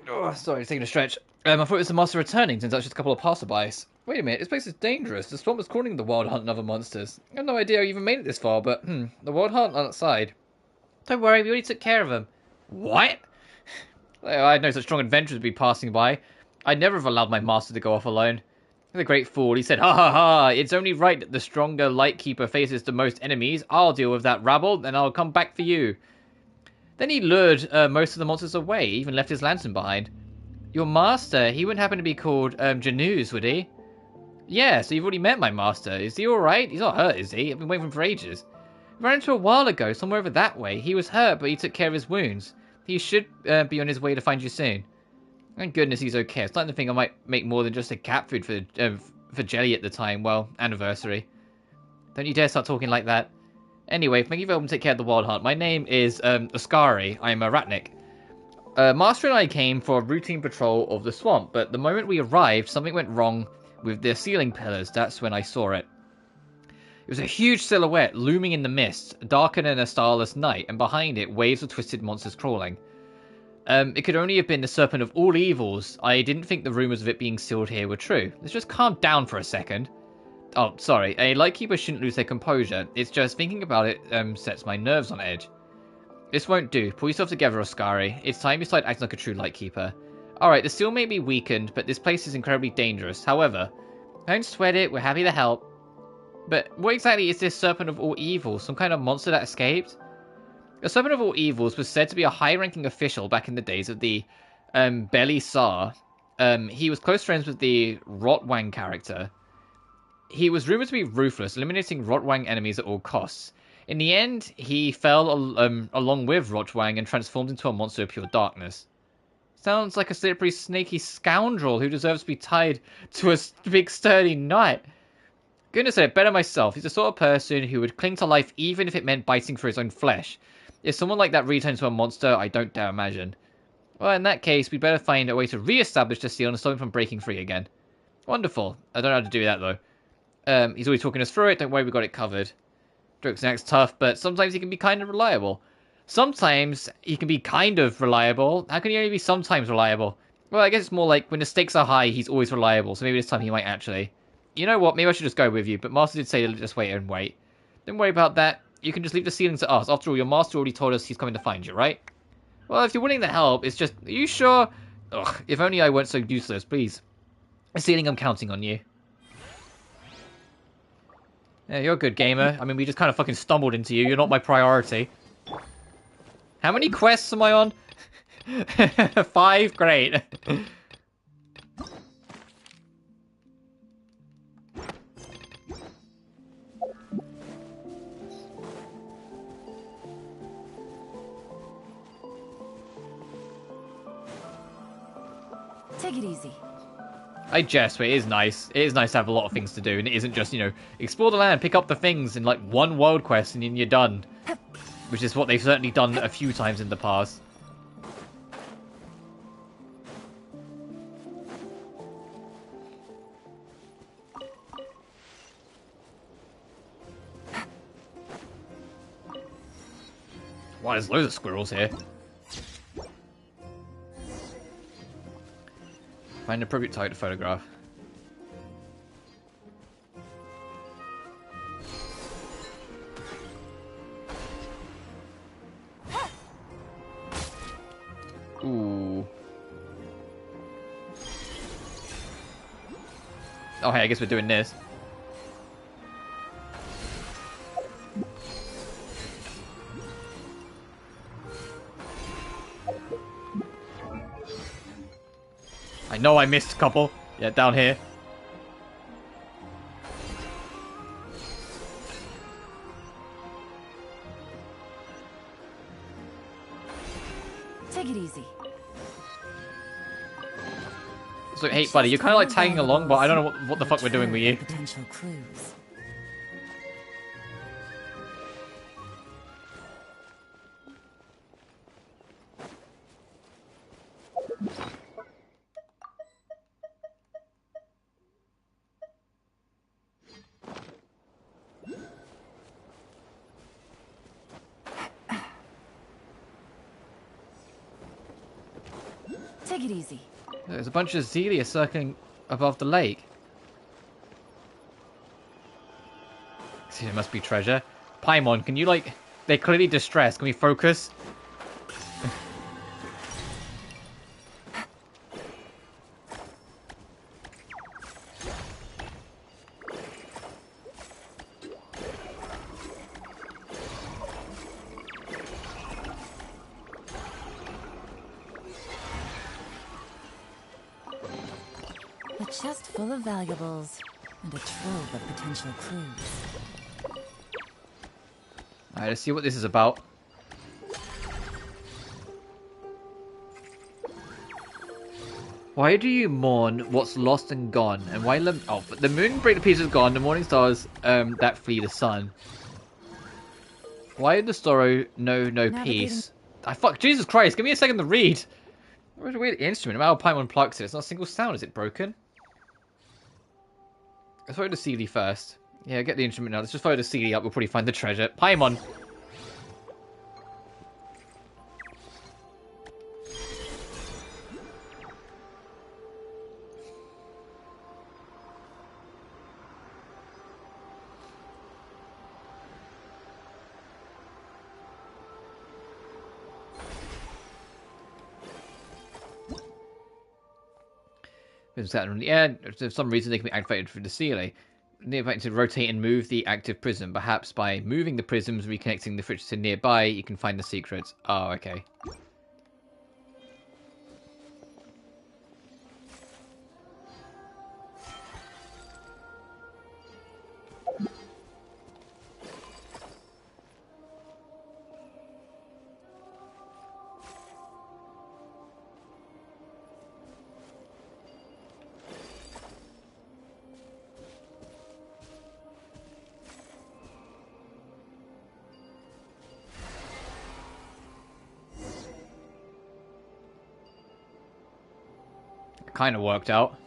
Oh, sorry, taking a stretch. I thought it was the master returning, since that's just a couple of passerbys. Wait a minute, this place is dangerous. The swamp was calling the wild hunt and other monsters. I have no idea how you even made it this far, but, the wild hunt on outside. Don't worry, we already took care of them. What? I had no such strong adventurers be passing by. I'd never have allowed my master to go off alone. The great fool, he said, ha ha ha, it's only right that the stronger Lightkeeper faces the most enemies. I'll deal with that rabble, and I'll come back for you. Then he lured most of the monsters away, even left his lantern behind. Your master, he wouldn't happen to be called Janus, would he? Yeah, so you've already met my master. Is he alright? He's not hurt, is he? I've been waiting for him for ages. Ran into a while ago, somewhere over that way. He was hurt, but he took care of his wounds. He should be on his way to find you soon. Thank goodness he's okay. I'm starting to think I might make more than just a cat food for Jelly at the time. Well, anniversary. Don't you dare start talking like that. Anyway, thank you for helping take care of the Wild Hunt. My name is Ascari. I'm a Ratnik. Master and I came for a routine patrol of the swamp, but the moment we arrived, something went wrong with the ceiling pillars. That's when I saw it. It was a huge silhouette looming in the mist, darker than a starless night, and behind it, waves of twisted monsters crawling. It could only have been the serpent of all evils. I didn't think the rumours of it being sealed here were true. Let's just calm down for a second. Oh, sorry. A lightkeeper shouldn't lose their composure. It's just thinking about it sets my nerves on edge. This won't do. Pull yourself together, Oscari. It's time you start acting like a true lightkeeper. Alright, the steel may be weakened, but this place is incredibly dangerous. However, don't sweat it. We're happy to help. But what exactly is this Serpent of All Evils? Some kind of monster that escaped? The Serpent of All Evils was said to be a high-ranking official back in the days of the Belisar. He was close friends with the Rotwang character. He was rumored to be ruthless, eliminating Rotwang enemies at all costs. In the end, he fell along with Rotwang and transformed into a monster of pure darkness. Sounds like a slippery, snaky scoundrel who deserves to be tied to a big, sturdy knight. Goodness, I better myself. He's the sort of person who would cling to life even if it meant biting for his own flesh. If someone like that returns to a monster, I don't dare imagine. Well, in that case, we'd better find a way to re-establish the seal and stop him from breaking free again. Wonderful. I don't know how to do that, though. He's always talking us through it. Don't worry, we got it covered. Druxnak's tough, but sometimes he can be kind of reliable. Sometimes he can be kind of reliable. How can he only be sometimes reliable? Well, I guess it's more like when the stakes are high, he's always reliable. So maybe this time he might actually... You know what? Maybe I should just go with you. But Master did say to just wait and wait. Don't worry about that. You can just leave the ceilings to us. After all, your Master already told us he's coming to find you, right? Well, if you're willing to help, it's just... Are you sure? Ugh, if only I weren't so useless, please. The ceiling, I'm counting on you. Yeah, you're a good gamer. I mean, we just kind of fucking stumbled into you. You're not my priority. How many quests am I on? 5? Great. Take it easy. I jest, but it is nice. It is nice to have a lot of things to do, and it isn't just, you know, explore the land, pick up the things in like one world quest, and then you're done. Which is what they've certainly done a few times in the past. Wow, there's loads of squirrels here. Find an appropriate target to photograph. Ooh. Oh, hey, I guess we're doing this. I know I missed a couple. Yeah, down here. Take it easy. So, hey, buddy, you're kind of like tagging along, but I don't know what the fuck we're doing with you. Potential clues. Take it easy. There's a bunch of Zelia circling above the lake. See, there must be treasure. Paimon, can you, like... They're clearly distressed. Can we focus? A chest full of valuables and a trove of potential clues. Alright, let's see what this is about. Why do you mourn what's lost and gone? And why oh, but the moon break the pieces gone, the morning stars that flee the sun. Why in the sorrow no peace? I fuck Jesus Christ, give me a second to read. What a weird instrument. How Paimon plucks it. It's not a single sound. Is it broken? Let's follow the Sealy first. Yeah, get the instrument now. Let's just follow the Sealy up. We'll probably find the treasure. Paimon! Is that on the air? For some reason, they can be activated through the ceiling. The effect to rotate and move the active prism. Perhaps by moving the prisms, reconnecting the fridge to nearby, you can find the secrets. Oh, okay. Kind of worked out.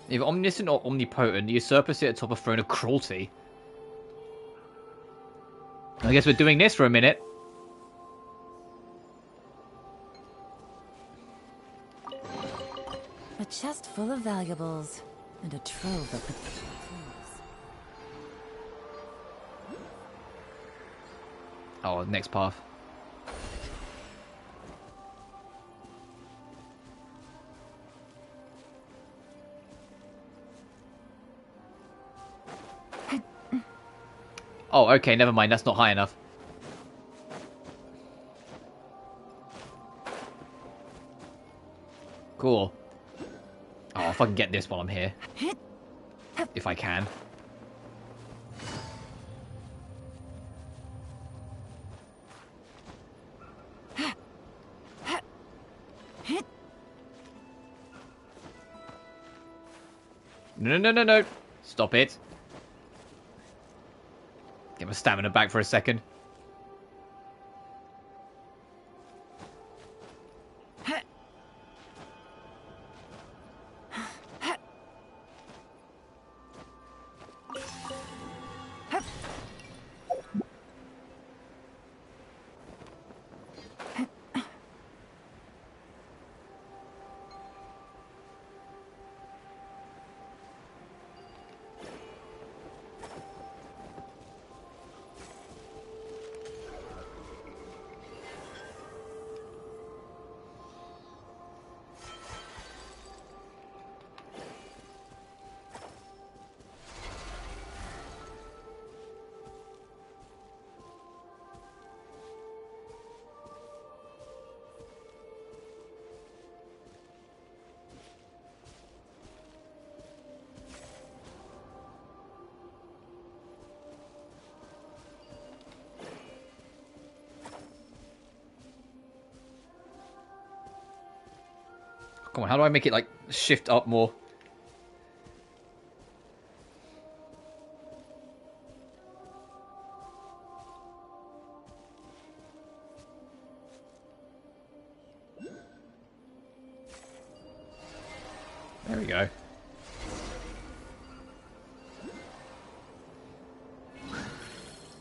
Either omniscient or omnipotent, the usurper sit atop a throne of cruelty. I guess we're doing this for a minute. A chest full of valuables and a trove of potential clues. Oh, next path. Oh, okay, never mind. That's not high enough. Cool. Oh, if I can get this while I'm here. If I can. No, no, no, no. Stop it. Get my stamina back for a second. Come on, how do I make it, like, shift up more? There we go.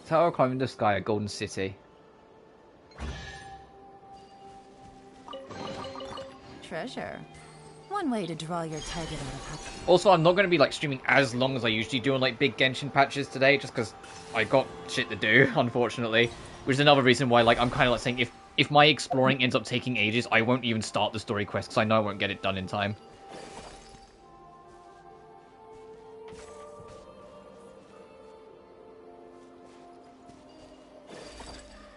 Tower climbing the sky at Golden City. Treasure. One way to draw your target out of happiness. Also, I'm not going to be, like, streaming as long as I usually do on, like, big Genshin patches today, just because I got shit to do, unfortunately. Which is another reason why, like, I'm kind of, like, saying if my exploring ends up taking ages, I won't even start the story quest, because I know I won't get it done in time.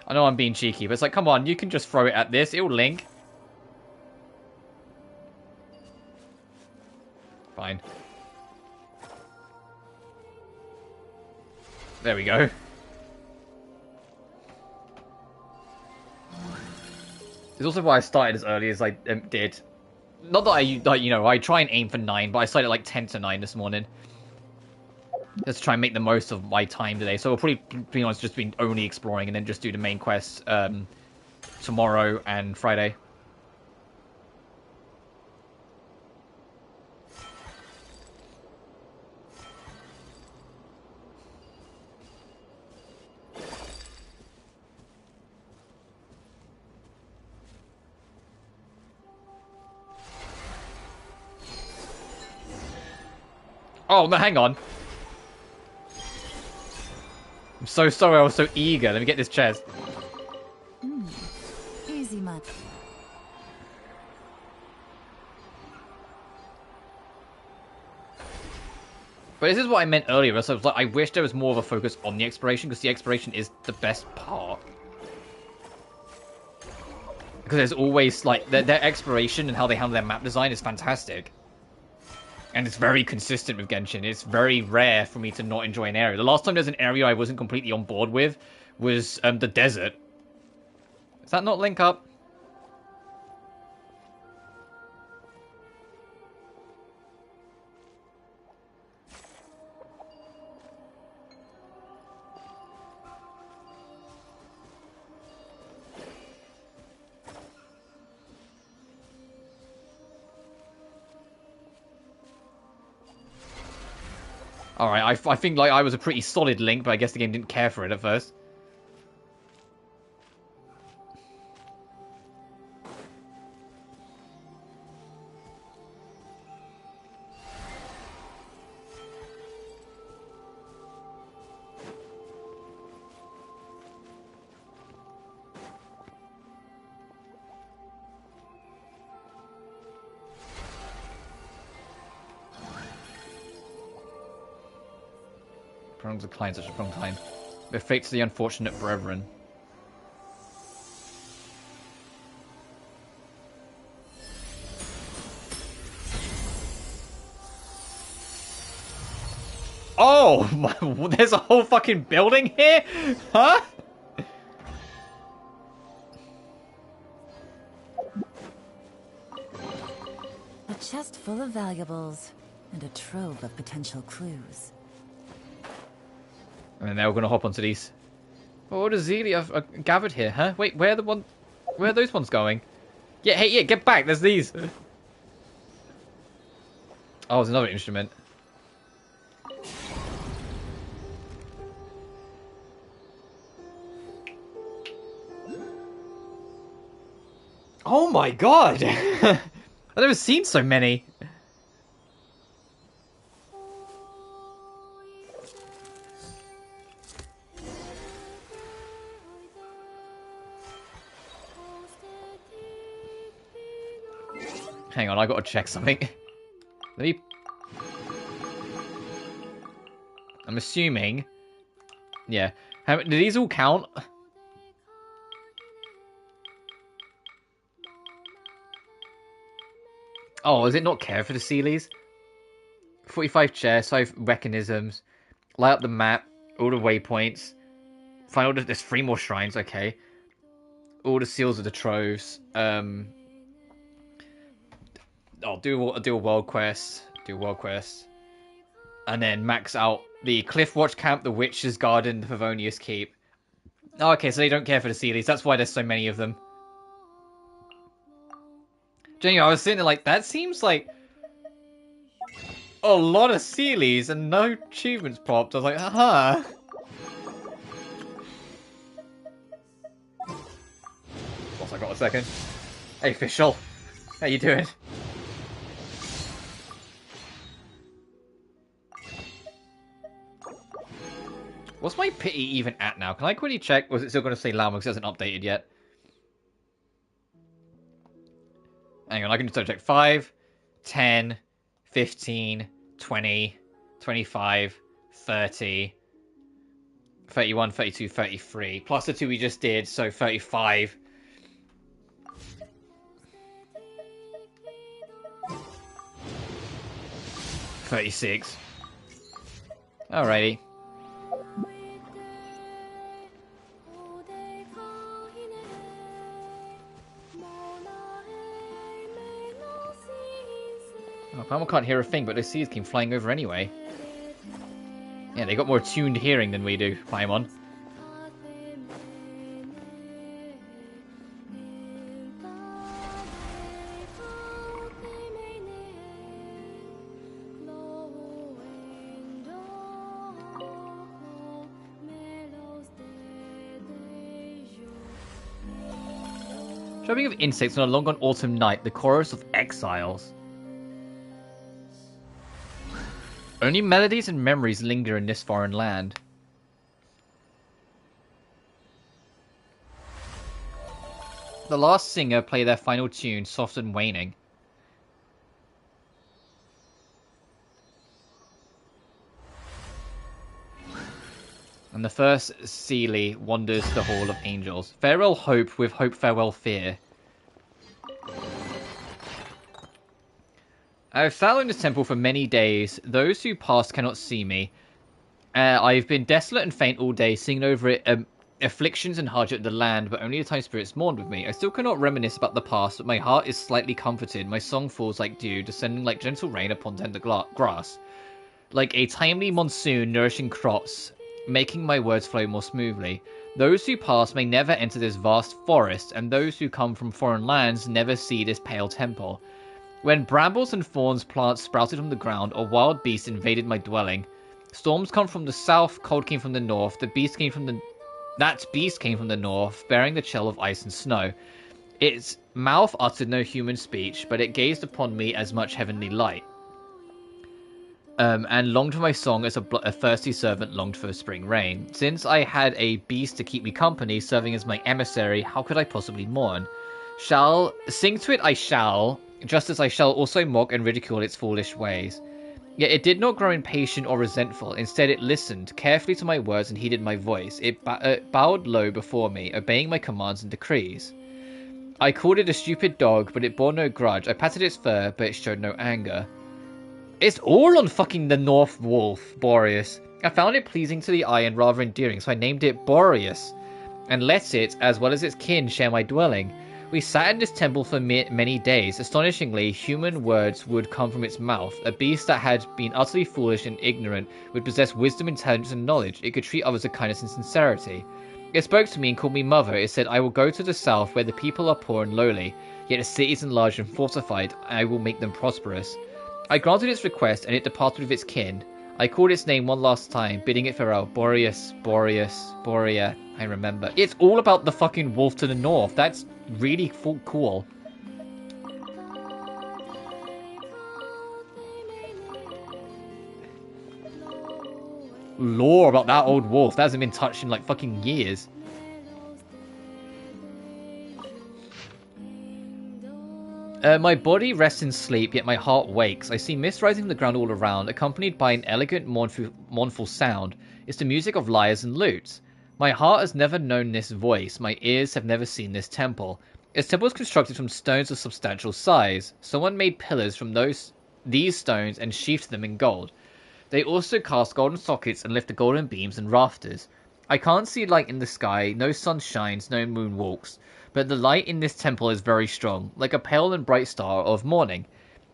I know I'm being cheeky, but it's like, come on, you can just throw it at this, it'll link. Fine. There we go. It's also why I started as early as I did. Not that I try and aim for 9, but I started at like 10 to 9 this morning. Just to try and make the most of my time today. So we'll probably be honest, just be only exploring and then just do the main quest tomorrow and Friday. Oh, no, hang on. I'm so sorry I was so eager. Let me get this chest. Easy much. But this is what I meant earlier. So I was like, I wish there was more of a focus on the exploration, because the exploration is the best part. Because there's always, like, their exploration and how they handle their map design is fantastic. And it's very consistent with Genshin. It's very rare for me to not enjoy an area. The last time there's an area I wasn't completely on board with was the desert. Does that not link up? Alright, I think like I was a pretty solid link, but I guess the game didn't care for it at first. Prongs decline such a prong time. Their fates the unfortunate brethren. Oh, there's a whole fucking building here? Huh? A chest full of valuables and a trove of potential clues. And then now we're gonna hop onto these. Oh, what is Zelia gathered here, huh? Wait, where are those ones going? Yeah, hey, yeah, get back. There's these. Oh, there's another instrument. Oh my god! I've never seen so many. Hang on, I gotta check something. Let me... I'm assuming... Yeah. Do these all count? Oh, is it not care for the Sealies? 45 chests, 5 mechanisms, light up the map, all the waypoints, find all the... There's 3 more shrines, okay. All the seals of the troves, I'll do a world quest, and then max out the Cliffwatch Camp, the Witch's Garden, the Favonius Keep. Oh, okay, so they don't care for the Sealies. That's why there's so many of them. Genuinely, I was sitting there like, that seems like a lot of Sealies and no achievements popped. I was like, huh. Also, I got a second. Hey, Fischl. How you doing? What's my pity even at now? Can I quickly check? Or is it still going to say Lama because it hasn't updated yet? Hang on, I can just check. 5, 10, 15, 20, 25, 30, 31, 32, 33. Plus the 2 we just did, so 35. $36. Alrighty. Oh, Palmer can't hear a thing, but those seeds came flying over anyway. Yeah, they got more tuned hearing than we do, Paimon. Drumming of insects on a long autumn night, the chorus of exiles. Only melodies and memories linger in this foreign land. The last singer play their final tune, soft and waning. And the first Seelie wanders the Hall of Angels. Farewell hope, with hope farewell fear. I have sat in this temple for many days. Those who pass cannot see me. I've been desolate and faint all day, singing over it afflictions and hardship of the land, but only the time spirits mourned with me. I still cannot reminisce about the past, but my heart is slightly comforted. My song falls like dew, descending like gentle rain upon tender grass. Like a timely monsoon nourishing crops, making my words flow more smoothly. Those who pass may never enter this vast forest, and those who come from foreign lands never see this pale temple. When brambles and thorns plants sprouted from the ground, or wild beasts invaded my dwelling. Storms come from the south, cold came from the north, that beast came from the north, bearing the chill of ice and snow. Its mouth uttered no human speech, but it gazed upon me as much heavenly light. And longed for my song as a thirsty servant longed for spring rain. Since I had a beast to keep me company, serving as my emissary, how could I possibly mourn? Sing to it I shall, just as I shall also mock and ridicule its foolish ways. Yet it did not grow impatient or resentful. Instead, it listened carefully to my words and heeded my voice. It bowed low before me, obeying my commands and decrees. I called it a stupid dog, but it bore no grudge. I patted its fur, but it showed no anger. It's all on fucking the North Wolf, Boreas. I found it pleasing to the eye and rather endearing, so I named it Boreas, and let it, as well as its kin, share my dwelling. We sat in this temple for many days. Astonishingly, human words would come from its mouth. A beast that had been utterly foolish and ignorant would possess wisdom, intelligence, and knowledge. It could treat others with kindness and sincerity. It spoke to me and called me mother. It said, I will go to the south, where the people are poor and lowly, yet the cities enlarged and fortified, and I will make them prosperous. I granted its request, and it departed with its kin. I called its name one last time, bidding it farewell. Boreas, Boreas, Borea. I remember. It's all about the fucking wolf to the north. That's really cool. Lore about that old wolf. That hasn't been touched in like fucking years. My body rests in sleep, yet my heart wakes. I see mist rising from the ground all around, accompanied by an elegant, mournful sound. It's the music of lyres and lutes. My heart has never known this voice. My ears have never seen this temple. Its temple is constructed from stones of substantial size. Someone made pillars from these stones and sheathed them in gold. They also cast golden sockets and lift the golden beams and rafters. I can't see light in the sky, no sun shines, no moon walks. But the light in this temple is very strong, like a pale and bright star of morning.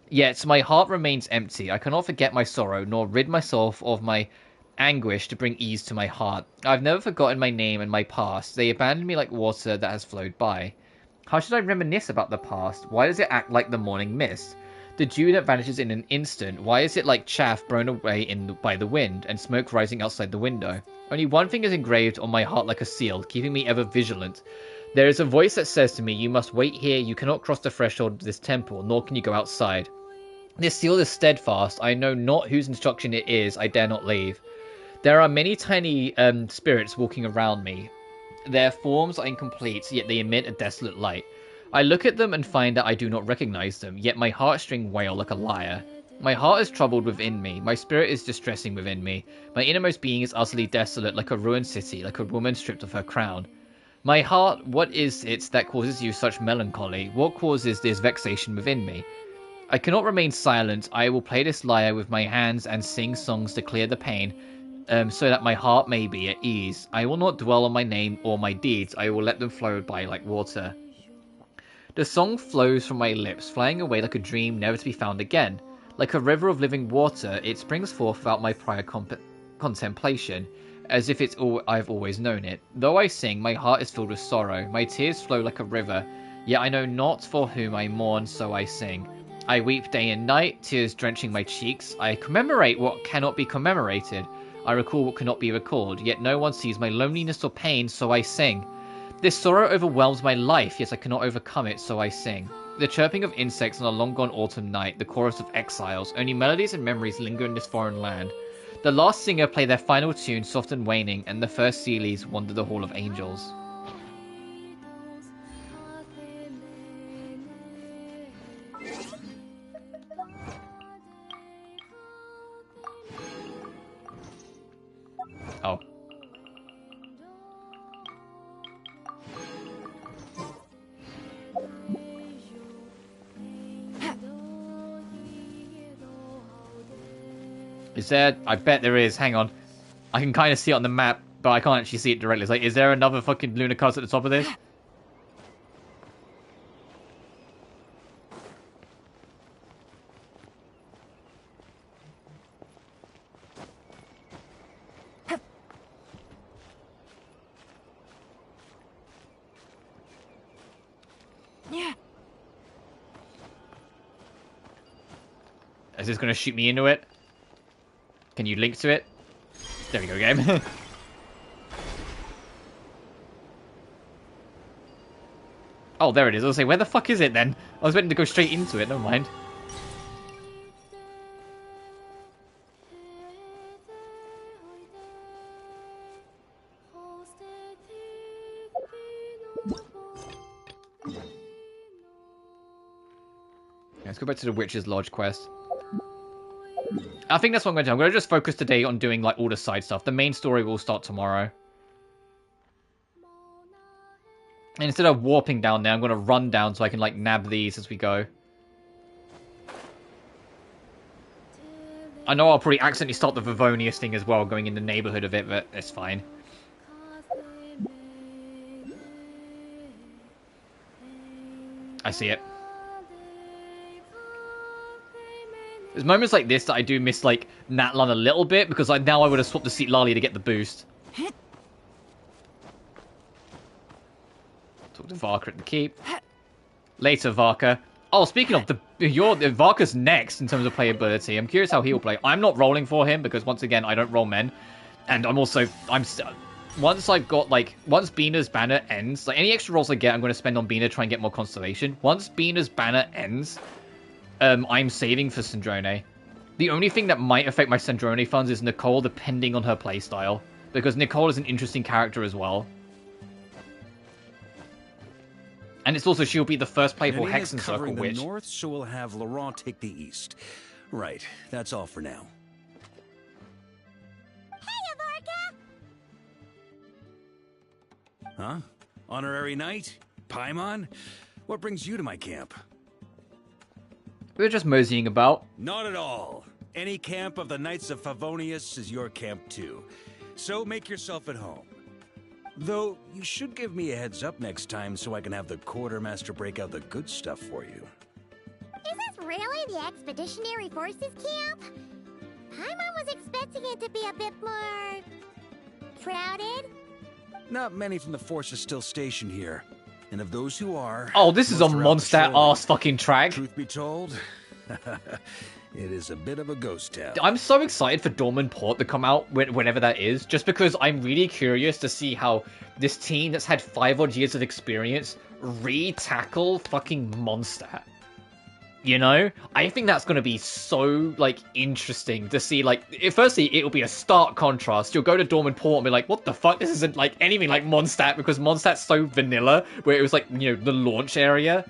Yet my heart remains empty. I cannot forget my sorrow, nor rid myself of my anguish to bring ease to my heart. I've never forgotten my name and my past. They abandoned me like water that has flowed by. How should I reminisce about the past? Why does it act like the morning mist? The dew that vanishes in an instant, why is it like chaff blown away by the wind, and smoke rising outside the window? Only one thing is engraved on my heart like a seal, keeping me ever vigilant. There is a voice that says to me, you must wait here, you cannot cross the threshold of this temple, nor can you go outside. This seal is steadfast, I know not whose instruction it is, I dare not leave. There are many tiny spirits walking around me. Their forms are incomplete, yet they emit a desolate light. I look at them and find that I do not recognize them, yet my heartstring wail like a lyre. My heart is troubled within me, my spirit is distressing within me. My innermost being is utterly desolate, like a ruined city, like a woman stripped of her crown. My heart, what is it that causes you such melancholy? What causes this vexation within me? I cannot remain silent. I will play this lyre with my hands and sing songs to clear the pain, so that my heart may be at ease. I will not dwell on my name or my deeds. I will let them flow by like water. The song flows from my lips, flying away like a dream never to be found again. Like a river of living water, it springs forth without my prior contemplation, as if I've always known it. Though I sing, my heart is filled with sorrow. My tears flow like a river, yet I know not for whom I mourn, so I sing. I weep day and night, tears drenching my cheeks. I commemorate what cannot be commemorated. I recall what cannot be recalled, yet no one sees my loneliness or pain, so I sing. This sorrow overwhelms my life, yet I cannot overcome it, so I sing. The chirping of insects on a long-gone autumn night, the chorus of exiles, only melodies and memories linger in this foreign land. The last singer play their final tune, soft and waning, and the first Seelies wander the Hall of Angels. Oh. Is there? I bet there is. Hang on. I can kind of see it on the map, but I can't actually see it directly. It's like, is there another fucking lunar castle at the top of this? Yeah. Is this going to shoot me into it? Can you link to it? There we go, game. Oh, there it is. I was like, where the fuck is it then? I was waiting to go straight into it. Never mind. Let's go back to the Witch's Lodge quest. I think that's what I'm going to do. I'm going to just focus today on doing like all the side stuff. The main story will start tomorrow. And instead of warping down there, I'm going to run down so I can like nab these as we go. I know I'll probably accidentally start the Vivonius thing as well, going in the neighborhood of it, but it's fine. I see it. There's moments like this that I do miss, like, Natlan a little bit, because now I would have swapped the Seat Lali to get the boost. Talk to Varka at the keep. Later, Varka. Oh, speaking of, Varka's next in terms of playability. I'm curious how he'll play. I'm not rolling for him, because once again, I don't roll men. And once I've got, like, once Bina's banner ends, like, any extra rolls I get, I'm going to spend on Bina to try and get more constellation. Once Bina's banner ends, I'm saving for Sandrone. The only thing that might affect my Sandrone funds is Nicole, depending on her playstyle. Because Nicole is an interesting character as well. And it's also, she'll be the first playable Hexen Circle Witch. The north, so we'll have Laurent take the east. Right, that's all for now. Hey, Avarka! Huh? Honorary knight? Paimon? What brings you to my camp? We were just moseying about. Not at all. Any camp of the Knights of Favonius is your camp too. So make yourself at home. Though, you should give me a heads up next time so I can have the quartermaster break out the good stuff for you. Is this really the Expeditionary Forces camp? Paimon was expecting it to be a bit more... crowded? Not many from the force are still stationed here. And of those who are... Oh, this is a most are out monster-ass fucking track. Truth be told, it is a bit of a ghost town. I'm so excited for Dorman Port to come out whenever that is, just because I'm really curious to see how this team that's had 5 odd years of experience re-tackle fucking Mondstadt. You know? I think that's going to be so, like, interesting to see, like, firstly, it'll be a stark contrast. You'll go to Dorman Port and be like, what the fuck? This isn't, like, anything like Mondstadt, because Mondstadt's so vanilla, where it was, like, you know, the launch area.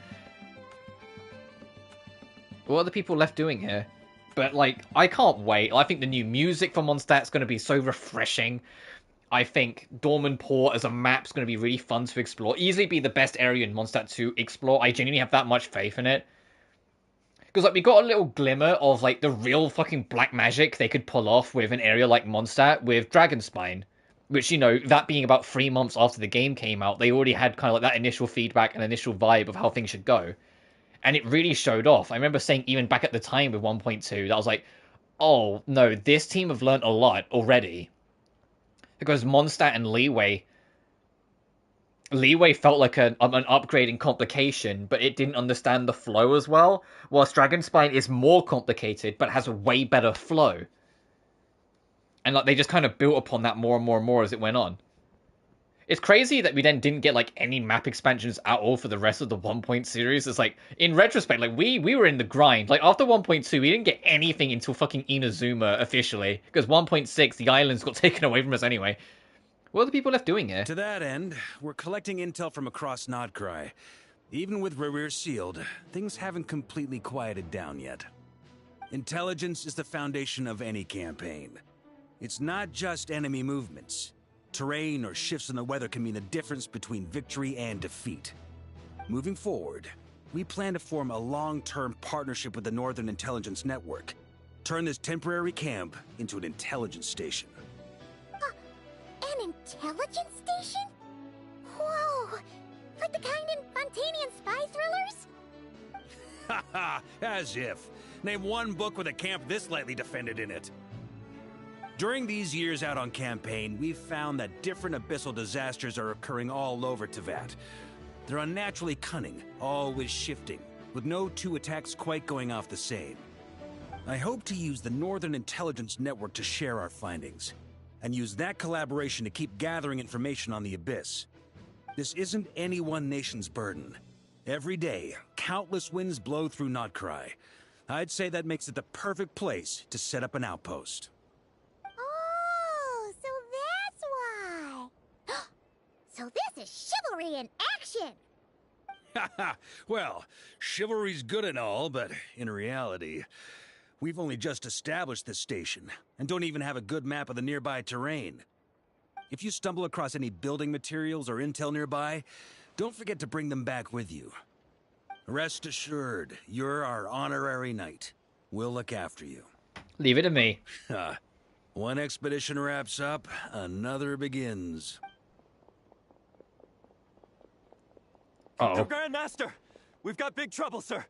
What are the people left doing here? But, like, I can't wait. I think the new music for Mondstadt's going to be so refreshing. I think Dorman Port as a map's going to be really fun to explore. Easily be the best area in Mondstadt to explore. I genuinely have that much faith in it. Because, like, we got a little glimmer of, like, the real fucking black magic they could pull off with an area like Mondstadt with Dragonspine. Which, you know, that being about 3 months after the game came out, they already had kind of like that initial feedback and initial vibe of how things should go. And it really showed off. I remember saying even back at the time with 1.2, that I was like, oh, no, this team have learned a lot already. Because Mondstadt and Leeway felt like an upgrade in complication, but it didn't understand the flow as well, whilst Dragonspine is more complicated, but has a way better flow. And like they just kind of built upon that more and more and more as it went on. It's crazy that we then didn't get like any map expansions at all for the rest of the 1 series. It's like, in retrospect, like we were in the grind. Like after 1.2, we didn't get anything until fucking Inazuma officially, because 1.6, the islands got taken away from us anyway. What are the people left doing here? To that end, we're collecting intel from across Nodcry. Even with Rerir sealed, things haven't completely quieted down yet. Intelligence is the foundation of any campaign. It's not just enemy movements. Terrain or shifts in the weather can mean the difference between victory and defeat. Moving forward, we plan to form a long-term partnership with the Northern Intelligence Network. Turn this temporary camp into an intelligence station. An intelligence station? Whoa! Like the kind in Fontanian spy thrillers? Haha, as if. Name one book with a camp this lightly defended in it. During these years out on campaign, we've found that different abyssal disasters are occurring all over Teyvat. They're unnaturally cunning, always shifting, with no two attacks quite going off the same. I hope to use the Northern Intelligence Network to share our findings, and use that collaboration to keep gathering information on the Abyss. This isn't any one nation's burden. Every day, countless winds blow through Notcry. I'd say that makes it the perfect place to set up an outpost. Oh, so that's why. So this is chivalry in action! Haha, well, chivalry's good and all, but in reality, we've only just established this station, and don't even have a good map of the nearby terrain. If you stumble across any building materials or intel nearby, don't forget to bring them back with you. Rest assured, you're our honorary knight. We'll look after you. Leave it to me. One expedition wraps up, another begins. Uh-oh. Grandmaster! We've got big trouble, sir.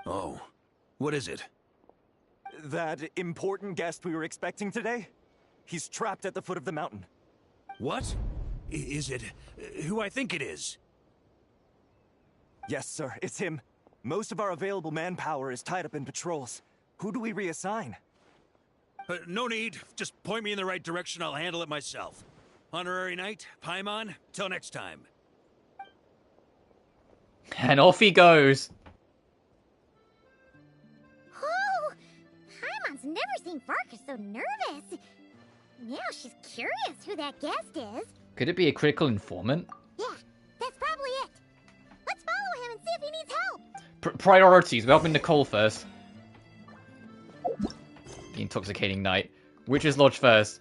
Oh, what is it? That important guest we were expecting today? He's trapped at the foot of the mountain. What? Is it who I think it is? Yes, sir, it's him. Most of our available manpower is tied up in patrols. Who do we reassign? No need. Just point me in the right direction. I'll handle it myself. Honorary Knight, Paimon, till next time. And off he goes. Oh, Paimon's never seen Farkas so nervous. Now she's curious who that guest is. Could it be a critical informant? Yeah, that's probably it. Let's follow him and see if he needs help. Priorities. We're helping Nicole first. The intoxicating night. Witch's Lodge first.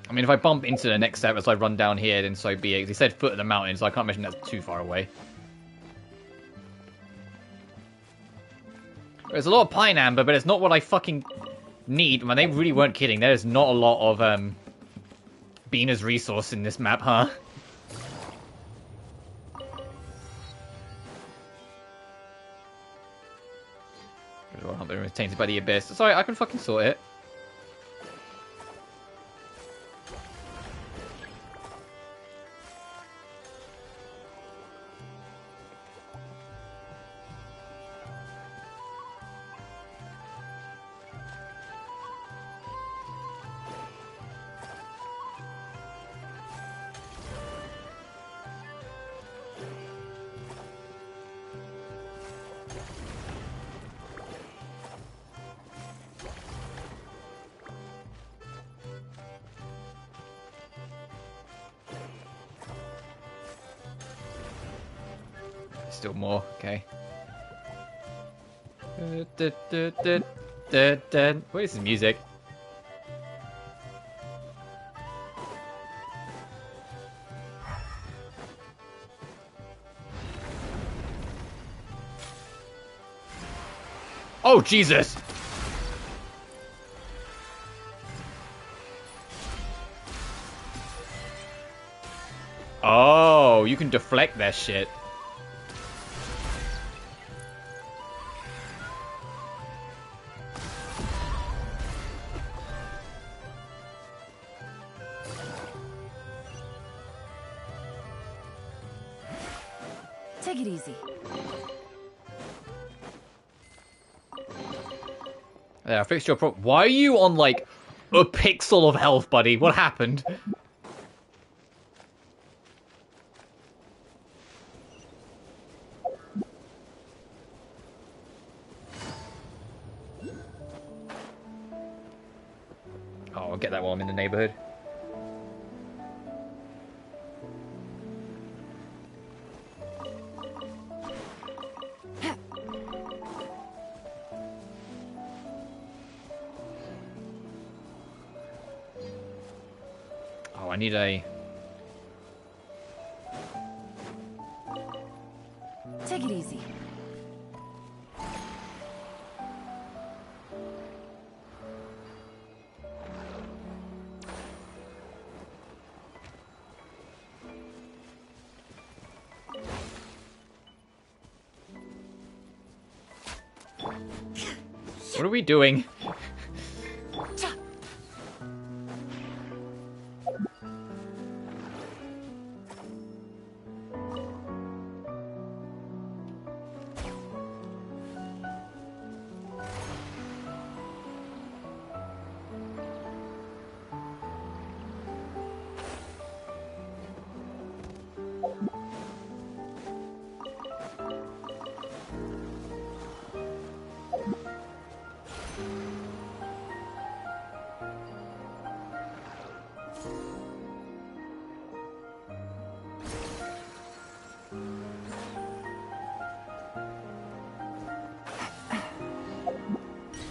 I mean, if I bump into the next step as I run down here, then so be it. He said foot of the mountain, so I can't imagine that's too far away. There's a lot of pine amber, but it's not what I fucking need. Man, they really weren't kidding. There's not a lot of Bina's resource in this map, huh? I've been tainted by the abyss. Sorry, I can fucking sort it. Still more, okay. What is this music? Oh, Jesus! Oh, you can deflect that shit. Take it easy. Yeah, I fixed your problem. Why are you on, like, a pixel of health, buddy? What happened? Oh, I'll get that while I'm in the neighborhood. I need a... Take it easy. What are we doing?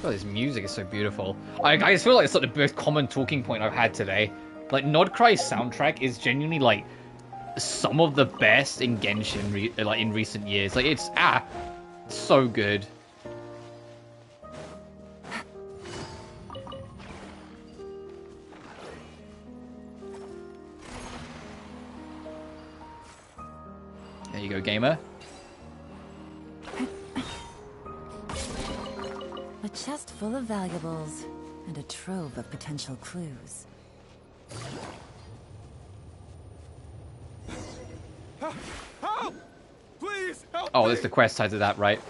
Oh, this music is so beautiful. I just feel like it's like the most common talking point I've had today. Like, Nodcry's soundtrack is genuinely, like, some of the best in Genshin, like, in recent years. Like, it's, so good. There you go, gamer. A chest full of valuables and a trove of potential clues. Help! Please help Oh, me! there's the quest side of that, right?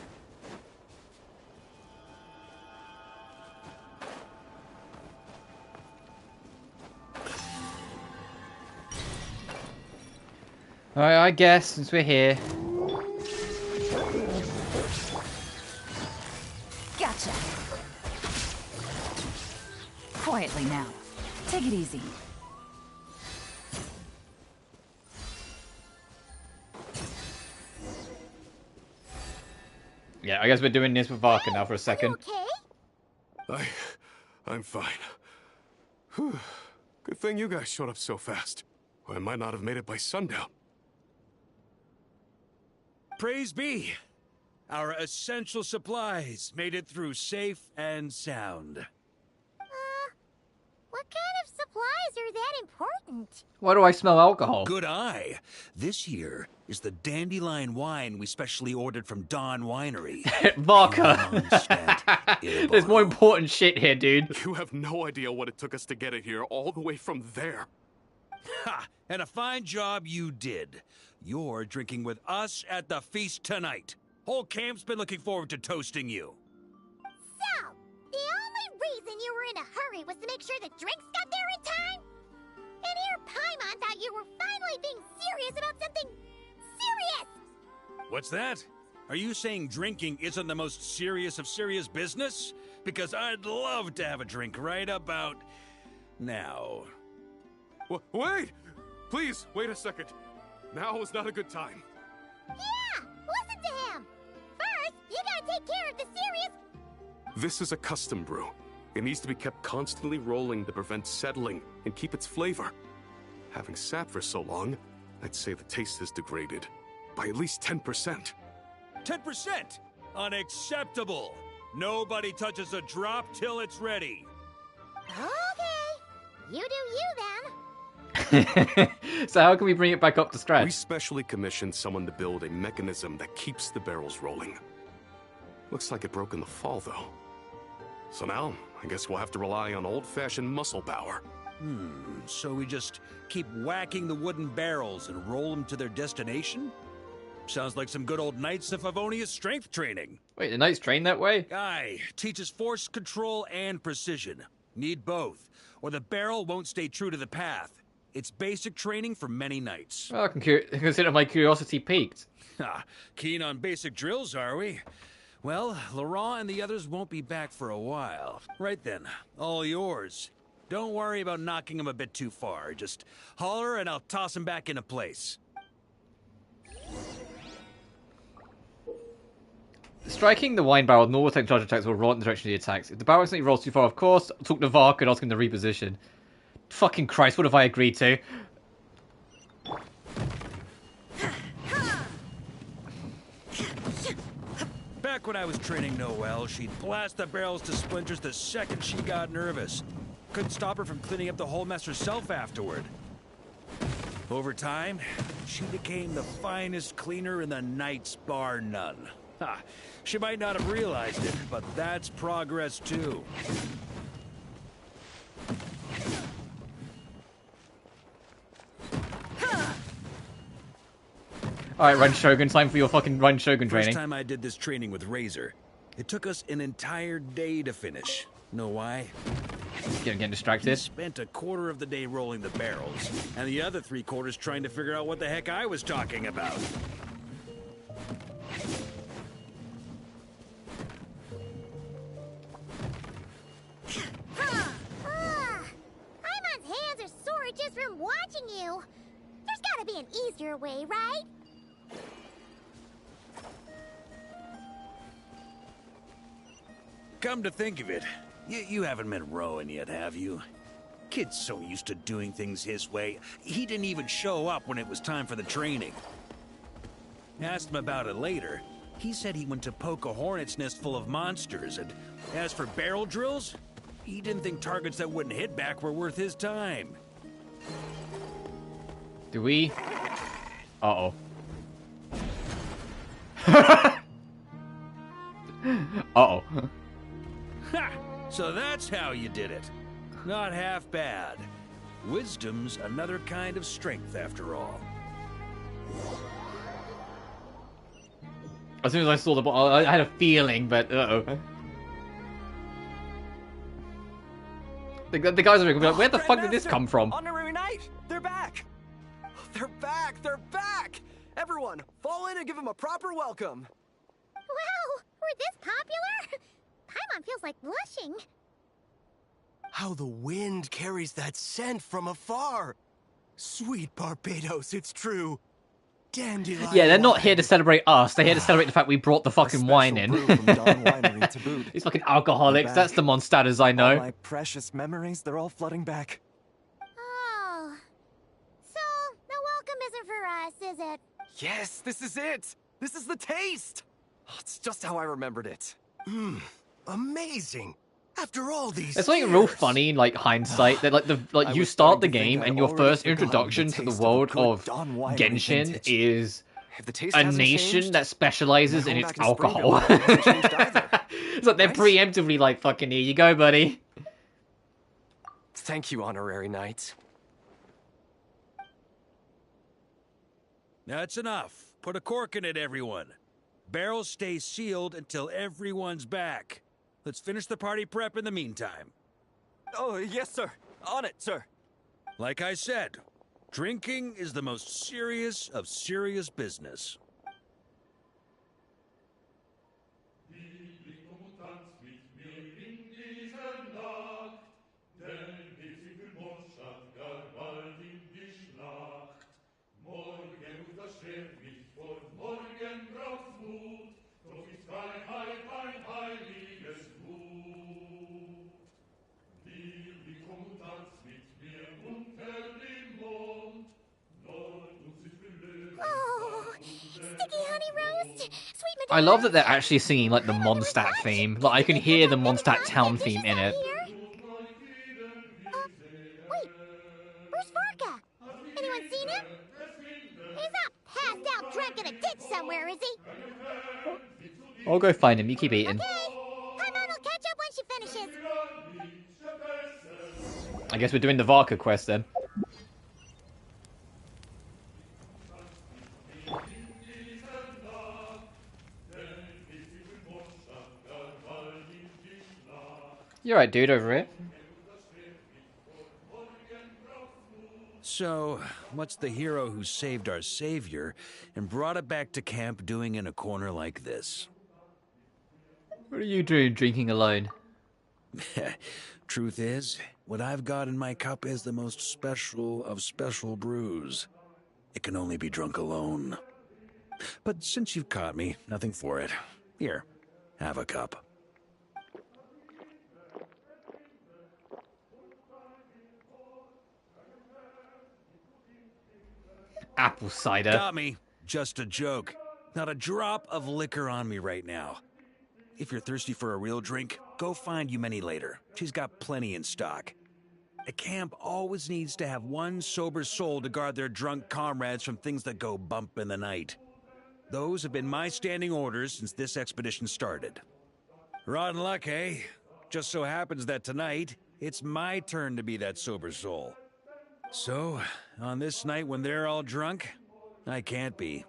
Alright, I guess, since we're here. Gotcha. Quietly now. Take it easy. Yeah, I guess we're doing this with Varka now for a second. Okay? I'm fine. Whew. Good thing you guys showed up so fast. Or I might not have made it by sundown. Praise be! Our essential supplies made it through safe and sound. What kind of supplies are that important? Why do I smell alcohol? Good eye. This here is the dandelion wine we specially ordered from Dawn Winery. Varka! There's more important shit here, dude. You have no idea what it took us to get it here, all the way from there. Ha! And a fine job you did. You're drinking with us at the feast tonight. Whole camp's been looking forward to toasting you. So, the only reason you were in a hurry was to make sure the drinks got there in time? And here Paimon thought you were finally being serious about something serious! What's that? Are you saying drinking isn't the most serious of serious business? Because I'd love to have a drink right about now. Wait! Please, wait a second. Now is not a good time. Yeah! Listen to him! First, you gotta take care of the serious... This is a custom brew. It needs to be kept constantly rolling to prevent settling and keep its flavor. Having sat for so long, I'd say the taste has degraded by at least 10%. 10%? Unacceptable! Nobody touches a drop till it's ready. Okay. You do you then. So how can we bring it back up to We scratch? specially commissioned someone to build a mechanism that keeps the barrels rolling. Looks like it broke in the fall, though. So now, I guess we'll have to rely on old-fashioned muscle power. So we just keep whacking the wooden barrels and roll them to their destination? Sounds like some good old Knights of Favonius strength training. Wait, the knights train that way? Aye, teaches force control and precision. Need both, or the barrel won't stay true to the path. It's basic training for many knights. Well, I can consider my curiosity piqued. Ah, keen on basic drills, are we? Well, Laurent and the others won't be back for a while. Right then, all yours. Don't worry about knocking them a bit too far. Just holler and I'll toss them back into place. Striking the wine barrel, normal attack charge attacks will roll in the direction of the attacks. If the barrel accidentally rolls too far, of course, talk to Varka and ask him to reposition. Fucking Christ, what have I agreed to? Back when I was training Noelle, she'd blast the barrels to splinters the second she got nervous. Couldn't stop her from cleaning up the whole mess herself afterward. Over time, she became the finest cleaner in the Knights, bar none. Ha! She might not have realized it, but that's progress too. Alright, Run Shogun, time for your fucking Run Shogun training. First time I did this training with Razor, it took us an entire day to finish. Know why? Getting He distracted. spent a quarter of the day rolling the barrels, and the other 3/4 trying to figure out what the heck I was talking about. Paimon's hands are sore just from watching you. There's gotta be an easier way, right? Come to think of it, you haven't met Rowan yet, have you? Kid's so used to doing things his way, he didn't even show up when it was time for the training. Asked him about it later. He said he went to poke a hornet's nest full of monsters, and as for barrel drills, he didn't think targets that wouldn't hit back were worth his time. Do we? Uh-oh. Uh-oh. Ha! So that's how you did it. Not half bad. Wisdom's another kind of strength, after all. As soon as I saw the ball, I had a feeling, but uh-oh. The guys are like, where the fuck did this come from? Honorary Knight! They're back! They're back! They're back! Everyone, fall in and give them a proper welcome. Wow, we're this popular? Paimon feels like blushing. How the wind carries that scent from afar. Sweet Barbados, it's true. Dandelion. Yeah, they're not here to celebrate us. They're here to celebrate the fact we brought the fucking wine in. These fucking alcoholics. That's the monsters I know. All my precious memories, they're all flooding back. Oh. So, the welcome isn't for us, is it? Yes, this is it. This is the taste. Oh, it's just how I remembered it. Amazing. After all these There's something real funny in like hindsight that like you start the game and your first introduction to the world of Genshin is a nation that specializes in its alcohol. It's like they're preemptively like, fucking here you go, buddy. Thank you, Honorary Knight. That's enough. Put a cork in it, everyone. Barrels stay sealed until everyone's back. Let's finish the party prep in the meantime. Oh, yes, sir. On it, sir. Like I said, drinking is the most serious of serious business. I love that they're actually singing like the Mondstadt theme. Like I can hear the Mondstadt town theme in it. Wait, where's Varka? Anyone seen him? He's not passed out drunk in a ditch somewhere, is he? I'll go find him. You keep eating. Okay, Paimon will catch up when she finishes. I guess we're doing the Varka quest then. You're right, dude, over here. So, what's the hero who saved our savior and brought it back to camp doing in a corner like this? What are you doing drinking alone? Truth is, what I've got in my cup is the most special of special brews. It can only be drunk alone. But since you've caught me, nothing for it. Here, have a cup. Apple cider. Got me. Just a joke. Not a drop of liquor on me right now. If you're thirsty for a real drink, go find Yumeni later. She's got plenty in stock. A camp always needs to have one sober soul to guard their drunk comrades from things that go bump in the night. Those have been my standing orders since this expedition started. Rotten luck, eh? Just so happens that tonight, it's my turn to be that sober soul. So, on this night when they're all drunk, I can't be.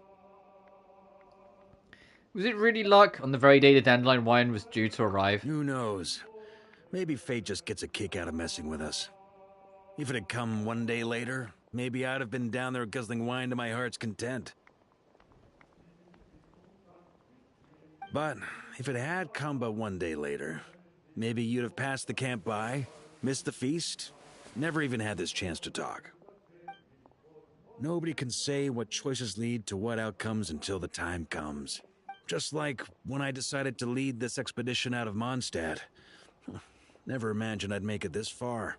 Was it really luck on the very day the dandelion wine was due to arrive? Who knows? Maybe fate just gets a kick out of messing with us. If it had come one day later, maybe I'd have been down there guzzling wine to my heart's content. But if it had come but one day later, maybe you'd have passed the camp by, missed the feast, never even had this chance to talk. Nobody can say what choices lead to what outcomes until the time comes. Just like when I decided to lead this expedition out of Mondstadt. Never imagined I'd make it this far.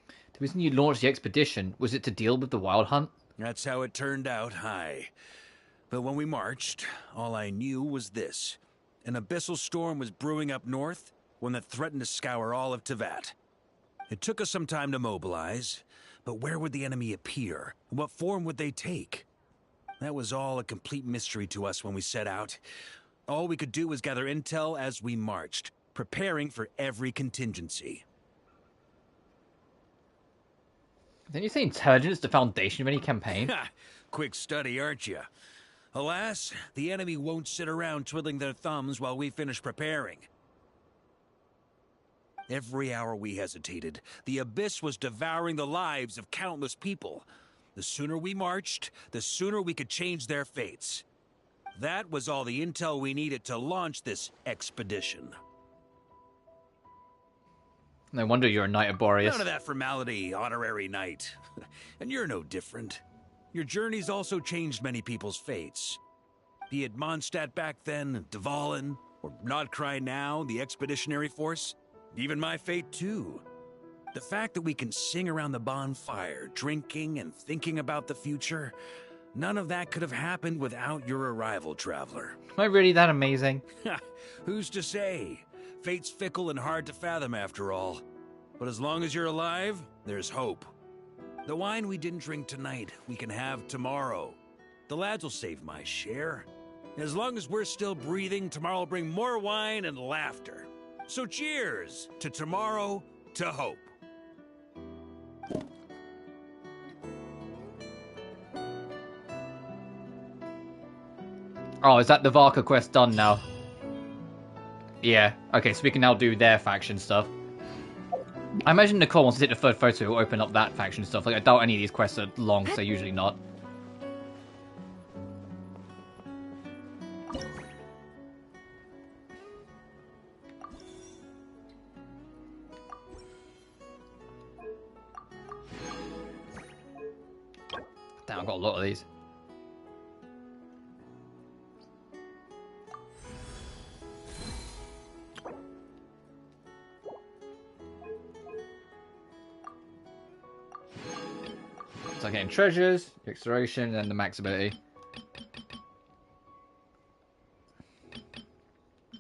The reason you launched the expedition, was it to deal with the wild hunt? That's how it turned out, aye. But when we marched, all I knew was this. An abyssal storm was brewing up north, one that threatened to scour all of Tevat. It took us some time to mobilize, but where would the enemy appear? What form would they take? That was all a complete mystery to us when we set out. All we could do was gather intel as we marched, preparing for every contingency. Didn't you say intelligence is the foundation of any campaign? Ha! Quick study, aren't you? Alas, the enemy won't sit around twiddling their thumbs while we finish preparing. Every hour we hesitated, the abyss was devouring the lives of countless people. The sooner we marched, the sooner we could change their fates. That was all the intel we needed to launch this expedition. No wonder you're a Knight of Boreas. None of that formality, honorary knight. And you're no different. Your journey's also changed many people's fates. Be it Mondstadt back then, Dvalin, or Nodcry now, the expeditionary force. Even my fate, too. The fact that we can sing around the bonfire, drinking and thinking about the future, none of that could have happened without your arrival, traveler. Am I really that amazing? Who's to say? Fate's fickle and hard to fathom, after all. But as long as you're alive, there's hope. The wine we didn't drink tonight, we can have tomorrow. The lads will save my share. As long as we're still breathing, tomorrow will bring more wine and laughter. So cheers to tomorrow, to hope. Oh, is that the Varka quest done now? Yeah. Okay, so we can now do their faction stuff. I imagine Nicole, once to take the third photo, will open up that faction stuff. Like, I doubt any of these quests are long, so they're usually not. Damn, I've got a lot of these. So I'm getting treasures, exploration, and the max ability.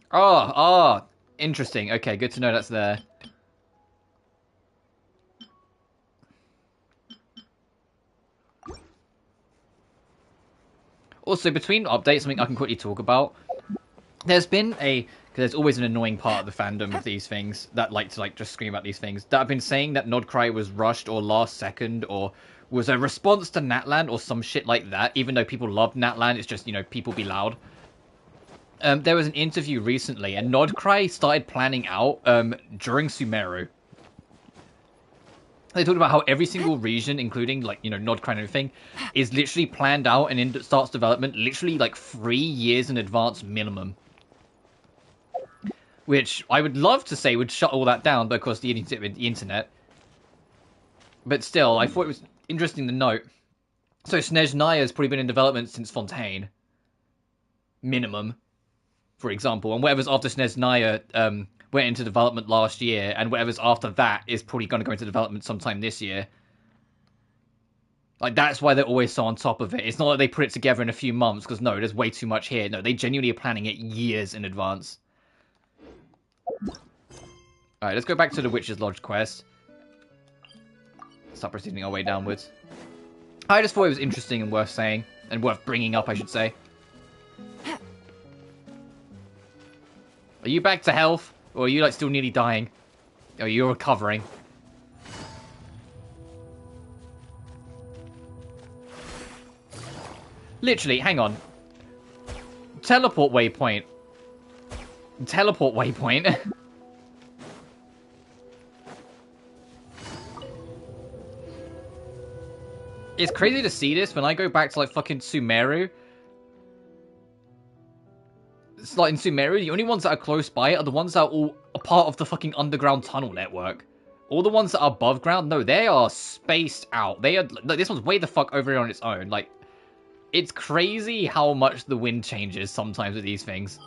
Oh, interesting. Okay, good to know that's there. Also, between updates, something I can quickly talk about. There's been because there's always an annoying part of the fandom of these things that like to just scream about these things. That have been saying that Nodcry was rushed or last second or was a response to Natlan or some shit like that. Even though people love Natlan, it's just, people be loud. There was an interview recently, and Nodcry started planning out during Sumeru. They talked about how every single region, including, Nodcry and everything, is literally planned out and starts development literally, 3 years in advance minimum. Which I would love to say would shut all that down, but of course the internet. But still, I thought it was interesting to note. So Snezhnaya has probably been in development since Fontaine. Minimum, for example. And whatever's after Snezhnaya went into development last year, and whatever's after that is probably going to go into development sometime this year. Like, that's why they're always so on top of it. It's not like they put it together in a few months, because no, there's way too much here. No, they genuinely are planning it years in advance. Alright, let's go back to the Witch's Lodge quest. Start proceeding our way downwards. I just thought it was interesting and worth saying. And worth bringing up, I should say. Are you back to health? Or are you, like, still nearly dying? Oh, you're recovering. Literally, hang on. Teleport waypoint. Teleport waypoint. It's crazy to see this when I go back to, like, fucking Sumeru. It's like in Sumeru, the only ones that are close by are the ones that are all a part of the fucking underground tunnel network. All the ones that are above ground, no, they are spaced out. They are, like, this one's way the fuck over here on its own. Like, it's crazy how much the wind changes sometimes with these things.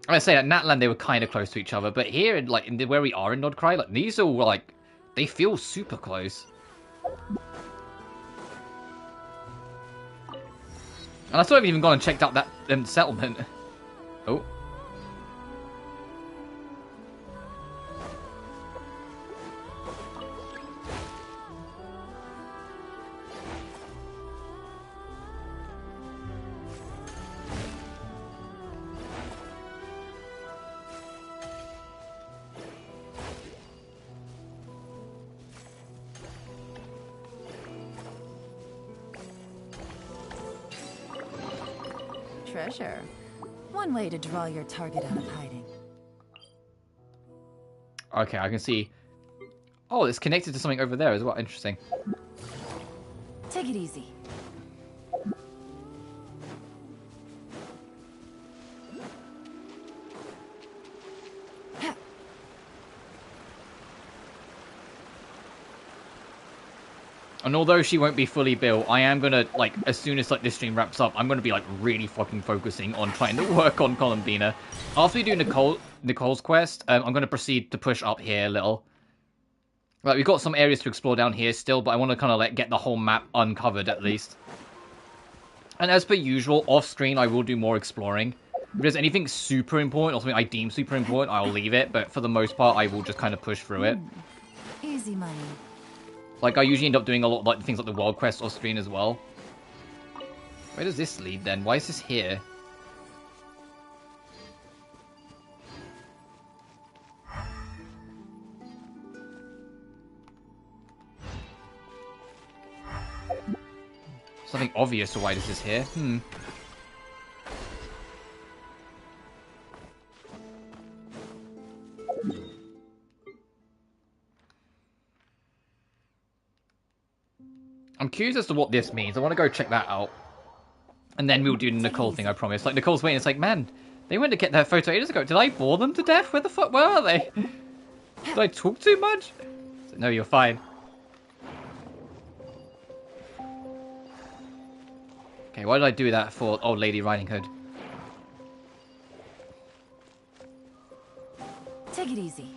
I say at Natland they were kind of close to each other, but here, like, where we are in Nodcry, like, these are, like, they feel super close. And I still haven't even gone and checked out that settlement. Oh. Treasure. One way to draw your target out of hiding. Okay, I can see. Oh, it's connected to something over there as well. Interesting. Take it easy. And although she won't be fully built, I am gonna, like, as soon as, like, this stream wraps up, I'm gonna be, like, really fucking focusing on trying to work on Bina. After we do Nicole's quest, I'm gonna proceed to push up here a little. Like, we've got some areas to explore down here still, but I want to kind of, like, get the whole map uncovered at least. And as per usual, off-screen, I will do more exploring. If there's anything super important, or something I deem super important, I'll leave it, but for the most part, I will just kind of push through it. Easy money. Like, I usually end up doing a lot of, like, things like the world quest off screen as well. Where does this lead, then? Why is this here? Something obvious to why this is here. I'm curious as to what this means. I want to go check that out. And then we'll do the Nicole thing, I promise. Like, Nicole's waiting. It's like, man, they went to get their photo ages ago. Did I bore them to death? Where the fuck? Where are they? Did I talk too much? No, you're fine. Okay, why did I do that for Old Lady Riding Hood? Take it easy.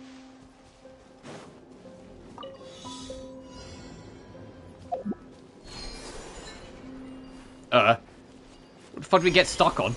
What the fuck did we get stuck on?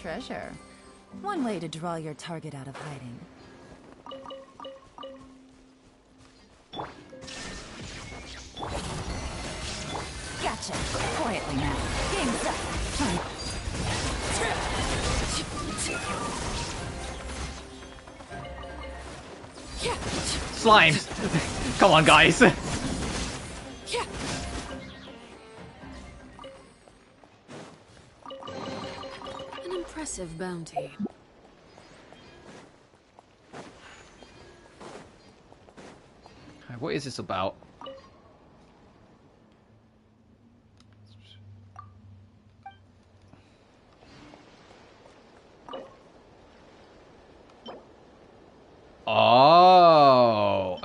Treasure. One way to draw your target out of hiding. Gotcha. Quietly now. Game's up. Slimes! Come on, guys! Impressive bounty. What is this about?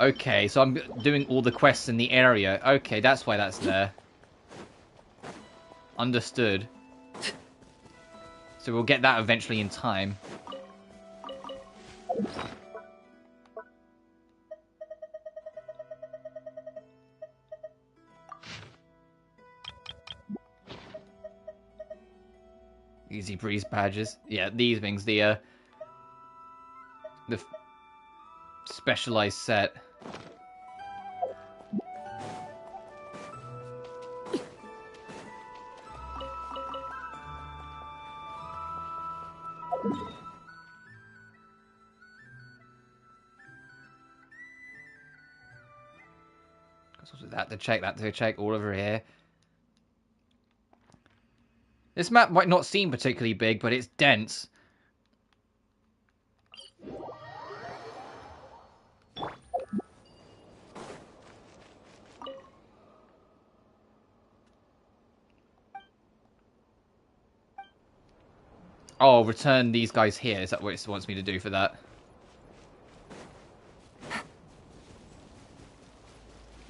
Okay, so I'm doing all the quests in the area. Okay, that's why that's there. Understood. So we'll get that eventually in time. Easy breeze badges. Yeah, these things, the specialized set. That to check all over here. This map might not seem particularly big, but it's dense. Oh, return these guys here. Is that what it wants me to do for that?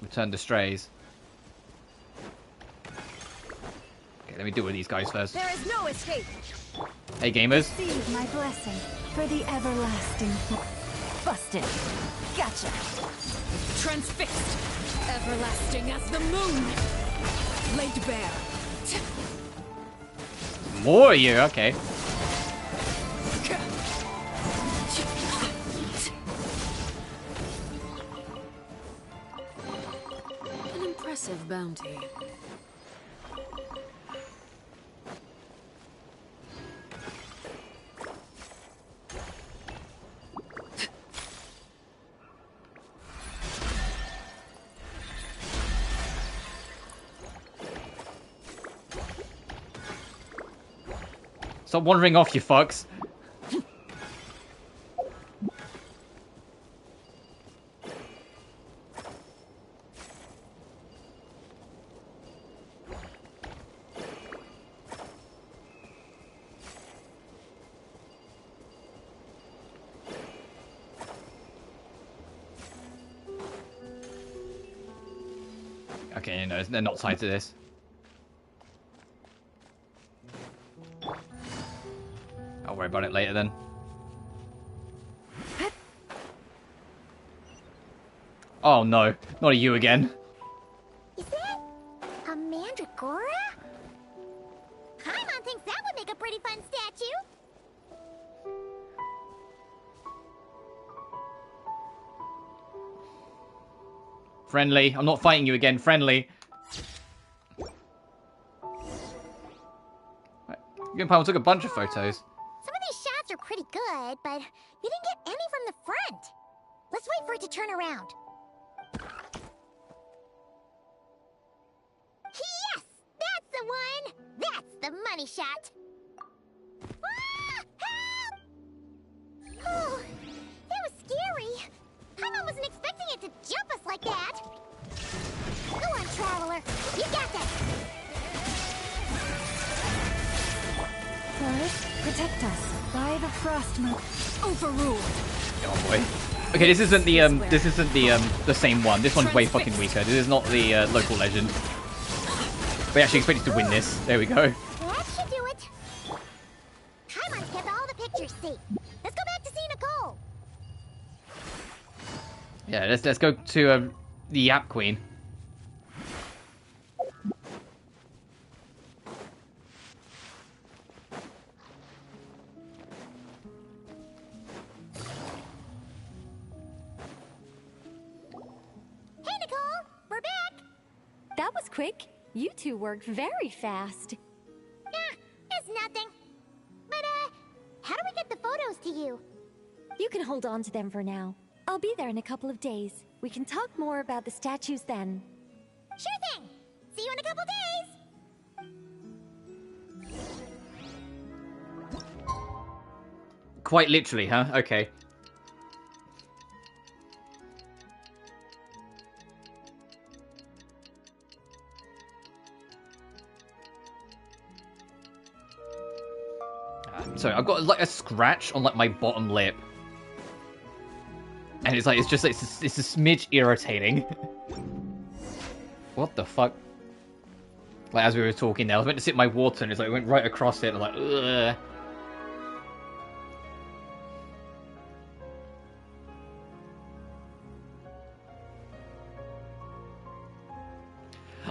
Return the strays. Okay, let me deal with these guys first. There is no escape. Hey, gamers. Receive my blessing for the everlasting. Busted. Gotcha. Transfixed. Everlasting as the moon. Laid bare. More of you, okay. An impressive bounty. Stop wandering off, you fucks. Okay, no, they're not tied to this. I'll worry about it later then. Oh no, not you again. Is that a mandragora? Paimon thinks that would make a pretty fun statue. Friendly. I'm not fighting you again. Friendly. Paimon took a bunch of photos. Some of these shots are pretty good, but you didn't get any from the front. Let's wait for it to turn around. Yes! That's the one! That's the money shot! Ah! Help! Oh, that was scary. Paimon wasn't expecting it to jump us like that. Go on, Traveler. You got this! Lord, protect us by the frost moon. Overruled. Oh boy. Okay, this isn't the same one. This one's way fucking weaker. This is not the local legend. We actually expected to win this. There we go. That should do it. Paimon's kept all the pictures safe. Let's go back to see Nicole. Yeah, let's go to the Yap Queen. Hey, Nicole, we're back. That was quick. You two worked very fast. It's nothing. But, how do we get the photos to you? You can hold on to them for now. I'll be there in a couple of days. We can talk more about the statues then. Sure thing. See you in a couple days. Quite literally, huh? Okay. So I've got like a scratch on like my bottom lip. And it's like, it's just, it's a smidge irritating. What the fuck? Like, as we were talking there, I was meant to sip my water and it's like, it went right across it. I'm like, ugh.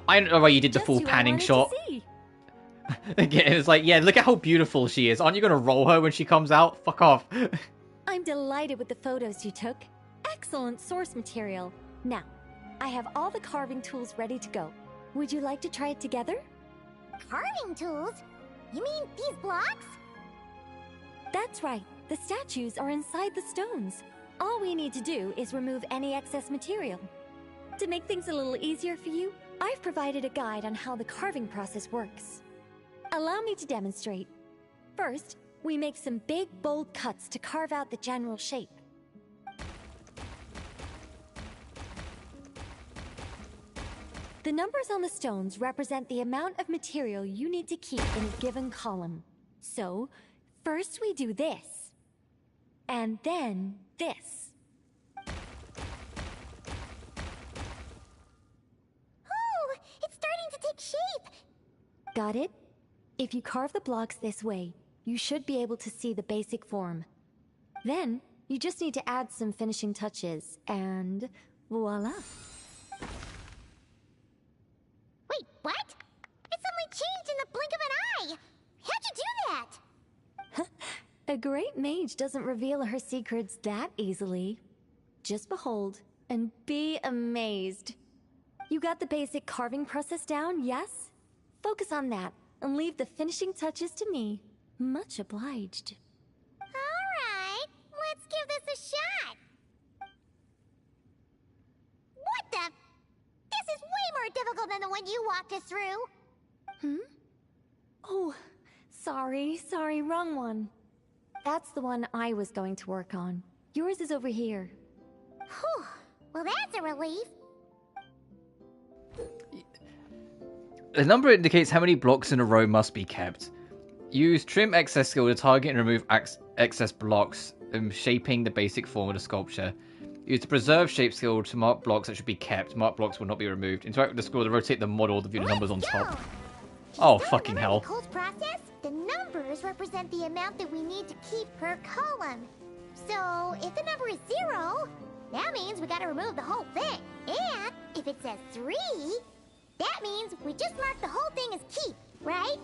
I don't know why you did the full panning shot. Again, it's like, yeah, look at how beautiful she is. Aren't you going to roll her when she comes out? Fuck off. I'm delighted with the photos you took. Excellent source material. Now, I have all the carving tools ready to go. Would you like to try it together? Carving tools? You mean these blocks? That's right. The statues are inside the stones. All we need to do is remove any excess material. To make things a little easier for you, I've provided a guide on how the carving process works. Allow me to demonstrate. First, we make some big, bold cuts to carve out the general shape. The numbers on the stones represent the amount of material you need to keep in a given column. So, first we do this, and then this. Oh, it's starting to take shape! Got it? If you carve the blocks this way, you should be able to see the basic form. Then, you just need to add some finishing touches, and voila. Wait, what? It suddenly changed in the blink of an eye! How'd you do that? A great mage doesn't reveal her secrets that easily. Just behold, and be amazed. You got the basic carving process down, yes? Focus on that, and leave the finishing touches to me. Much obliged. Alright, let's give this a shot! What the? This is way more difficult than the one you walked us through! Oh, sorry, wrong one. That's the one I was going to work on. Yours is over here. Whew, well that's a relief. The number indicates how many blocks in a row must be kept. Use trim excess skill to target and remove excess blocks, shaping the basic form of the sculpture. Use the preserve shape skill to mark blocks that should be kept. Mark blocks will not be removed. Interact with the skill to rotate the model to view the numbers on top. Oh, fucking hell. Cole's process? The numbers represent the amount that we need to keep per column. So, if the number is 0, that means we gotta remove the whole thing. And if it says 3, that means we just mark the whole thing as keep, right?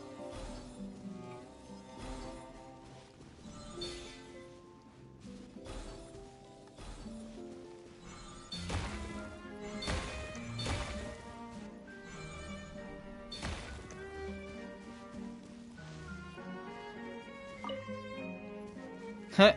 Huh.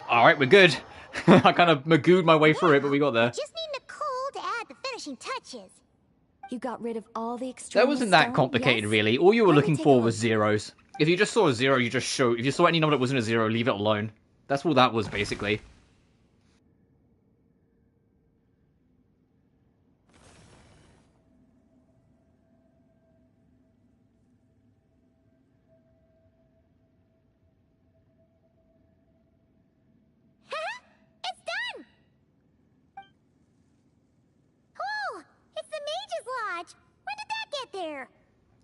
Alright, we're good. I kind of magooed my way through it, but we got there. Just need Nicole to add the finishing touches. You got rid of all the extraneous That wasn't that stone, complicated, yes? really. All you were Let me looking take a for look. was zeros. If you just saw a zero, you just show. If you saw any number that wasn't a zero, leave it alone. That's all that was, basically. It's done! Oh, it's the Mage's Lodge! When did that get there?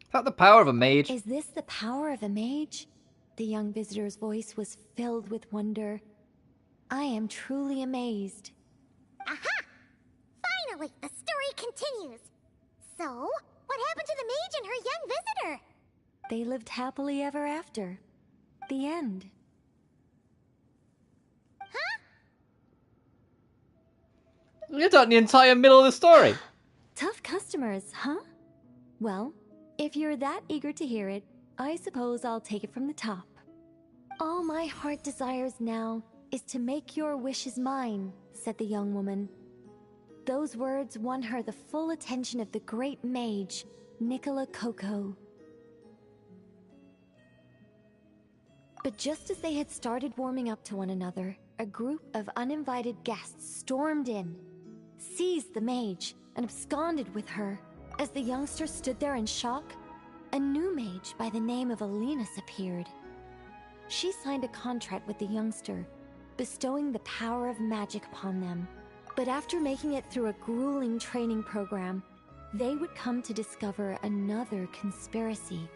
Is that the power of a mage? Is this the power of a mage? The young visitor's voice was filled with wonder. I am truly amazed. Aha! Finally, the story continues. So, what happened to the mage and her young visitor? They lived happily ever after. The end. Huh? You're done the entire middle of the story. Tough customers, huh? Well, if you're that eager to hear it, I suppose I'll take it from the top. All my heart desires now is to make your wishes mine, said the young woman. Those words won her the full attention of the great mage, Nicola Coco. But just as they had started warming up to one another, a group of uninvited guests stormed in, seized the mage, and absconded with her. As the youngster stood there in shock, a new mage by the name of Alinus appeared. She signed a contract with the youngster, bestowing the power of magic upon them. But after making it through a grueling training program, they would come to discover another conspiracy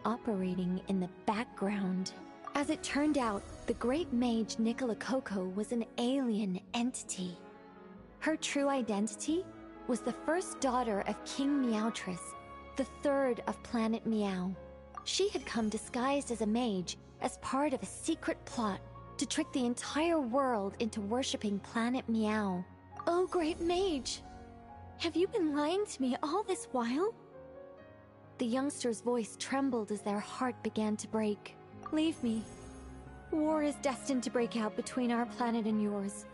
operating in the background. As it turned out, the great mage Nicola Coco was an alien entity. Her true identity was the first daughter of King Meowtress, the third of Planet Meow. She had come disguised as a mage as part of a secret plot to trick the entire world into worshipping Planet Meow. Oh, great mage! Have you been lying to me all this while? The youngster's voice trembled as their heart began to break. Leave me. War is destined to break out between our planet and yours.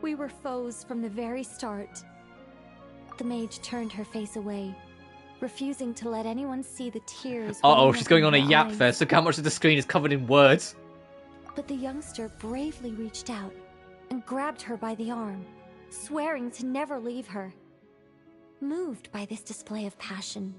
We were foes from the very start. The mage turned her face away, refusing to let anyone see the tears. Uh-oh, welling she's up going in on a her yap eyes. first. Look how much of the screen is covered in words. But the youngster bravely reached out and grabbed her by the arm, swearing to never leave her. Moved by this display of passion,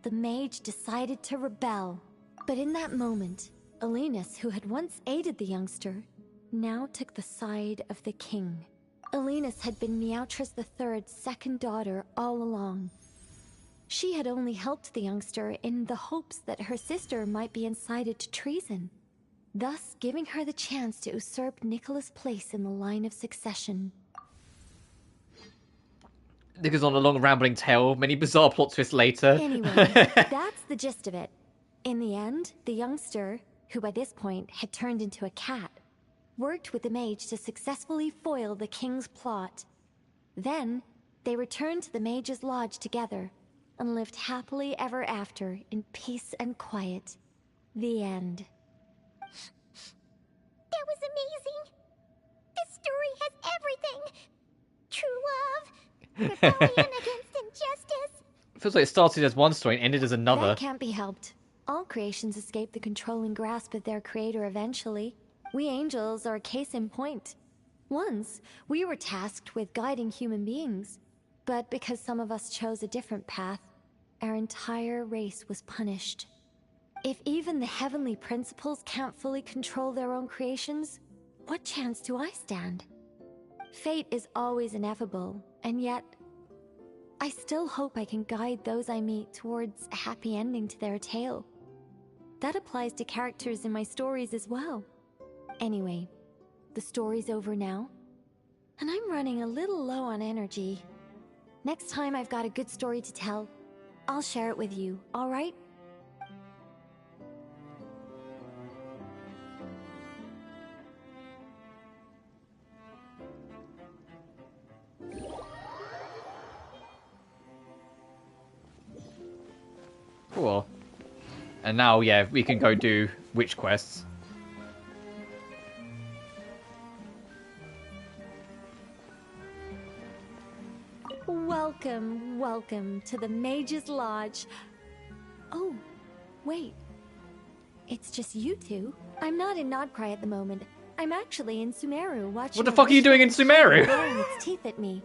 the mage decided to rebel. But in that moment, Alinus, who had once aided the youngster, now took the side of the king. Alinus had been Meowtress III's second daughter all along. She had only helped the youngster in the hopes that her sister might be incited to treason, thus giving her the chance to usurp Nicola's place in the line of succession. This goes on a long rambling tale, many bizarre plot twists later. Anyway, that's the gist of it. In the end, the youngster, who by this point had turned into a cat, worked with the mage to successfully foil the king's plot. Then, they returned to the mage's lodge together and lived happily ever after in peace and quiet. The end. That was amazing. This story has everything. True love, rebellion against injustice. Feels like it started as one story and ended as another. That can't be helped. All creations escape the controlling grasp of their creator eventually. We angels are a case in point. Once, we were tasked with guiding human beings, but because some of us chose a different path, our entire race was punished. If even the heavenly principles can't fully control their own creations, what chance do I stand? Fate is always ineffable, and yet, I still hope I can guide those I meet towards a happy ending to their tale. That applies to characters in my stories as well. Anyway, the story's over now, and I'm running a little low on energy. Next time I've got a good story to tell, I'll share it with you, alright? Cool. And now, yeah, we can go do witch quests. Welcome, welcome to the Mage's Lodge. Oh, wait. It's just you two. I'm not in Nodcry at the moment. I'm actually in Sumeru watching. What the fuck are you doing in Sumeru? Blowing its teeth at me.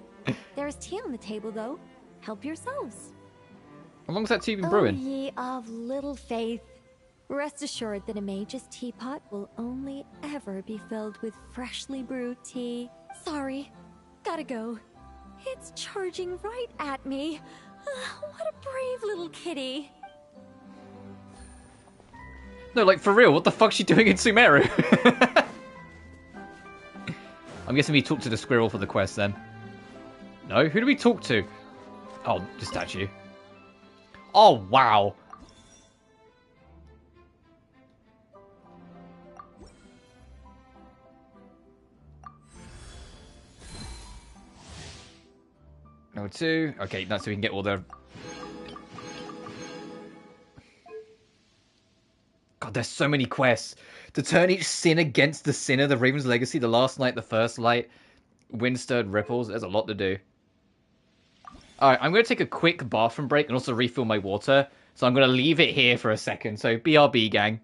There's tea on the table, though. Help yourselves. How long's that tea been Oh, brewing? ye of little faith. Rest assured that a mage's teapot will only ever be filled with freshly brewed tea. Sorry, gotta go. It's charging right at me. What a brave little kitty. No, like, for real, what the fuck's she doing in Sumeru? I'm guessing we talk to the squirrel for the quest then. No? Who do we talk to? Oh, the statue. Oh, wow. Number 2. Okay, that's so we can get all the... God, there's so many quests. To turn each sin against the sinner, the Raven's Legacy, the Last Night, the First Light, Wind-Stirred Ripples. There's a lot to do. Alright, I'm going to take a quick bathroom break and also refill my water. So I'm going to leave it here for a second. So BRB, gang.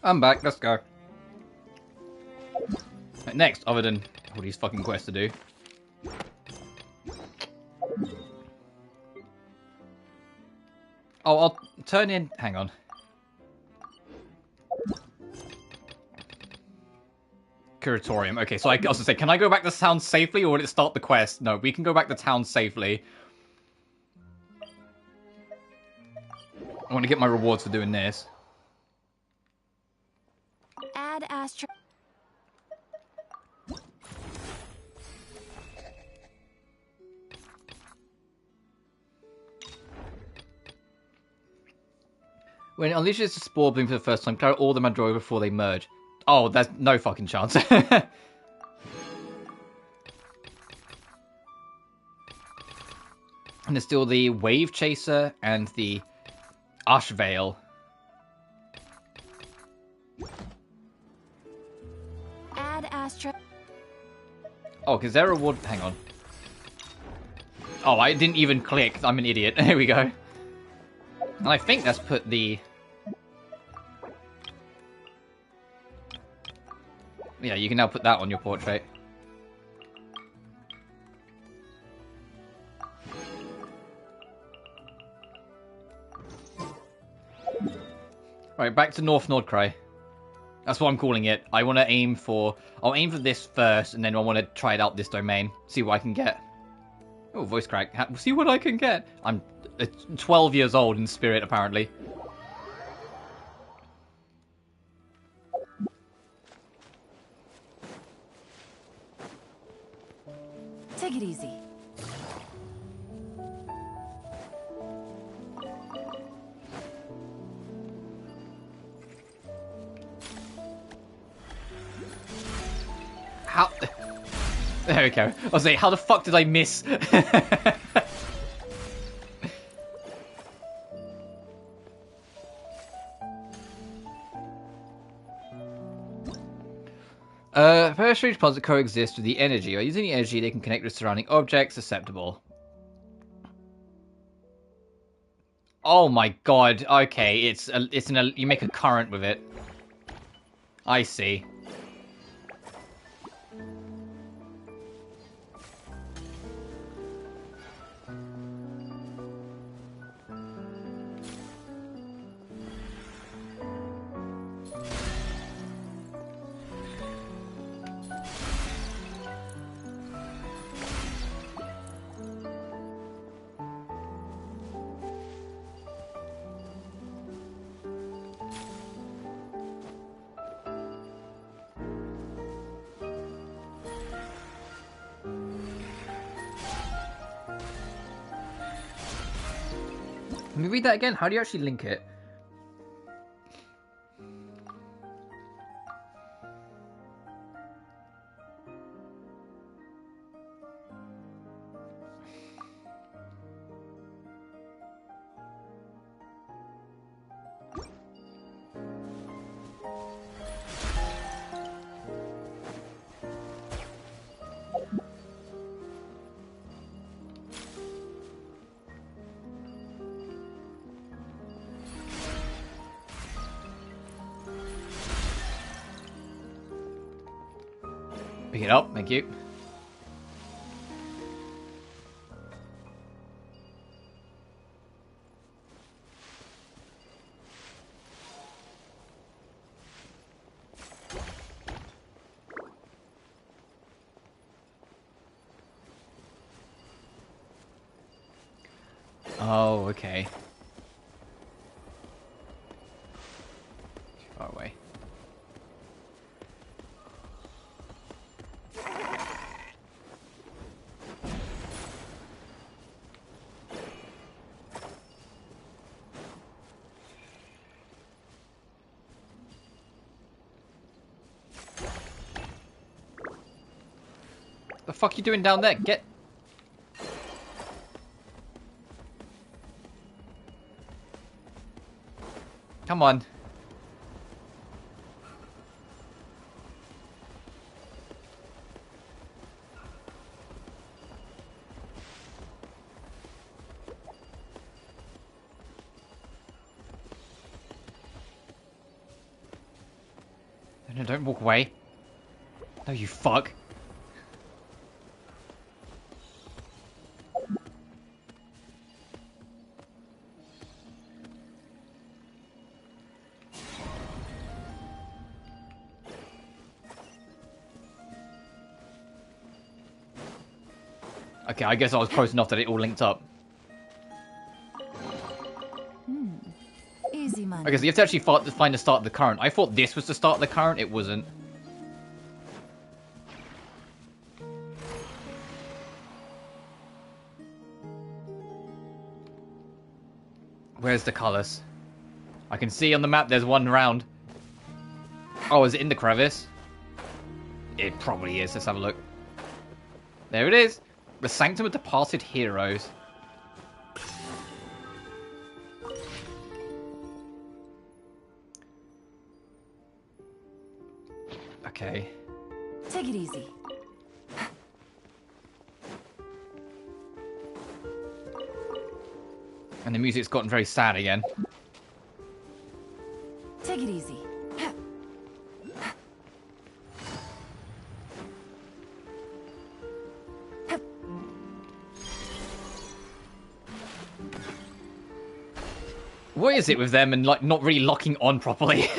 I'm back. Let's go. Next, other than all these fucking quests to do. Oh, I'll turn in... Hang on. Curatorium. Okay, so I was gonna say, can I go back to town safely, or will it start the quest? No, we can go back to town safely. I want to get my rewards for doing this. Add Astra. When it unleashes the spore bloom for the first time, clear all the Mandroid before they merge. Oh, there's no fucking chance. And there's still the Wave Chaser and the Ash Veil. Add Astra. Oh, because their reward... Hang on. Oh, I didn't even click. I'm an idiot. Here we go. And I think that's put the... Yeah, you can now put that on your portrait. Right, back to North Nordcry. That's what I'm calling it. I want to aim for... I'll aim for this first, and then I want to try it out this domain. See what I can get. Oh, voice crack. See what I can get. I'm 12 years old in spirit, apparently. Take it easy. How... There we go. I was like, how the fuck did I miss? First strange parts that coexist with the energy. By using the energy, they can connect with surrounding objects. Susceptible. Oh my god. Okay, you make a current with it. I see. Let me read that again. How do you actually link it? Pick it up, thank you. Oh, okay. Too far away. The fuck you doing down there? Get... Come on. No, don't walk away. No, you fuck. Okay, I guess I was close enough that it all linked up. Easy money. Okay, so you have to actually find the start of the current. I thought this was the start of the current. It wasn't. Where's the colours? I can see on the map there's one round. Oh, is it in the crevice? It probably is. Let's have a look. There it is. The Sanctum of Departed Heroes. Okay. Take it easy. And the music's gotten very sad again. Take it easy. What is it with them and like not really locking on properly?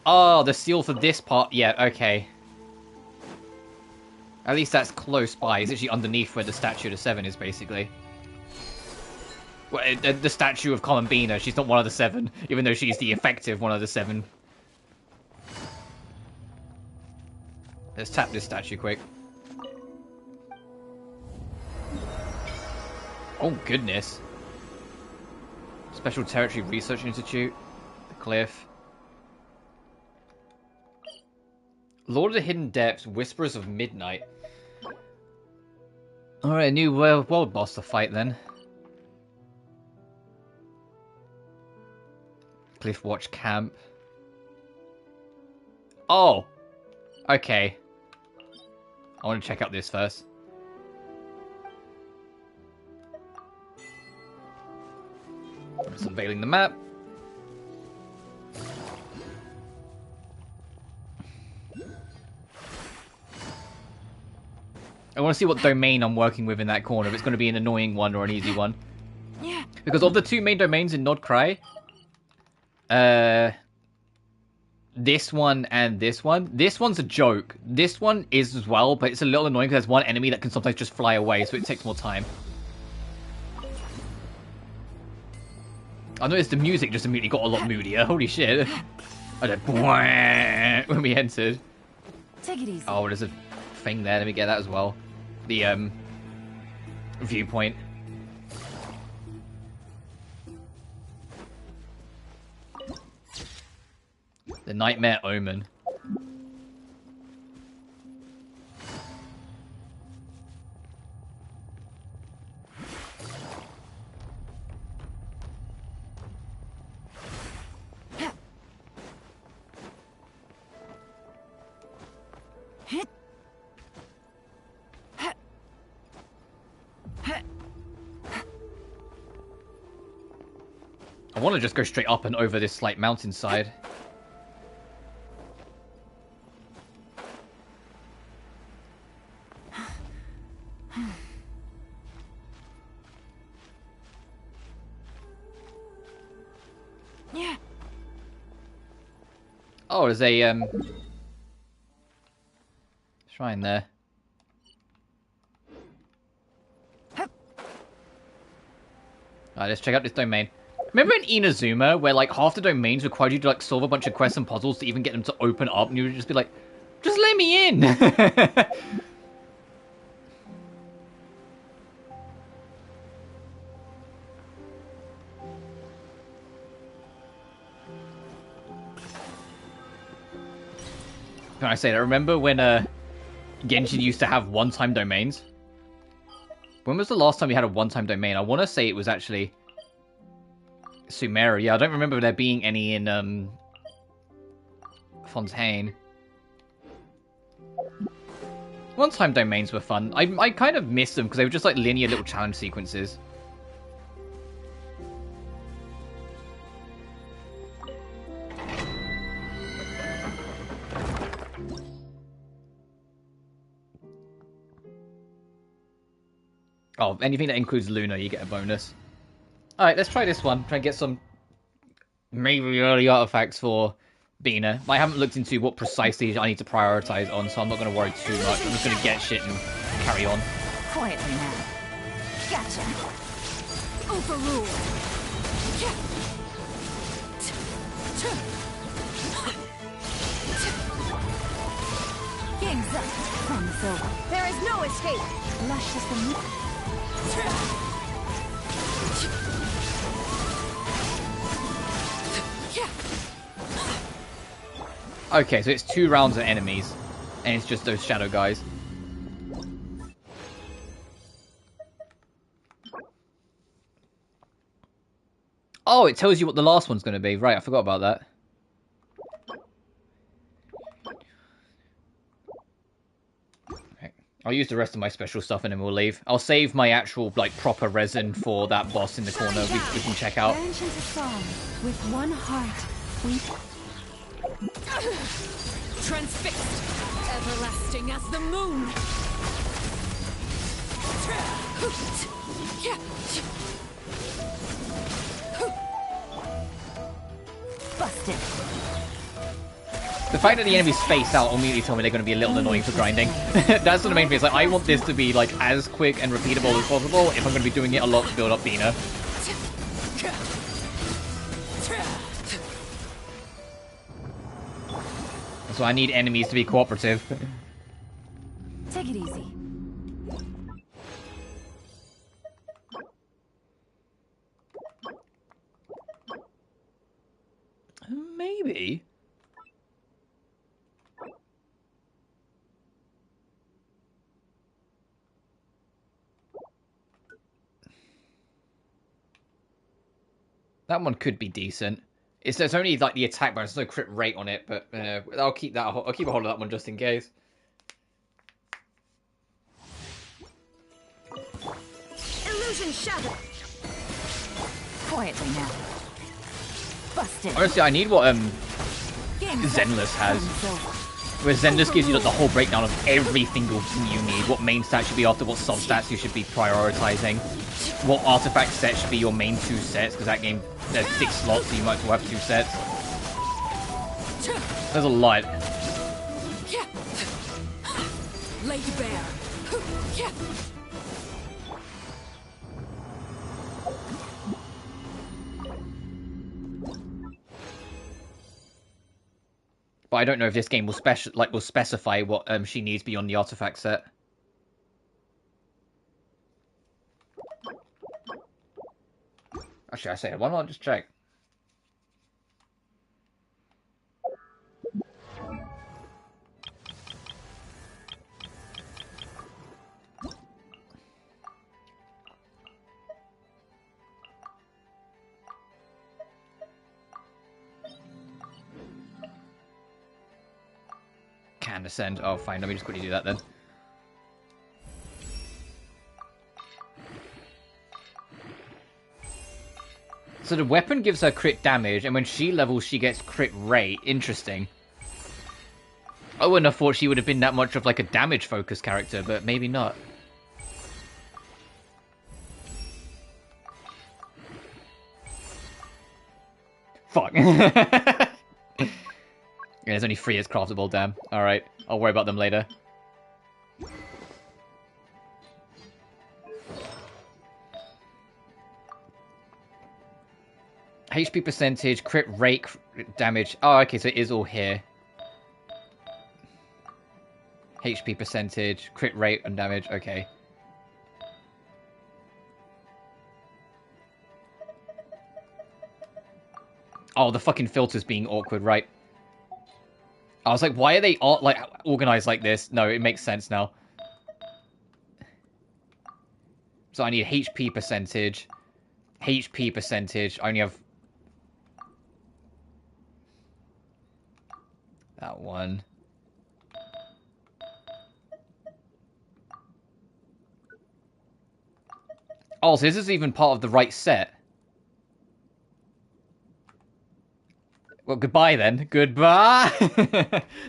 Oh, the seal for this part. Yeah, okay. At least that's close by. It's actually underneath where the statue of the 7 is, basically. Well, the statue of Common Bina. She's not one of the 7, even though she's the effective one of the 7. Let's tap this statue quick. Oh, goodness. Special Territory Research Institute. The Cliff. Lord of the Hidden Depths, Whisperers of Midnight. Alright, a new world boss to fight then. Cliff Watch Camp. Oh! Okay. I want to check out this first. Just unveiling the map. I want to see what domain I'm working with in that corner, if it's going to be an annoying one or an easy one. Yeah. Because of the 2 main domains in Nodcry, this one and this one's a joke. This one is as well, but it's a little annoying because there's one enemy that can sometimes just fly away, so it takes more time. I noticed the music just immediately got a lot moodier. Holy shit. I did when we entered. Take it easy. Oh, there's a thing there. Let me get that as well. The viewpoint. The Nightmare Omen. I want to just go straight up and over this like mountainside. Yeah. Oh, there's a shrine there. Alright, let's check out this domain. Remember in Inazuma, where like half the domains required you to like solve a bunch of quests and puzzles to even get them to open up, and you would just be like, just let me in! Can I say that? Remember when Genshin used to have one-time domains? When was the last time we had a one-time domain? I want to say it was actually Sumeria. Yeah, I don't remember there being any in Fontaine. One-time domains were fun. I kind of miss them because they were just like linear little challenge sequences. Oh, anything that includes Luna, you get a bonus. Alright, let's try this one. Try and get some maybe early artifacts for Bina. I haven't looked into what precisely I need to prioritize on, so I'm not going to worry too much. I'm just going to get shit and carry on. Quietly now. Gotcha. Overruled. Game's up. Fun's over. There is no escape. Lush as the moon. Okay, so it's 2 rounds of enemies, and it's just those shadow guys. Oh, it tells you what the last one's going to be. Right, I forgot about that. Okay. I'll use the rest of my special stuff and then we'll leave. I'll save my actual, like, proper resin for that boss in the corner we can check out. Genshin's a song. With one heart, we... Transfixed. Everlasting as the moon. Busted. The fact that the enemies space out immediately told me they're going to be a little annoying for grinding. That's the main thing. It's like, I want this to be like as quick and repeatable as possible if I'm going to be doing it a lot to build up Bina. So I need enemies to be cooperative. Take it easy. Maybe. That one could be decent. It's only like the attack bonus, there's no crit rate on it, but I'll keep that. I'll keep a hold of that one just in case. Illusion shattered. Quietly now. Busted. Honestly, I need what Zenless has. Where Zenless gives you like, the whole breakdown of every single thing you need. What main stats should be after, what sub-stats you should be prioritizing. What artifact set should be your main 2 sets, because that game, there's 6 slots, so you might as well have 2 sets. There's a lot. Laid bare. But I don't know if this game will specify what she needs beyond the artifact set. Actually, I say, why not just check? Can ascend. Oh, fine. Let me just quickly do that then. So the weapon gives her crit damage, and when she levels, she gets crit rate. Interesting. I wouldn't have thought she would have been that much of like a damage-focused character, but maybe not. Fuck. Yeah, there's only 3 that's craftable, damn. Alright, I'll worry about them later. HP percentage, crit rate, damage. Oh, okay, so it is all here. HP percentage, crit rate, and damage. Okay. Oh, the fucking filter's being awkward, right? I was like, why are they all, like, organized like this? No, it makes sense now. So I need HP percentage. HP percentage. I only have... that one. Oh, so this is even part of the right set. Well, goodbye then. Goodbye!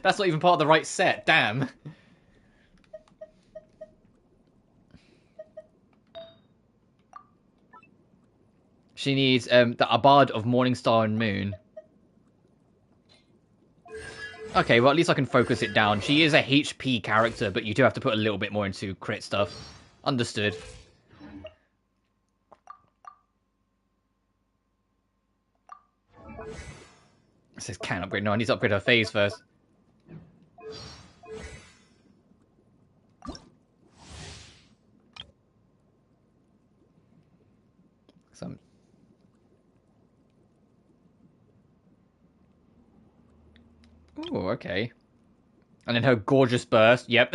That's not even part of the right set. Damn. She needs the Abad of Morningstar and Moon. Okay, well at least I can focus it down. She is a HP character, but you do have to put a little bit more into crit stuff. Understood. It says can't upgrade. No, I need to upgrade her phase first. Some. Oh, okay. And then her gorgeous burst. Yep.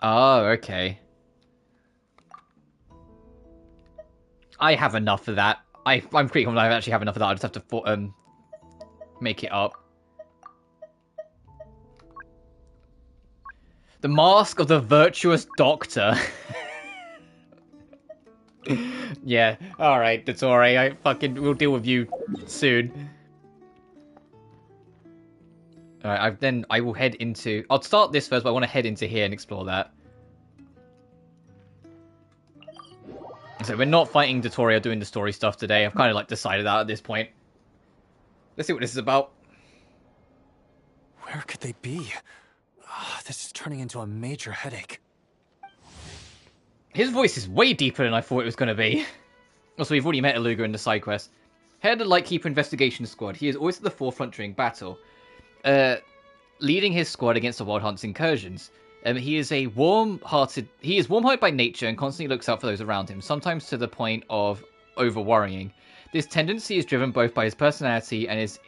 Oh, okay. I have enough of that. I'm pretty confident I actually have enough of that. I just have to make it up. The Mask of the Virtuous Doctor. Yeah, alright, Dottore. We'll deal with you soon. Alright, I will head into... I'll start this first, but I want to head into here and explore that. So we're not fighting Dottore or doing the story stuff today. I've kind of like decided that at this point. Let's see what this is about. Where could they be? This is turning into a major headache. His voice is way deeper than I thought it was going to be. Also, we've already met Aluga in the side quest. Head of the Lightkeeper Investigation Squad. He is always at the forefront during battle, leading his squad against the Wild Hunt's incursions. He is warm-hearted by nature and constantly looks out for those around him, sometimes to the point of over-worrying. This tendency is driven both by his personality and his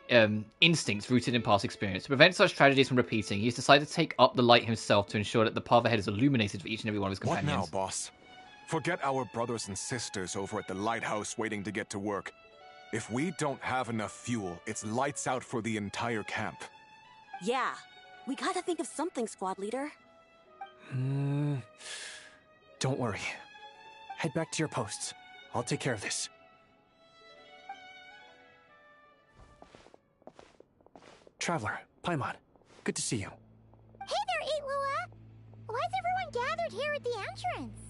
instincts rooted in past experience. To prevent such tragedies from repeating, he has decided to take up the light himself to ensure that the path ahead is illuminated for each and every one of his companions. What now, boss? Forget our brothers and sisters over at the lighthouse waiting to get to work. If we don't have enough fuel, it's lights out for the entire camp. Yeah, we gotta think of something, squad leader. Don't worry. Head back to your posts. I'll take care of this. Traveler, Paimon, good to see you. Hey there, Eitlua! Why is everyone gathered here at the entrance?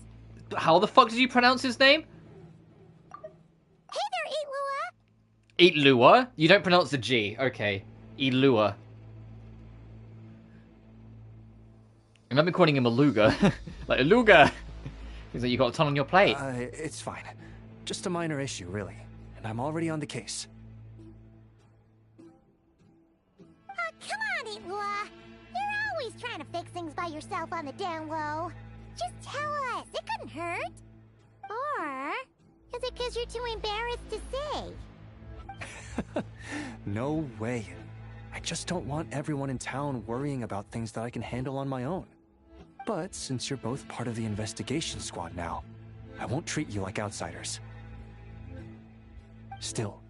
How the fuck did you pronounce his name? Hey there, Eitlua! Eitlua? You don't pronounce the G. Okay. Eilua. And I've been calling him Aluga. Like, Aluga! He's like, you got a ton on your plate. It's fine. Just a minor issue, really. And I'm already on the case. Come on, Eitlua! You're always trying to fix things by yourself on the down low. Just tell us. It couldn't hurt. Or is it because you're too embarrassed to say? No way. I just don't want everyone in town worrying about things that I can handle on my own. But since you're both part of the investigation squad now, I won't treat you like outsiders. Still,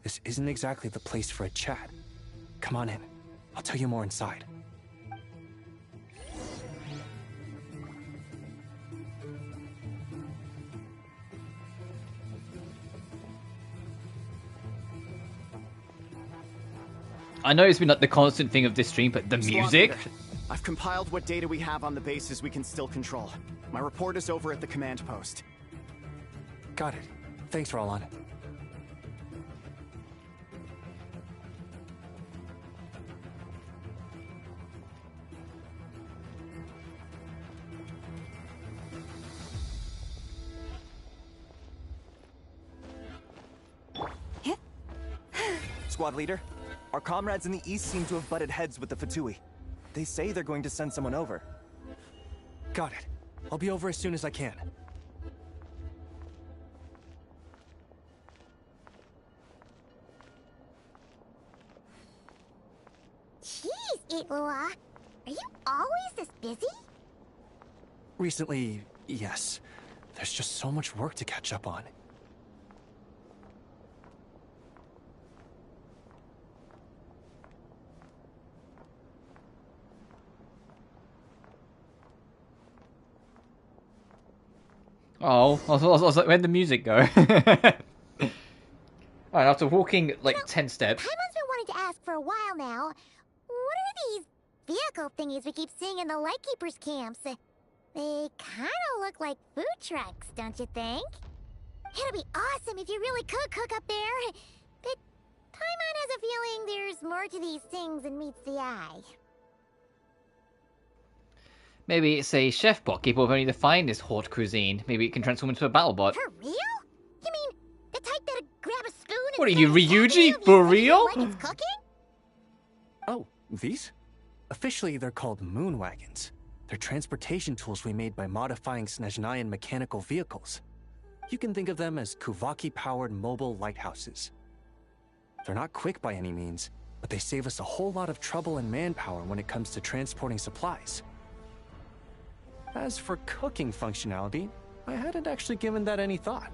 this isn't exactly the place for a chat. Come on in. I'll tell you more inside. I know it's been like the constant thing of this stream, but the music? Leader, I've compiled what data we have on the bases we can still control. My report is over at the command post. Got it. Thanks, Roland. Squad leader, our comrades in the east seem to have butted heads with the Fatui. They say they're going to send someone over. Got it. I'll be over as soon as I can. Jeez, Eitlua! Are you always this busy? Recently, yes. There's just so much work to catch up on. Oh, I was like, where'd the music go? Alright, after walking like 10 steps. Paimon's been wanting to ask for a while now. What are these vehicle thingies we keep seeing in the Lightkeepers camps? They kind of look like food trucks, don't you think? It'd be awesome if you really could cook up there. But Paimon has a feeling there's more to these things than meets the eye. Maybe it's a chef bot capable of only the finest haute cuisine. Maybe it can transform into a battle bot. For real? You mean the type that'd grab a spoon and... What are you, Ryuji? For real? Like it's cooking? Oh, these? Officially, they're called moon wagons. They're transportation tools we made by modifying Snezhnayan mechanical vehicles. You can think of them as Kuvaki-powered mobile lighthouses. They're not quick by any means, but they save us a whole lot of trouble and manpower when it comes to transporting supplies. As for cooking functionality, I hadn't actually given that any thought.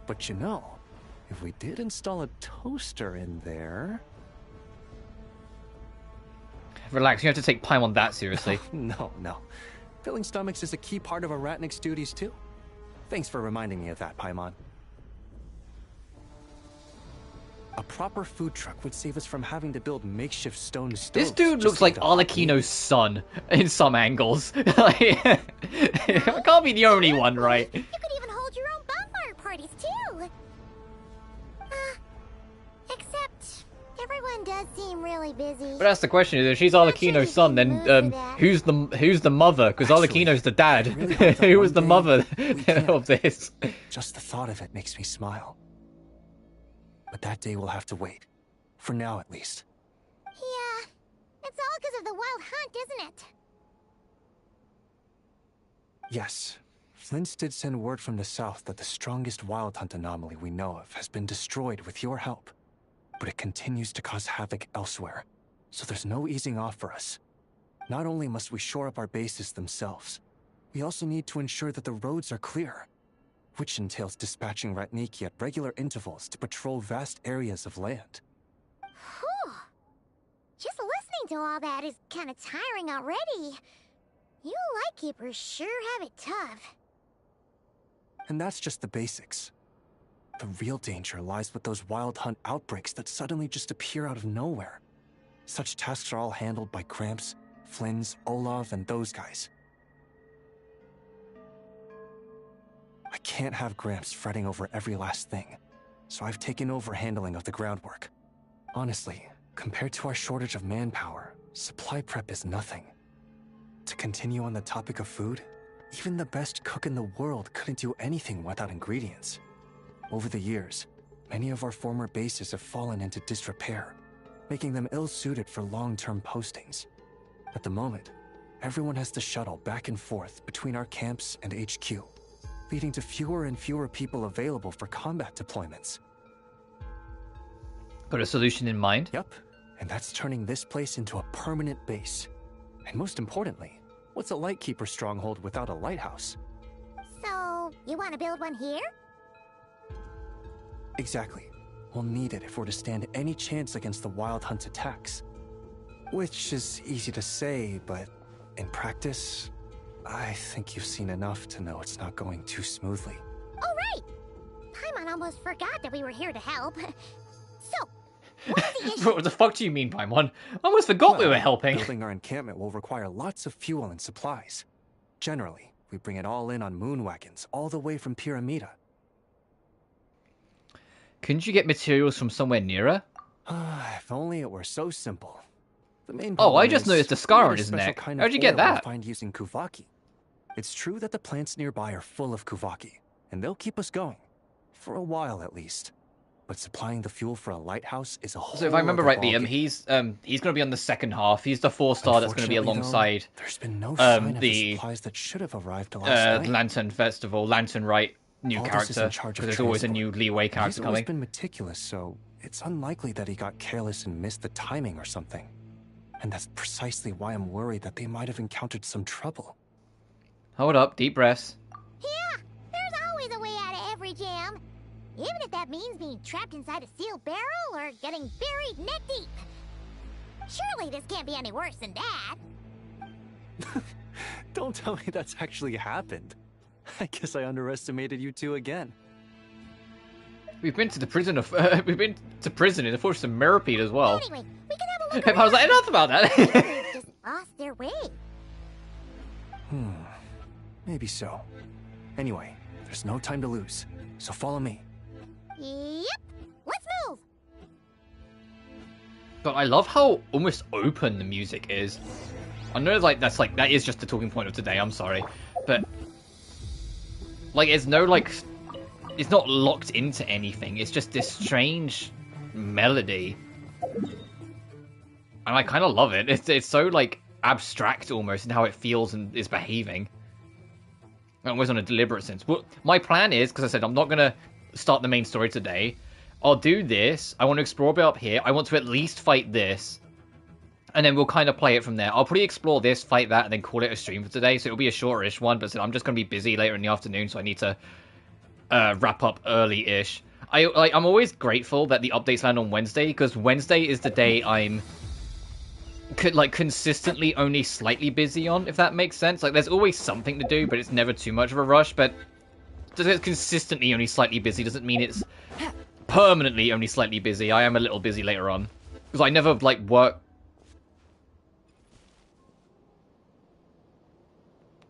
But you know, if we did install a toaster in there... Relax, you have to take Paimon that seriously. No. Filling stomachs is a key part of Aratnik's duties too. Thanks for reminding me of that, Paimon. A proper food truck would save us from having to build makeshift stone stoves. This dude looks like Arlecchino's son in some angles. I can't be the only one, right? You could even hold your own bonfire parties too. Except everyone does seem really busy. But that's the question: if she's Arlecchino's son, then who's the mother? Because Arlecchino's the dad. Who was the mother of this? Just the thought of it makes me smile. But that day will have to wait. For now, at least. Yeah, it's all because of the wild hunt, isn't it? Yes. Flint's did send word from the south that the strongest wild hunt anomaly we know of has been destroyed with your help. But it continues to cause havoc elsewhere, so there's no easing off for us. Not only must we shore up our bases themselves, we also need to ensure that the roads are clear, which entails dispatching Ratniki at regular intervals to patrol vast areas of land. Whew. Just listening to all that is kind of tiring already. You Lightkeepers sure have it tough. And that's just the basics. The real danger lies with those wild hunt outbreaks that suddenly just appear out of nowhere. Such tasks are all handled by Gramps, Flynn's, Olav, and those guys. I can't have Gramps fretting over every last thing, so I've taken over handling of the groundwork. Honestly, compared to our shortage of manpower, supply prep is nothing. To continue on the topic of food, even the best cook in the world couldn't do anything without ingredients. Over the years, many of our former bases have fallen into disrepair, making them ill-suited for long-term postings. At the moment, everyone has to shuttle back and forth between our camps and HQ, leading to fewer and fewer people available for combat deployments. Got a solution in mind? Yep, and that's turning this place into a permanent base. And most importantly, what's a Lightkeeper stronghold without a lighthouse? So, you want to build one here? Exactly. We'll need it if we're to stand any chance against the Wild Hunt's attacks. Which is easy to say, but in practice, I think you've seen enough to know it's not going too smoothly. Oh, right! Paimon almost forgot that we were here to help. So, what's the issue? What the fuck do you mean, Paimon? I almost forgot we were helping. Building our encampment will require lots of fuel and supplies. Generally, we bring it all in on moon wagons, all the way from Pyramida. Couldn't you get materials from somewhere nearer? If only it were so simple. The main Oh, I problem just is noticed a scar we on need a his special neck. kind How'd of you get ore we'll that? find using Kuvaki. It's true that the plants nearby are full of Kuvaki, and they'll keep us going. For a while, at least. But supplying the fuel for a lighthouse is a whole So if I remember other rightly, ballgame. he's going to be on the second half. He's the 4-star that's going to be Unfortunately, alongside though, there's been no sign of the the supplies that should have arrived last night. Lantern Festival, Lantern Right new All this is character. in charge of Because there's always a transport. new leeway He's character always coming. been meticulous, so it's unlikely that he got careless and missed the timing or something. And that's precisely why I'm worried that they might have encountered some trouble. Hold up, deep breaths. Yeah, there's always a way out of every jam. Even if that means being trapped inside a sealed barrel or getting buried neck deep. Surely this can't be any worse than that. Don't tell me that's actually happened. I guess I underestimated you two again. We've been to the prison of we've been to prison in the Fortress of Mirrorpeat as well. Anyway, we can have a look I was like, enough about that. They've just lost their way. Maybe so. Anyway, there's no time to lose, so follow me. Yep. Let's move. But I love how almost open the music is. I know that is just the talking point of today, I'm sorry. But like it's not locked into anything. It's just this strange melody. And I kind of love it. It's so like abstract almost in how it feels and is behaving. Almost on a deliberate sense. Well, my plan is, because I said I'm not going to start the main story today. I'll do this. I want to explore a bit up here. I want to at least fight this. And then we'll kind of play it from there. I'll probably explore this, fight that, and then call it a stream for today. So it'll be a shortish one, but I'm just going to be busy later in the afternoon, so I need to wrap up early-ish. I'm always grateful that the updates land on Wednesday, because Wednesday is the day I'm consistently only slightly busy on, if that makes sense. Like, there's always something to do, but it's never too much of a rush. But just it's consistently only slightly busy doesn't mean it's permanently only slightly busy. I am a little busy later on, because I never work.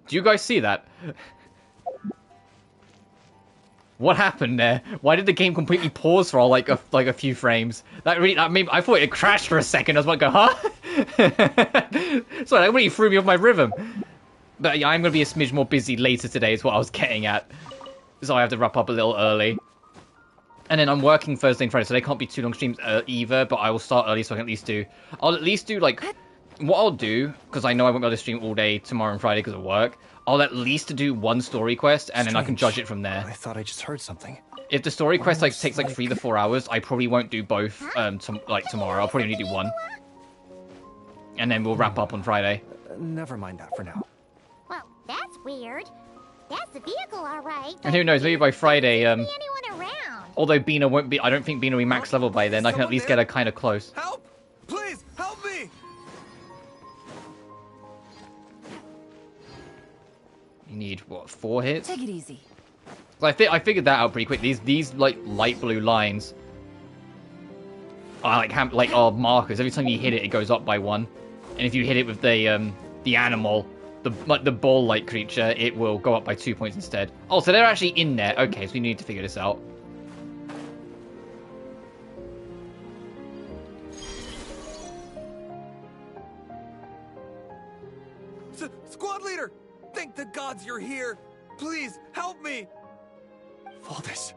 Do you guys see that? What happened there? Why did the game completely pause for like a few frames? I thought it crashed for a second. I was like, huh? Sorry, that really threw me off my rhythm. But yeah, I'm gonna be a smidge more busy later today. Is what I was getting at. So I have to wrap up a little early. And then I'm working Thursday and Friday, so they can't be too long streams either. But I will start early, so I can I'll at least do like what I'll do, because I know I won't be able to stream all day tomorrow and Friday because of work. I'll at least do one story quest, and then I can judge it from there. I thought I just heard something. If the story quest takes 3 to 4 hours, I probably won't do both tomorrow. I'll probably only do one. And then we'll wrap up on Friday. Never mind that for now. Well, that's weird. That's the vehicle, all right. And who knows, maybe by Friday, anyone around. although Bina won't be, I don't think Bina will be max level by then. I can at least get her kind of close. Help! Please, help me! You need, what, 4 hits? Take it easy. I figured that out pretty quick. These like light blue lines are are markers. Every time you hit it, it goes up by 1. And if you hit it with the animal, the ball-like creature, it will go up by 2 points instead. Oh, so they're actually in there. Okay, so we need to figure this out. Squad leader! Thank the gods you're here! Please, help me! Valdis,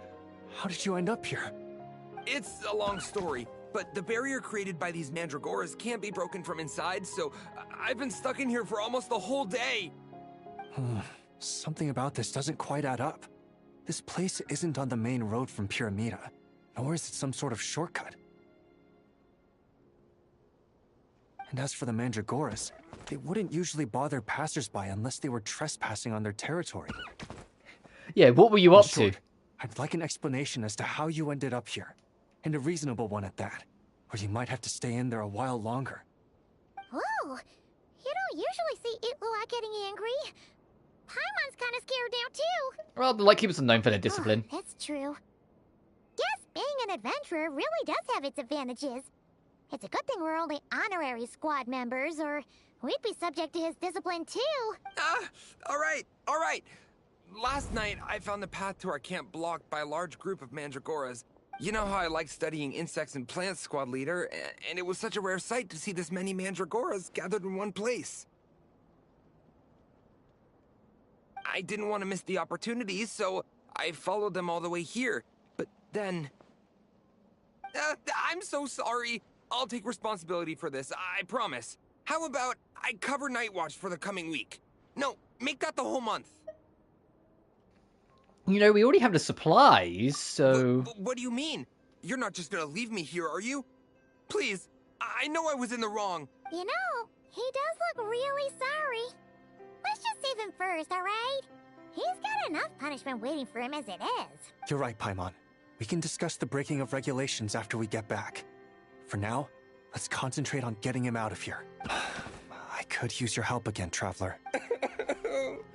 how did you end up here? It's a long story, but the barrier created by these mandragoras can't be broken from inside, so I've been stuck in here for almost the whole day. Something about this doesn't quite add up. This place isn't on the main road from Pyramida, nor is it some sort of shortcut. And as for the mandragoras, they wouldn't usually bother passersby unless they were trespassing on their territory. Yeah, what were you up to? I'd like an explanation as to how you ended up here. And a reasonable one at that. Or you might have to stay in there a while longer. Oh, you don't usually see Itlua getting angry. Paimon's kind of scared now, too. Well, the Lightkeepers are known for their discipline. Oh, that's true. Guess being an adventurer really does have its advantages. It's a good thing we're only honorary squad members, or we'd be subject to his discipline, too. All right. Last night, I found the path to our camp blocked by a large group of mandragoras. You know how I like studying insects and plants, squad leader, and it was such a rare sight to see this many mandragoras gathered in one place. I didn't want to miss the opportunity, so I followed them all the way here. But then... I'm so sorry. I'll take responsibility for this, I promise. How about I cover Night Watch for the coming week? No, make that the whole month. You know, we already have the supplies, so... What do you mean? You're not just gonna leave me here, are you? Please, I know I was in the wrong. You know, he does look really sorry. Let's just save him first, alright? He's got enough punishment waiting for him as it is. You're right, Paimon. We can discuss the breaking of regulations after we get back. For now, let's concentrate on getting him out of here. I could use your help again, Traveler.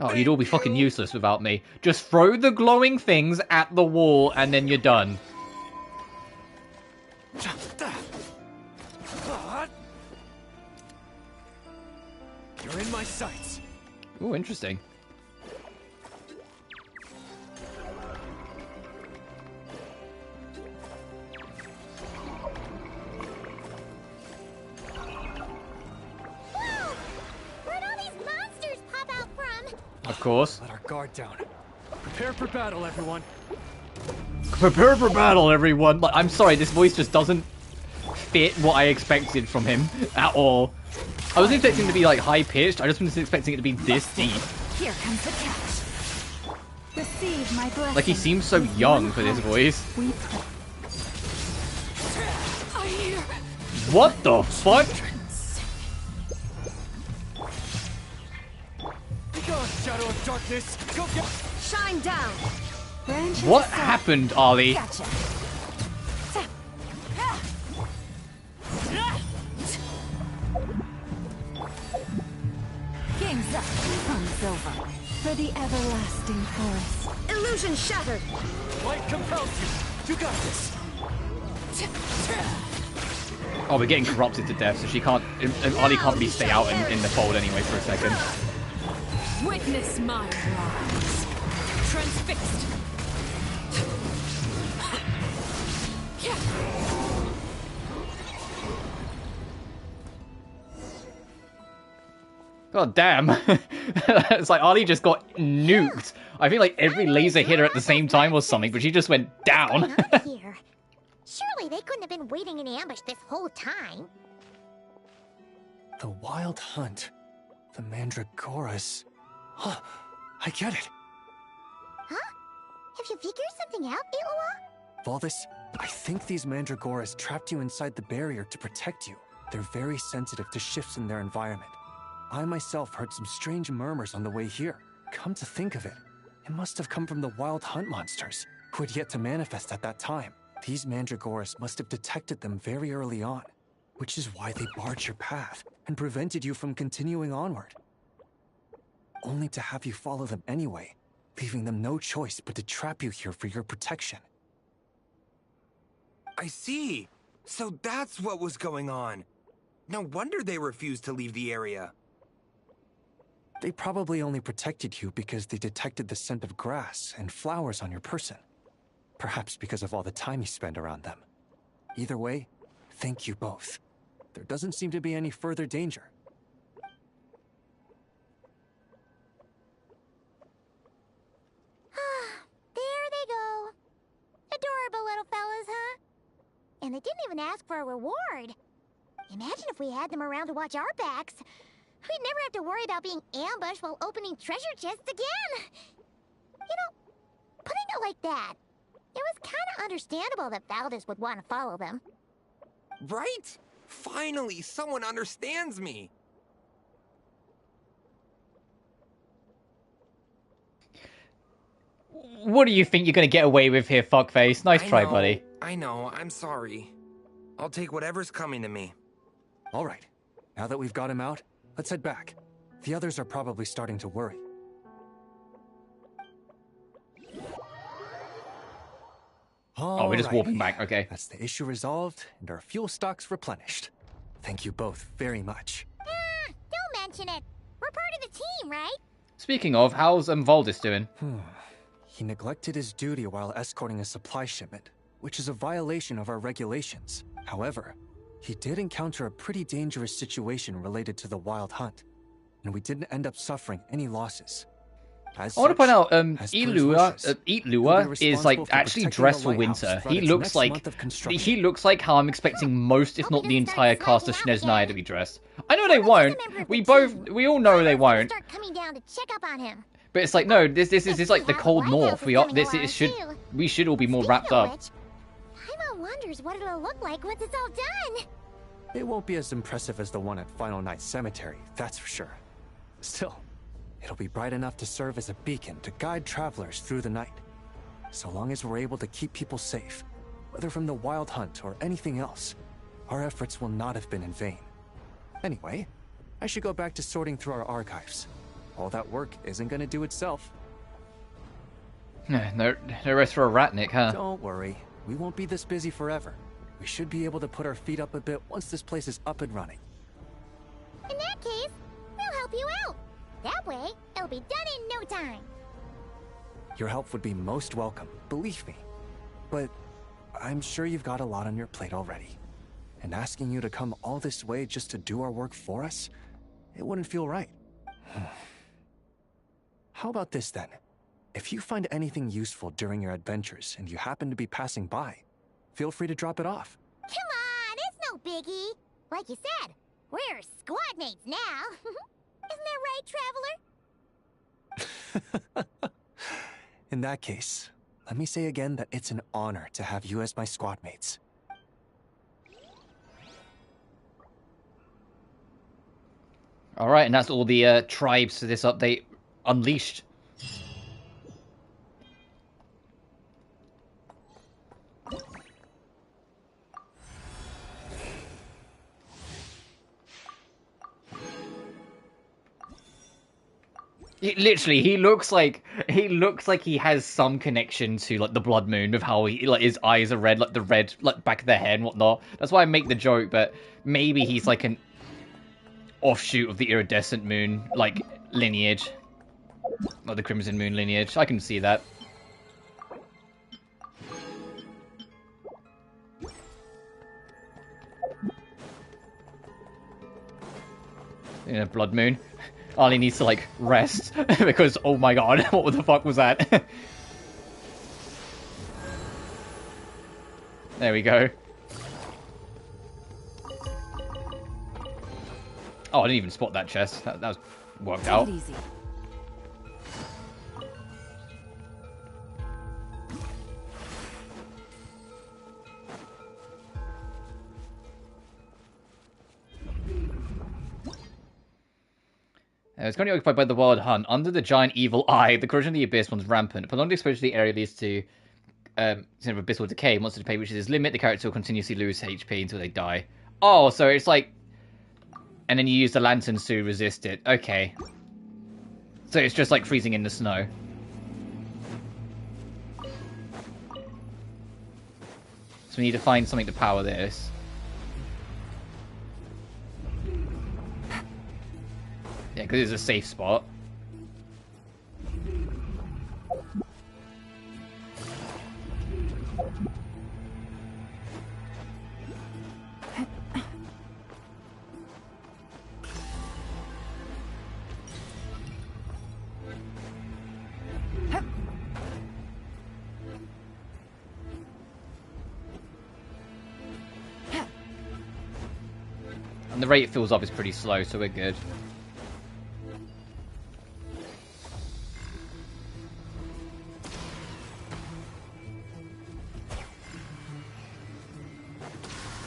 Oh, you'd all be fucking useless without me. Just throw the glowing things at the wall and then you're done. You're in my sights. Ooh, interesting. Where'd all these monsters pop out from? Of course. Let our guard down. Prepare for battle, everyone. Prepare for battle, everyone. Like, I'm sorry, this voice just doesn't fit what I expected from him at all. I wasn't expecting it to be like high pitched. I just wasn't expecting it to be this deep. Here comes the catch. Receive my blessing. Like he seems so young for this voice. What the fuck? Be gone, shadow of darkness. Go get. Shine down. Branches What aside. happened, Ollie? Gotcha. Game's up. Fun's over. For the everlasting forest. Illusion shattered. Light compels you. You got this. Oh, we're getting corrupted to death, so she can't. Ollie can't really stay out in the fold anyway for a second. Witness my rise. Transfixed. God damn. It's like Ollie just got nuked. I feel like every laser hit her at the same time or something, but she just went down. Here. Surely they couldn't have been waiting in ambush this whole time. The Wild Hunt. The Mandragoras. Huh. I get it. Huh? Have you figured something out, Iwa? Valdis, I think these Mandragoras trapped you inside the barrier to protect you. They're very sensitive to shifts in their environment. I myself heard some strange murmurs on the way here. Come to think of it, it must have come from the Wild Hunt monsters, who had yet to manifest at that time. These Mandragoras must have detected them very early on, which is why they barred your path and prevented you from continuing onward. Only to have you follow them anyway, leaving them no choice but to trap you here for your protection. I see. So that's what was going on. No wonder they refused to leave the area. They probably only protected you because they detected the scent of grass and flowers on your person. Perhaps because of all the time you spend around them. Either way, thank you both. There doesn't seem to be any further danger. There they go. Adorable little fellas, huh? And they didn't even ask for a reward. Imagine if we had them around to watch our backs. We'd never have to worry about being ambushed while opening treasure chests again. You know, putting it like that, it was kind of understandable that Valdis would want to follow them. Right? Finally, someone understands me. What do you think you're gonna get away with here, fuckface? Nice try, buddy. I know, I'm sorry. I'll take whatever's coming to me. All right, now that we've got him out, let's head back. The others are probably starting to worry. Oh, we're just warping back, okay. That's the issue resolved and our fuel stocks replenished. Thank you both very much. Don't mention it. We're part of the team, right? Speaking of, how's Valdis doing? He neglected his duty while escorting a supply shipment, which is a violation of our regulations. However, he did encounter a pretty dangerous situation related to the Wild Hunt, and we didn't end up suffering any losses. I want to point out, Eatlua is like actually dressed for winter. He looks like how I'm expecting most, if not the entire cast of Sneznaya to be dressed. I know they won't. We all know they won't. Start coming down to check up on him. But it's like no, this is like the cold north. We should all be more wrapped up. Paimon wonders what it'll look like once it's all done. It won't be as impressive as the one at Final Night Cemetery, that's for sure. Still, it'll be bright enough to serve as a beacon to guide travelers through the night. So long as we're able to keep people safe, whether from the Wild Hunt or anything else, our efforts will not have been in vain. Anyway, I should go back to sorting through our archives. all that work isn't gonna do itself. No rest for a ratnik, huh? Don't worry, we won't be this busy forever. We should be able to put our feet up a bit once this place is up and running. In that case, we'll help you out. That way, it'll be done in no time. Your help would be most welcome, believe me. But I'm sure you've got a lot on your plate already. And asking you to come all this way just to do our work for us, it wouldn't feel right. How about this then? If you find anything useful during your adventures and you happen to be passing by, feel free to drop it off. Come on, it's no biggie. Like you said, we're squad mates now. Isn't that right, Traveler? In that case, let me say again that it's an honor to have you as my squad mates. Alright, and that's all the tribes for this update unleashed. Literally, he looks like he has some connection to like the Blood Moon, with how he like his eyes are red, like the red like back of the head and whatnot. That's why I make the joke, but maybe he's like an offshoot of the iridescent moon like lineage, or the Crimson Moon lineage. I can see that. Yeah, Blood Moon. Arlie needs to, like, rest, because, oh my god, what the fuck was that? There we go. Oh, I didn't even spot that chest. That was worked out. Easy. It's currently occupied by the Wild Hunt. Under the giant evil eye, the corrosion of the abyss runs rampant. Prolonged exposure to the area leads to sort of abyssal decay. Monster decay reaches its limit. The character will continuously lose HP until they die. Oh, so it's like... And then you use the lanterns to resist it. Okay. So it's just like freezing in the snow. So we need to find something to power this. Yeah, because it's a safe spot. And the rate it fills up is pretty slow, so we're good.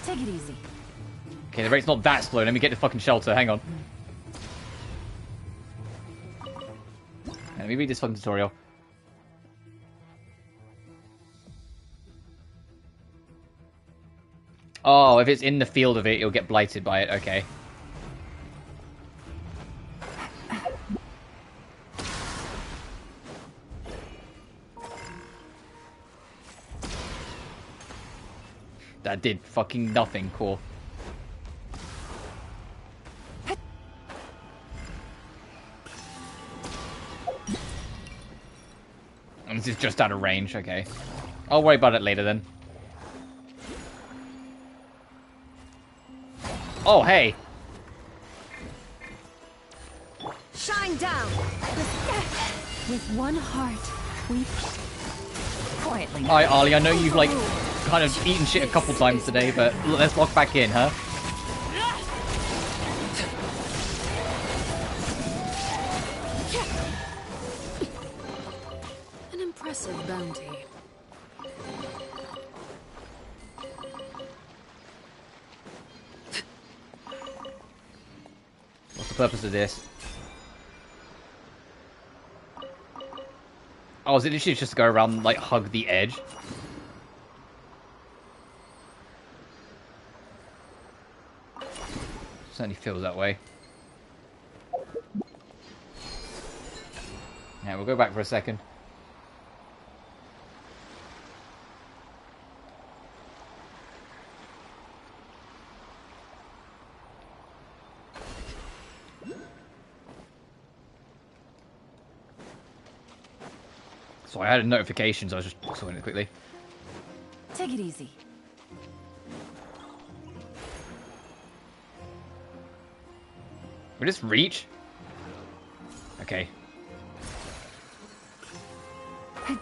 Take it easy. Okay, the rate's not that slow. Let me get the fucking shelter. Hang on. Let me read this fucking tutorial. Oh, if it's in the field of it, it'll get blighted by it. Okay. That did fucking nothing. Cool. And this is just out of range. Okay. I'll worry about it later then. Oh, hey. Shine down. With one heart, we quietly. Hi, Arlie. I know you've like kind of eaten shit a couple times today, but let's lock back in, huh? An impressive bounty. What's the purpose of this? Oh, is it literally just to go around and, like, hug the edge? Certainly feels that way. Yeah, we'll go back for a second. So I had a notification, so I was just sorting it quickly. Take it easy. We just reach? Okay. I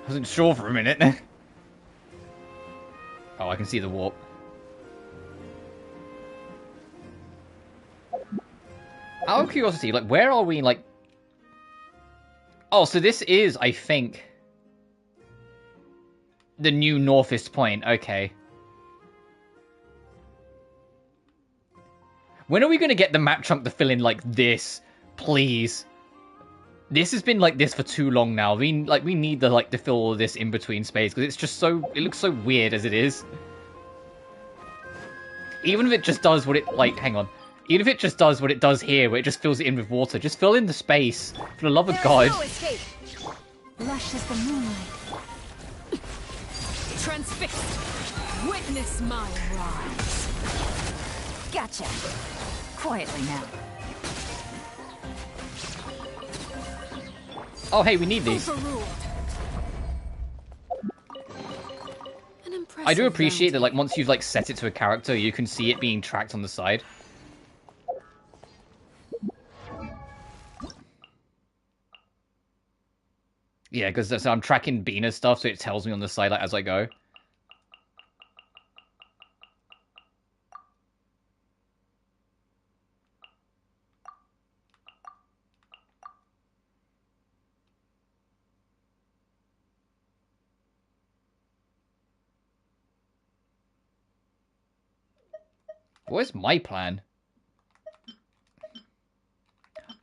wasn't sure for a minute. Oh, I can see the warp. Out of curiosity, like, where are we, like... Oh, so this is, I think, the new northest point. Okay. When are we going to get the map chunk to fill in like this? Please. This has been like this for too long now. We need the to fill all this in between space because it's just so, it looks so weird as it is. Even if it just does what it, hang on. Even if it just does what it does here, where it just fills it in with water, just fill in the space, for the love of God. No escape. Lush as the moonlight. Transfixed. Witness my rise. Gotcha. Quietly now. Oh, hey, we need these. I do appreciate that, like, once you've, like, set it to a character, you can see it being tracked on the side. Yeah, because so I'm tracking Bina stuff, so it tells me on the side, like, as I go. Where's my plan?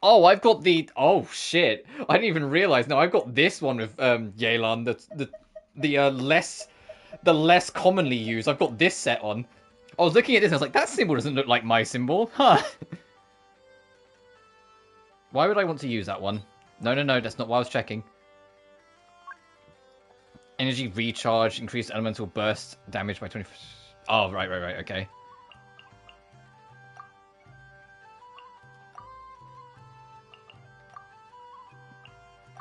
Oh, I've got the... Oh, shit. I didn't even realize. No, I've got this one with Yelan. The less commonly used. I've got this set on. I was looking at this and I was like, that symbol doesn't look like my symbol. Huh. Why would I want to use that one? No, no, no. That's not what I was checking. Energy recharge. Increased elemental burst damage by 20... Oh, right. Okay.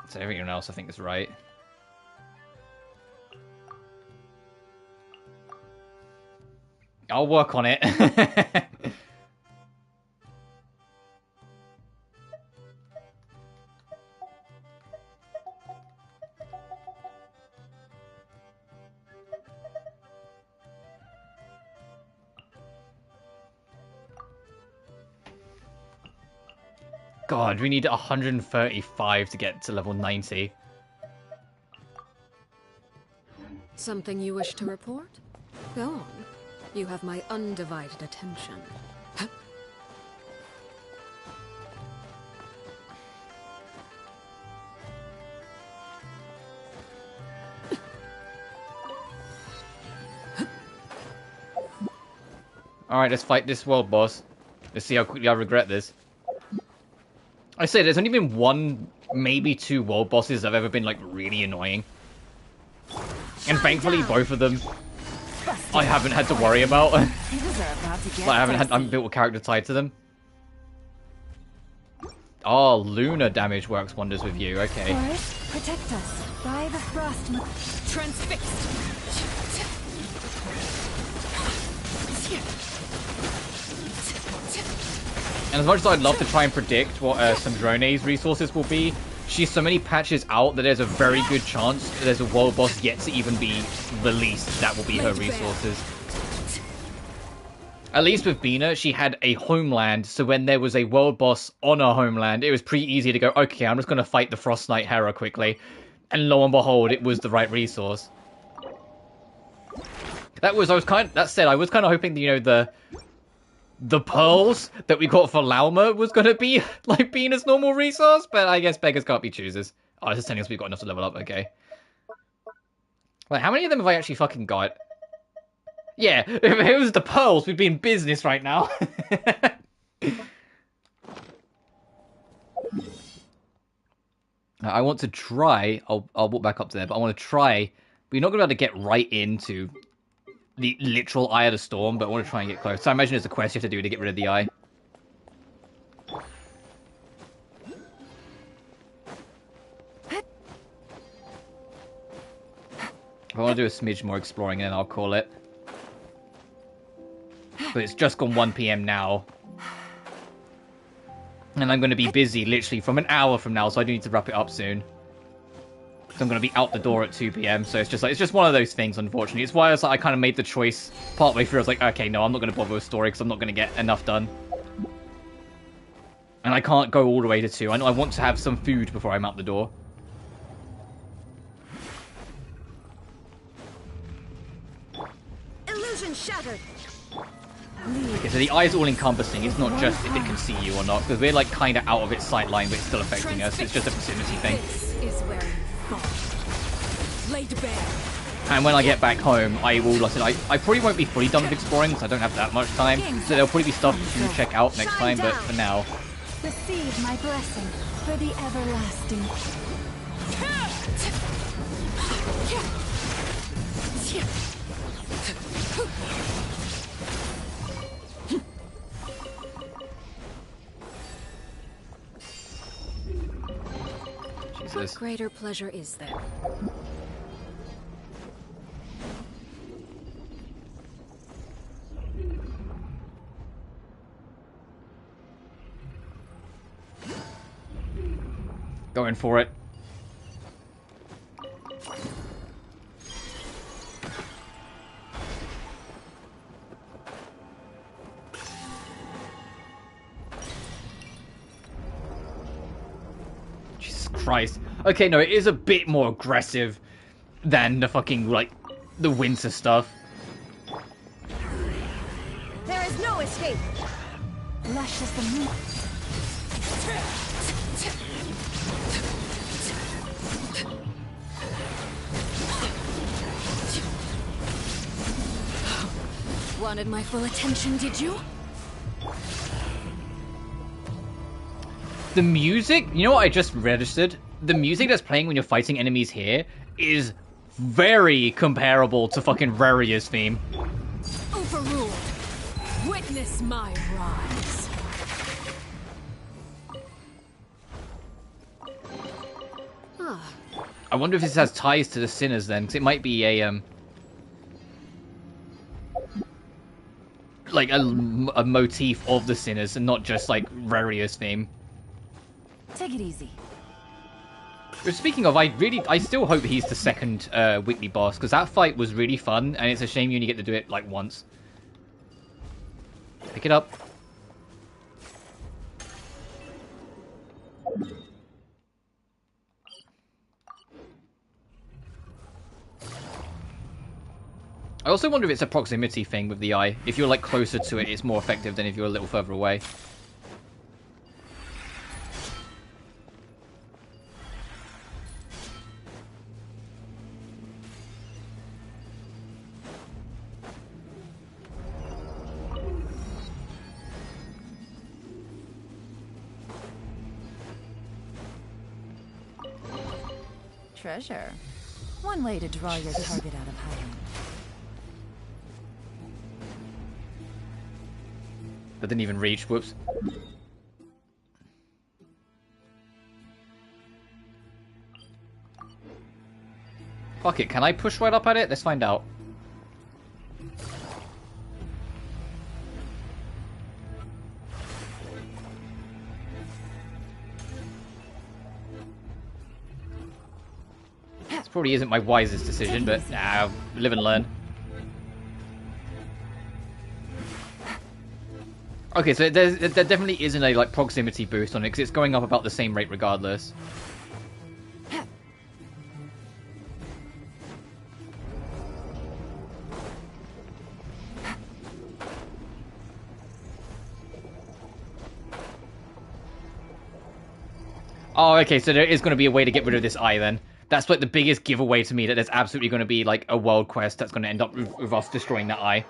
So everything else I think is right. I'll work on it. God, we need 135 to get to level 90. Something you wish to report? Go on. You have my undivided attention. Alright, let's fight this world boss. Let's see how quickly I regret this. I say there's only been one, maybe two world bosses that have ever been, like, really annoying. And thankfully, both of them I haven't had to worry about. Like, I haven't built a character tied to them. Oh, lunar damage works wonders with you, okay. Forest, protect us by the frost. Transfixed. And as much as I'd love to try and predict what Sandrone's resources will be, she's so many patches out that there's a very good chance that there's a world boss yet to even be released that will be her resources. At least with Bina, she had a homeland, so when there was a world boss on her homeland, it was pretty easy to go, okay, I'm just going to fight the Frost Knight Hera quickly. And lo and behold, it was the right resource. That said, I was kind of hoping that, you know, the pearls that we got for Lauma was going to be, like, Bina's normal resource, but I guess beggars can't be choosers. Oh, this is telling us we've got enough to level up, okay. Wait, how many of them have I actually fucking got? Yeah, if it was the pearls, we'd be in business right now. I want to try. I'll walk back up to there, but I want to try. We're not going to be able to get right into the literal Eye of the Storm, but I want to try and get close. So I imagine there's a quest you have to do to get rid of the eye. If I want to do a smidge more exploring, then I'll call it. But it's just gone 1 PM now. And I'm going to be busy literally from an hour from now, so I do need to wrap it up soon. So I'm going to be out the door at 2 PM, so it's just one of those things, unfortunately. It's why I kind of made the choice partway through. I was like, okay, no, I'm not going to bother with story because I'm not going to get enough done. And I can't go all the way to 2. I want to have some food before I'm out the door. Illusion shattered. Okay, so the eye is all encompassing. It's not just if it can see you or not, because we're like kind of out of its sight line, but it's still affecting us. It's just a proximity thing. This is where you fall. Laid bare. And when I get back home, I will. I probably won't be fully done with exploring because I don't have that much time. So there'll probably be stuff to check out next time. But for now, Receive my blessing for the everlasting. Jesus. What greater pleasure is there? Going for it. Jesus Christ. Okay, no, it is a bit more aggressive than the fucking, like, the winter stuff. There is no escape. Lush as the moon. Wanted my full attention, did you? The music, you know what I just registered? The music that's playing when you're fighting enemies here is very comparable to fucking Raria's theme. Overruled. Witness my rise. I wonder if this has ties to the Sinners then, because it might be a like a motif of the Sinners and not just like Raria's theme. Take it easy. But speaking of, I still hope he's the second weekly boss, because that fight was really fun, and it's a shame you only get to do it like once. Pick it up. I also wonder if it's a proximity thing with the eye. If you're like closer to it, it's more effective than if you're a little further away. Treasure. One way to draw your target out of hiding. That didn't even reach. Whoops. Fuck it. Can I push right up at it? Let's find out. This probably isn't my wisest decision, but live and learn. Okay, so there definitely isn't a like proximity boost on it because it's going up about the same rate regardless. Oh, okay, so there is going to be a way to get rid of this eye then. That's like the biggest giveaway to me that there's absolutely going to be like a world quest that's going to end up with us destroying that eye.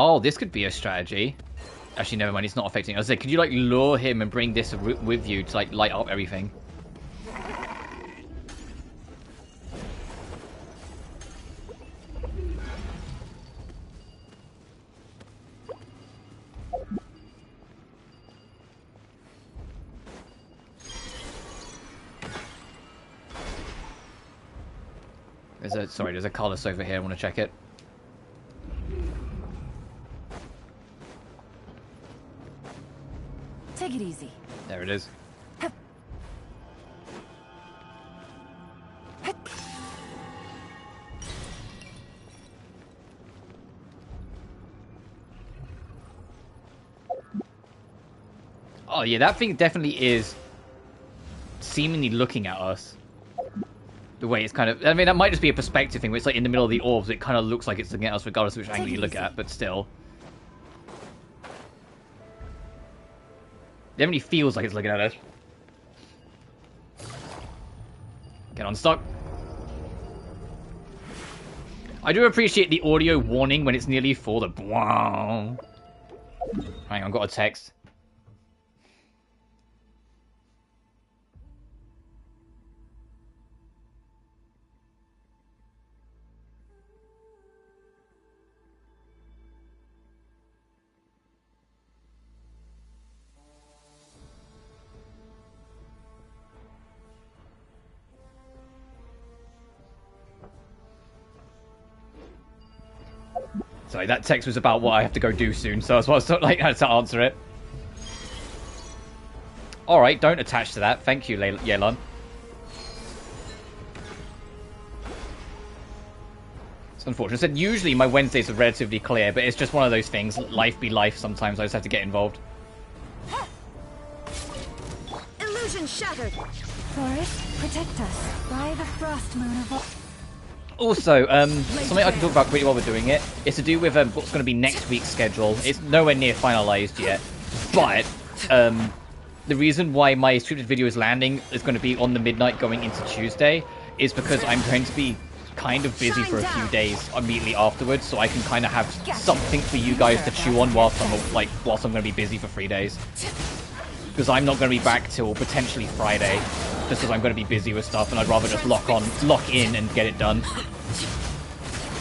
Oh, this could be a strategy. Actually, never mind. It's not affecting. I was like, could you like lure him and bring this with you to like light up everything? There's a Carlos over here. I want to check it. Take it easy. There it is. Oh yeah, that thing definitely is seemingly looking at us. The way it's kind of... I mean, that might just be a perspective thing, where it's like in the middle of the orbs, it kind of looks like it's looking at us regardless of which angle you look at, but still. It definitely feels like it's looking at us. Get unstuck. I do appreciate the audio warning when it's nearly full. The... Hang on, got a text. Sorry, that text was about what I have to go do soon, so I was sort of like had to answer it. Alright, don't attach to that. Thank you, Yelan. It's unfortunate. I said usually my Wednesdays are relatively clear, but it's just one of those things. Life be life sometimes. I just have to get involved. Illusion shattered. Forest, protect us by the frost moon of... Also, something I can talk about quickly while we're doing it is to do with what's going to be next week's schedule. It's nowhere near finalized yet, but the reason why my scripted video is landing is going to be on the midnight going into Tuesday is because I'm going to be kind of busy for a few days immediately afterwards, so I can kind of have something for you guys to chew on whilst I'm going to be busy for 3 days. Because I'm not going to be back till potentially Friday, just because I'm going to be busy with stuff, and I'd rather just lock in and get it done.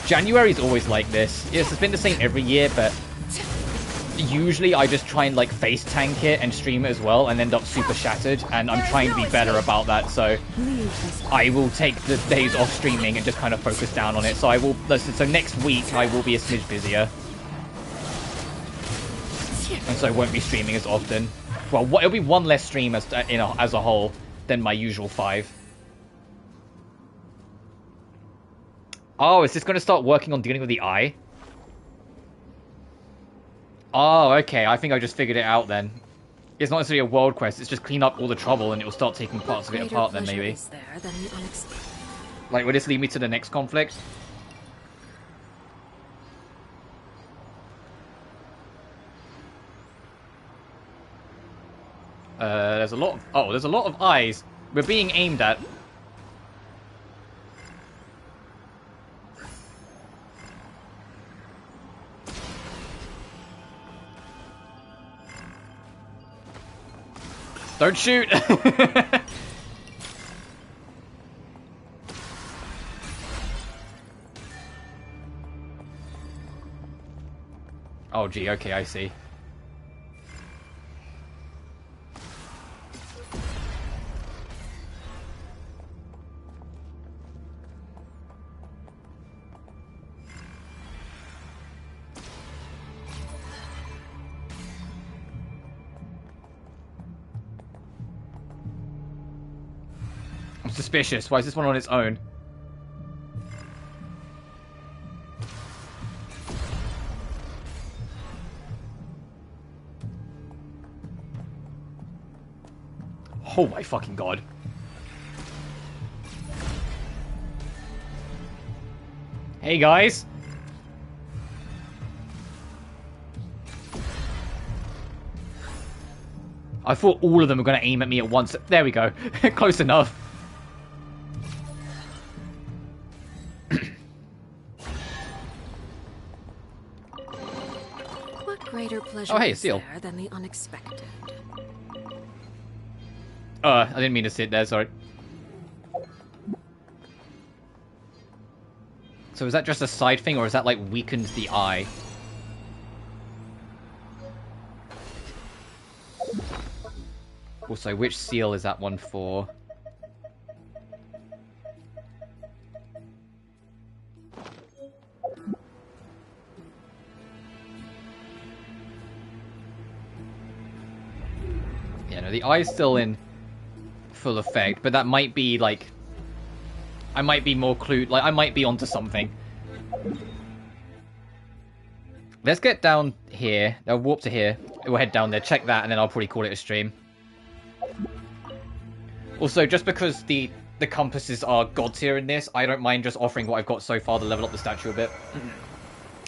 January's always like this. Yes, it's been the same every year, but usually I just try and like face tank it and stream it as well, and end up super shattered, and I'm trying to be better about that, so I will take the days off streaming and just kind of focus down on it. So I will listen. So next week I will be a smidge busier, and so I won't be streaming as often. Well, it'll be one less stream as a whole than my usual 5. Oh, is this going to start working on dealing with the eye? Oh, okay. I think I just figured it out then. It's not necessarily a world quest. It's just clean up all the trouble and it will start taking parts of it apart then, maybe. Like, will this lead me to the next conflict? There's a lot of... Oh, there's a lot of eyes. We're being aimed at. Don't shoot! Oh, gee, okay, I see. I'm suspicious. Why is this one on its own? Oh my fucking god. Hey guys. I thought all of them were going to aim at me at once. There we go. Close enough. pleasure Oh, hey, is seal. there than the unexpected. I didn't mean to sit there, sorry. So is that just a side thing, or is that, like, weakened the eye? Also, which seal is that one for? Yeah, no, the eye's still in full effect, but that might be, like... I might be more clued... Like, I might be onto something. Let's get down here. I'll warp to here. We'll head down there, check that, and then I'll probably call it a stream. Also, just because the compasses are god tier in this, I don't mind just offering what I've got so far to level up the statue a bit.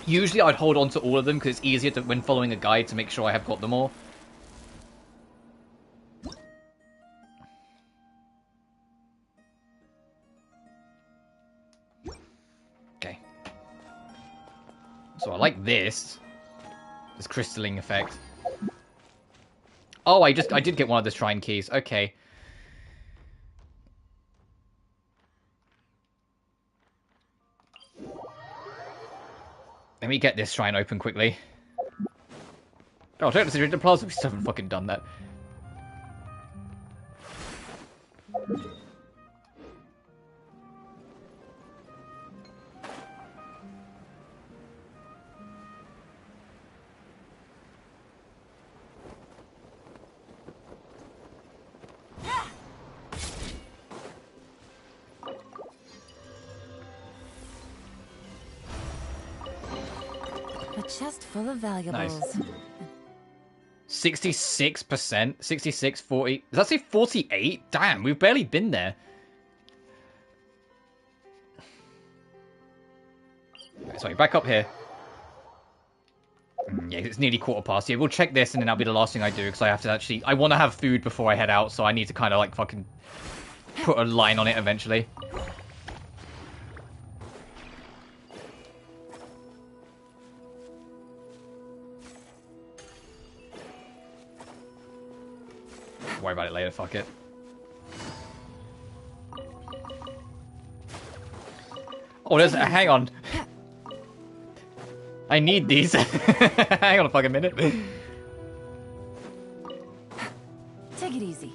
Usually I'd hold on to all of them, because it's easier to, when following a guide to make sure I have got them all. Okay. So I like this. This crystalline effect. Oh, I did get one of the shrine keys. Okay. Let me get this shrine open quickly. Oh, check the Secret Plaza. We still haven't fucking done that. A chest full of valuables. Nice. 66%? 66, 40... Does that say 48? Damn, we've barely been there. Sorry, back up here. Yeah, it's nearly quarter past. Yeah, we'll check this and then that'll be the last thing I do, because I have to actually... I want to have food before I head out, so I need to kind of, like, fucking put a line on it eventually. Worry about it later, fuck it. Oh, there's... Hang on. I need these. Hang on a fucking minute. Take it easy.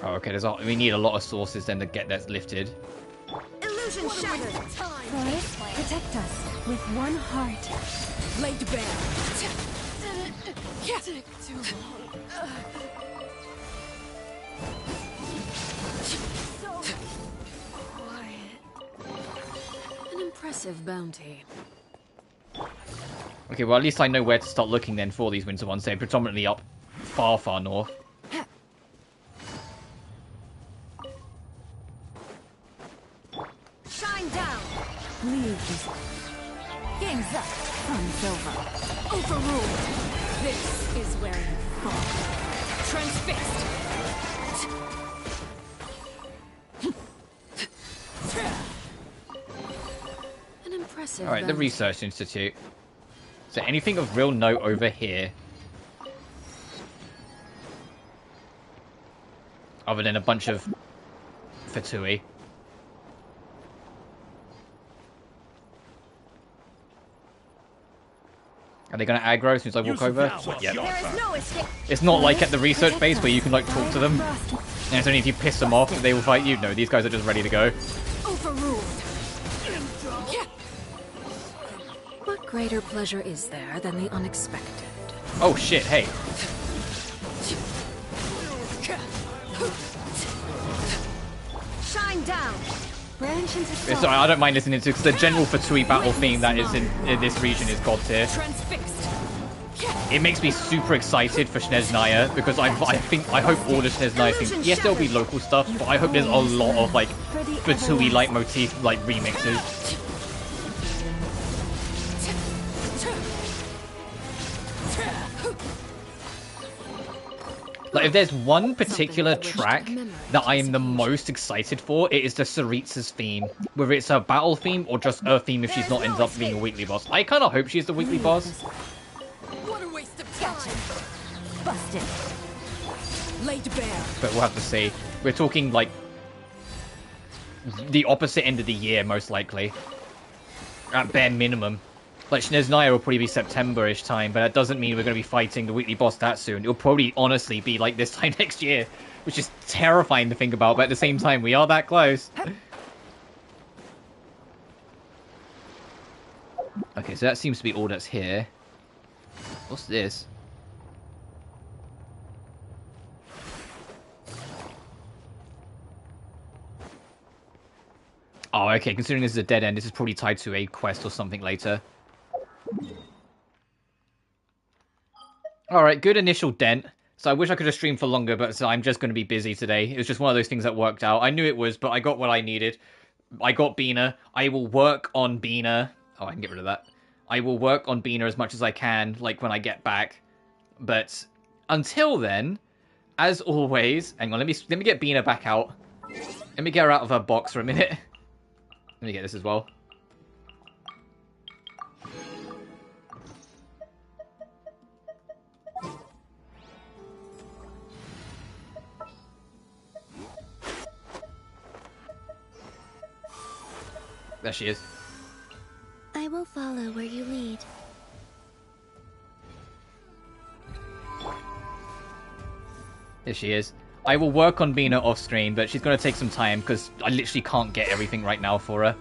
Oh, okay, we need a lot of sources then to get that lifted. Illusion shattered. Forest, protect us with one heart. Laid bare. Take too long. So quiet. An impressive bounty. Okay, well at least I know where to start looking then for these winter ones. They're predominantly up far, far north. Shine down. Leave this. Game's up. Fun's over. Overruled. This is where you fall. Transfixed. An impressive Alright, the bounty. Research Institute. Is there anything of real note over here? Other than a bunch of Fatui. Are they going to aggro as soon as I walk over? Yeah. There is no escape. It's not like at the research base where you can like talk to them. And it's only if you piss them off that they will fight you. No, these guys are just ready to go. Overruled. What greater pleasure is there than the unexpected? Oh shit, hey. Shine down. Branch into Sorry, I don't mind listening to because the general Fatui battle theme that is in this region is god tier. Transfixed. It makes me super excited for Sneznaya because I hope all the Sneznaya things. Yes, there'll be local stuff, but I hope there's a lot of like Fatui leitmotif like remixes. Like, if there's one particular track that I am the most excited for, it is the Saritsa's theme. Whether it's a battle theme or just her theme if she's not ended up being a weekly boss. I kind of hope she's the weekly boss. What a waste of time. Busted. Laid bare. But we'll have to see. We're talking, like, the opposite end of the year, most likely. At bare minimum. Like, Snezhnaya will probably be September-ish time, but that doesn't mean we're going to be fighting the weekly boss that soon. It'll probably, honestly, be like this time next year, which is terrifying to think about, but at the same time, we are that close. Okay, so that seems to be all that's here. What's this? Oh, okay, considering this is a dead end, this is probably tied to a quest or something later. Alright, good initial dent. So I wish I could have streamed for longer, but so I'm just going to be busy today. It was just one of those things that worked out. I knew it was, but I got what I needed. I got Bina. I will work on Bina. Oh, I can get rid of that. I will work on Bina as much as I can, like, when I get back. But until then, as always... Hang on, let me get Bina back out. Let me get her out of her box for a minute. Let me get this as well. There she is. I will follow where you lead. There she is. I will work on Bina off screen, but she's going to take some time because I literally can't get everything right now for her.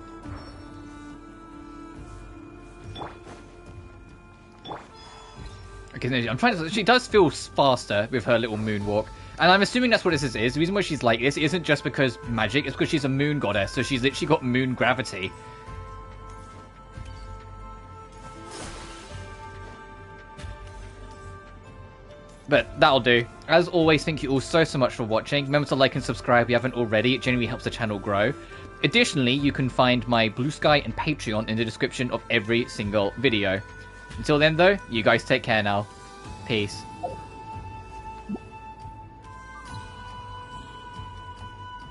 Okay, I'm trying to. She does feel faster with her little moonwalk, and I'm assuming that's what this is. The reason why she's like this isn't just because magic; it's because she's a moon goddess, so she's literally got moon gravity. But that'll do. As always, thank you all so much for watching. Remember to like and subscribe if you haven't already. It genuinely helps the channel grow. Additionally, you can find my BlueSky and Patreon in the description of every single video. Until then, though, you guys take care now. Peace.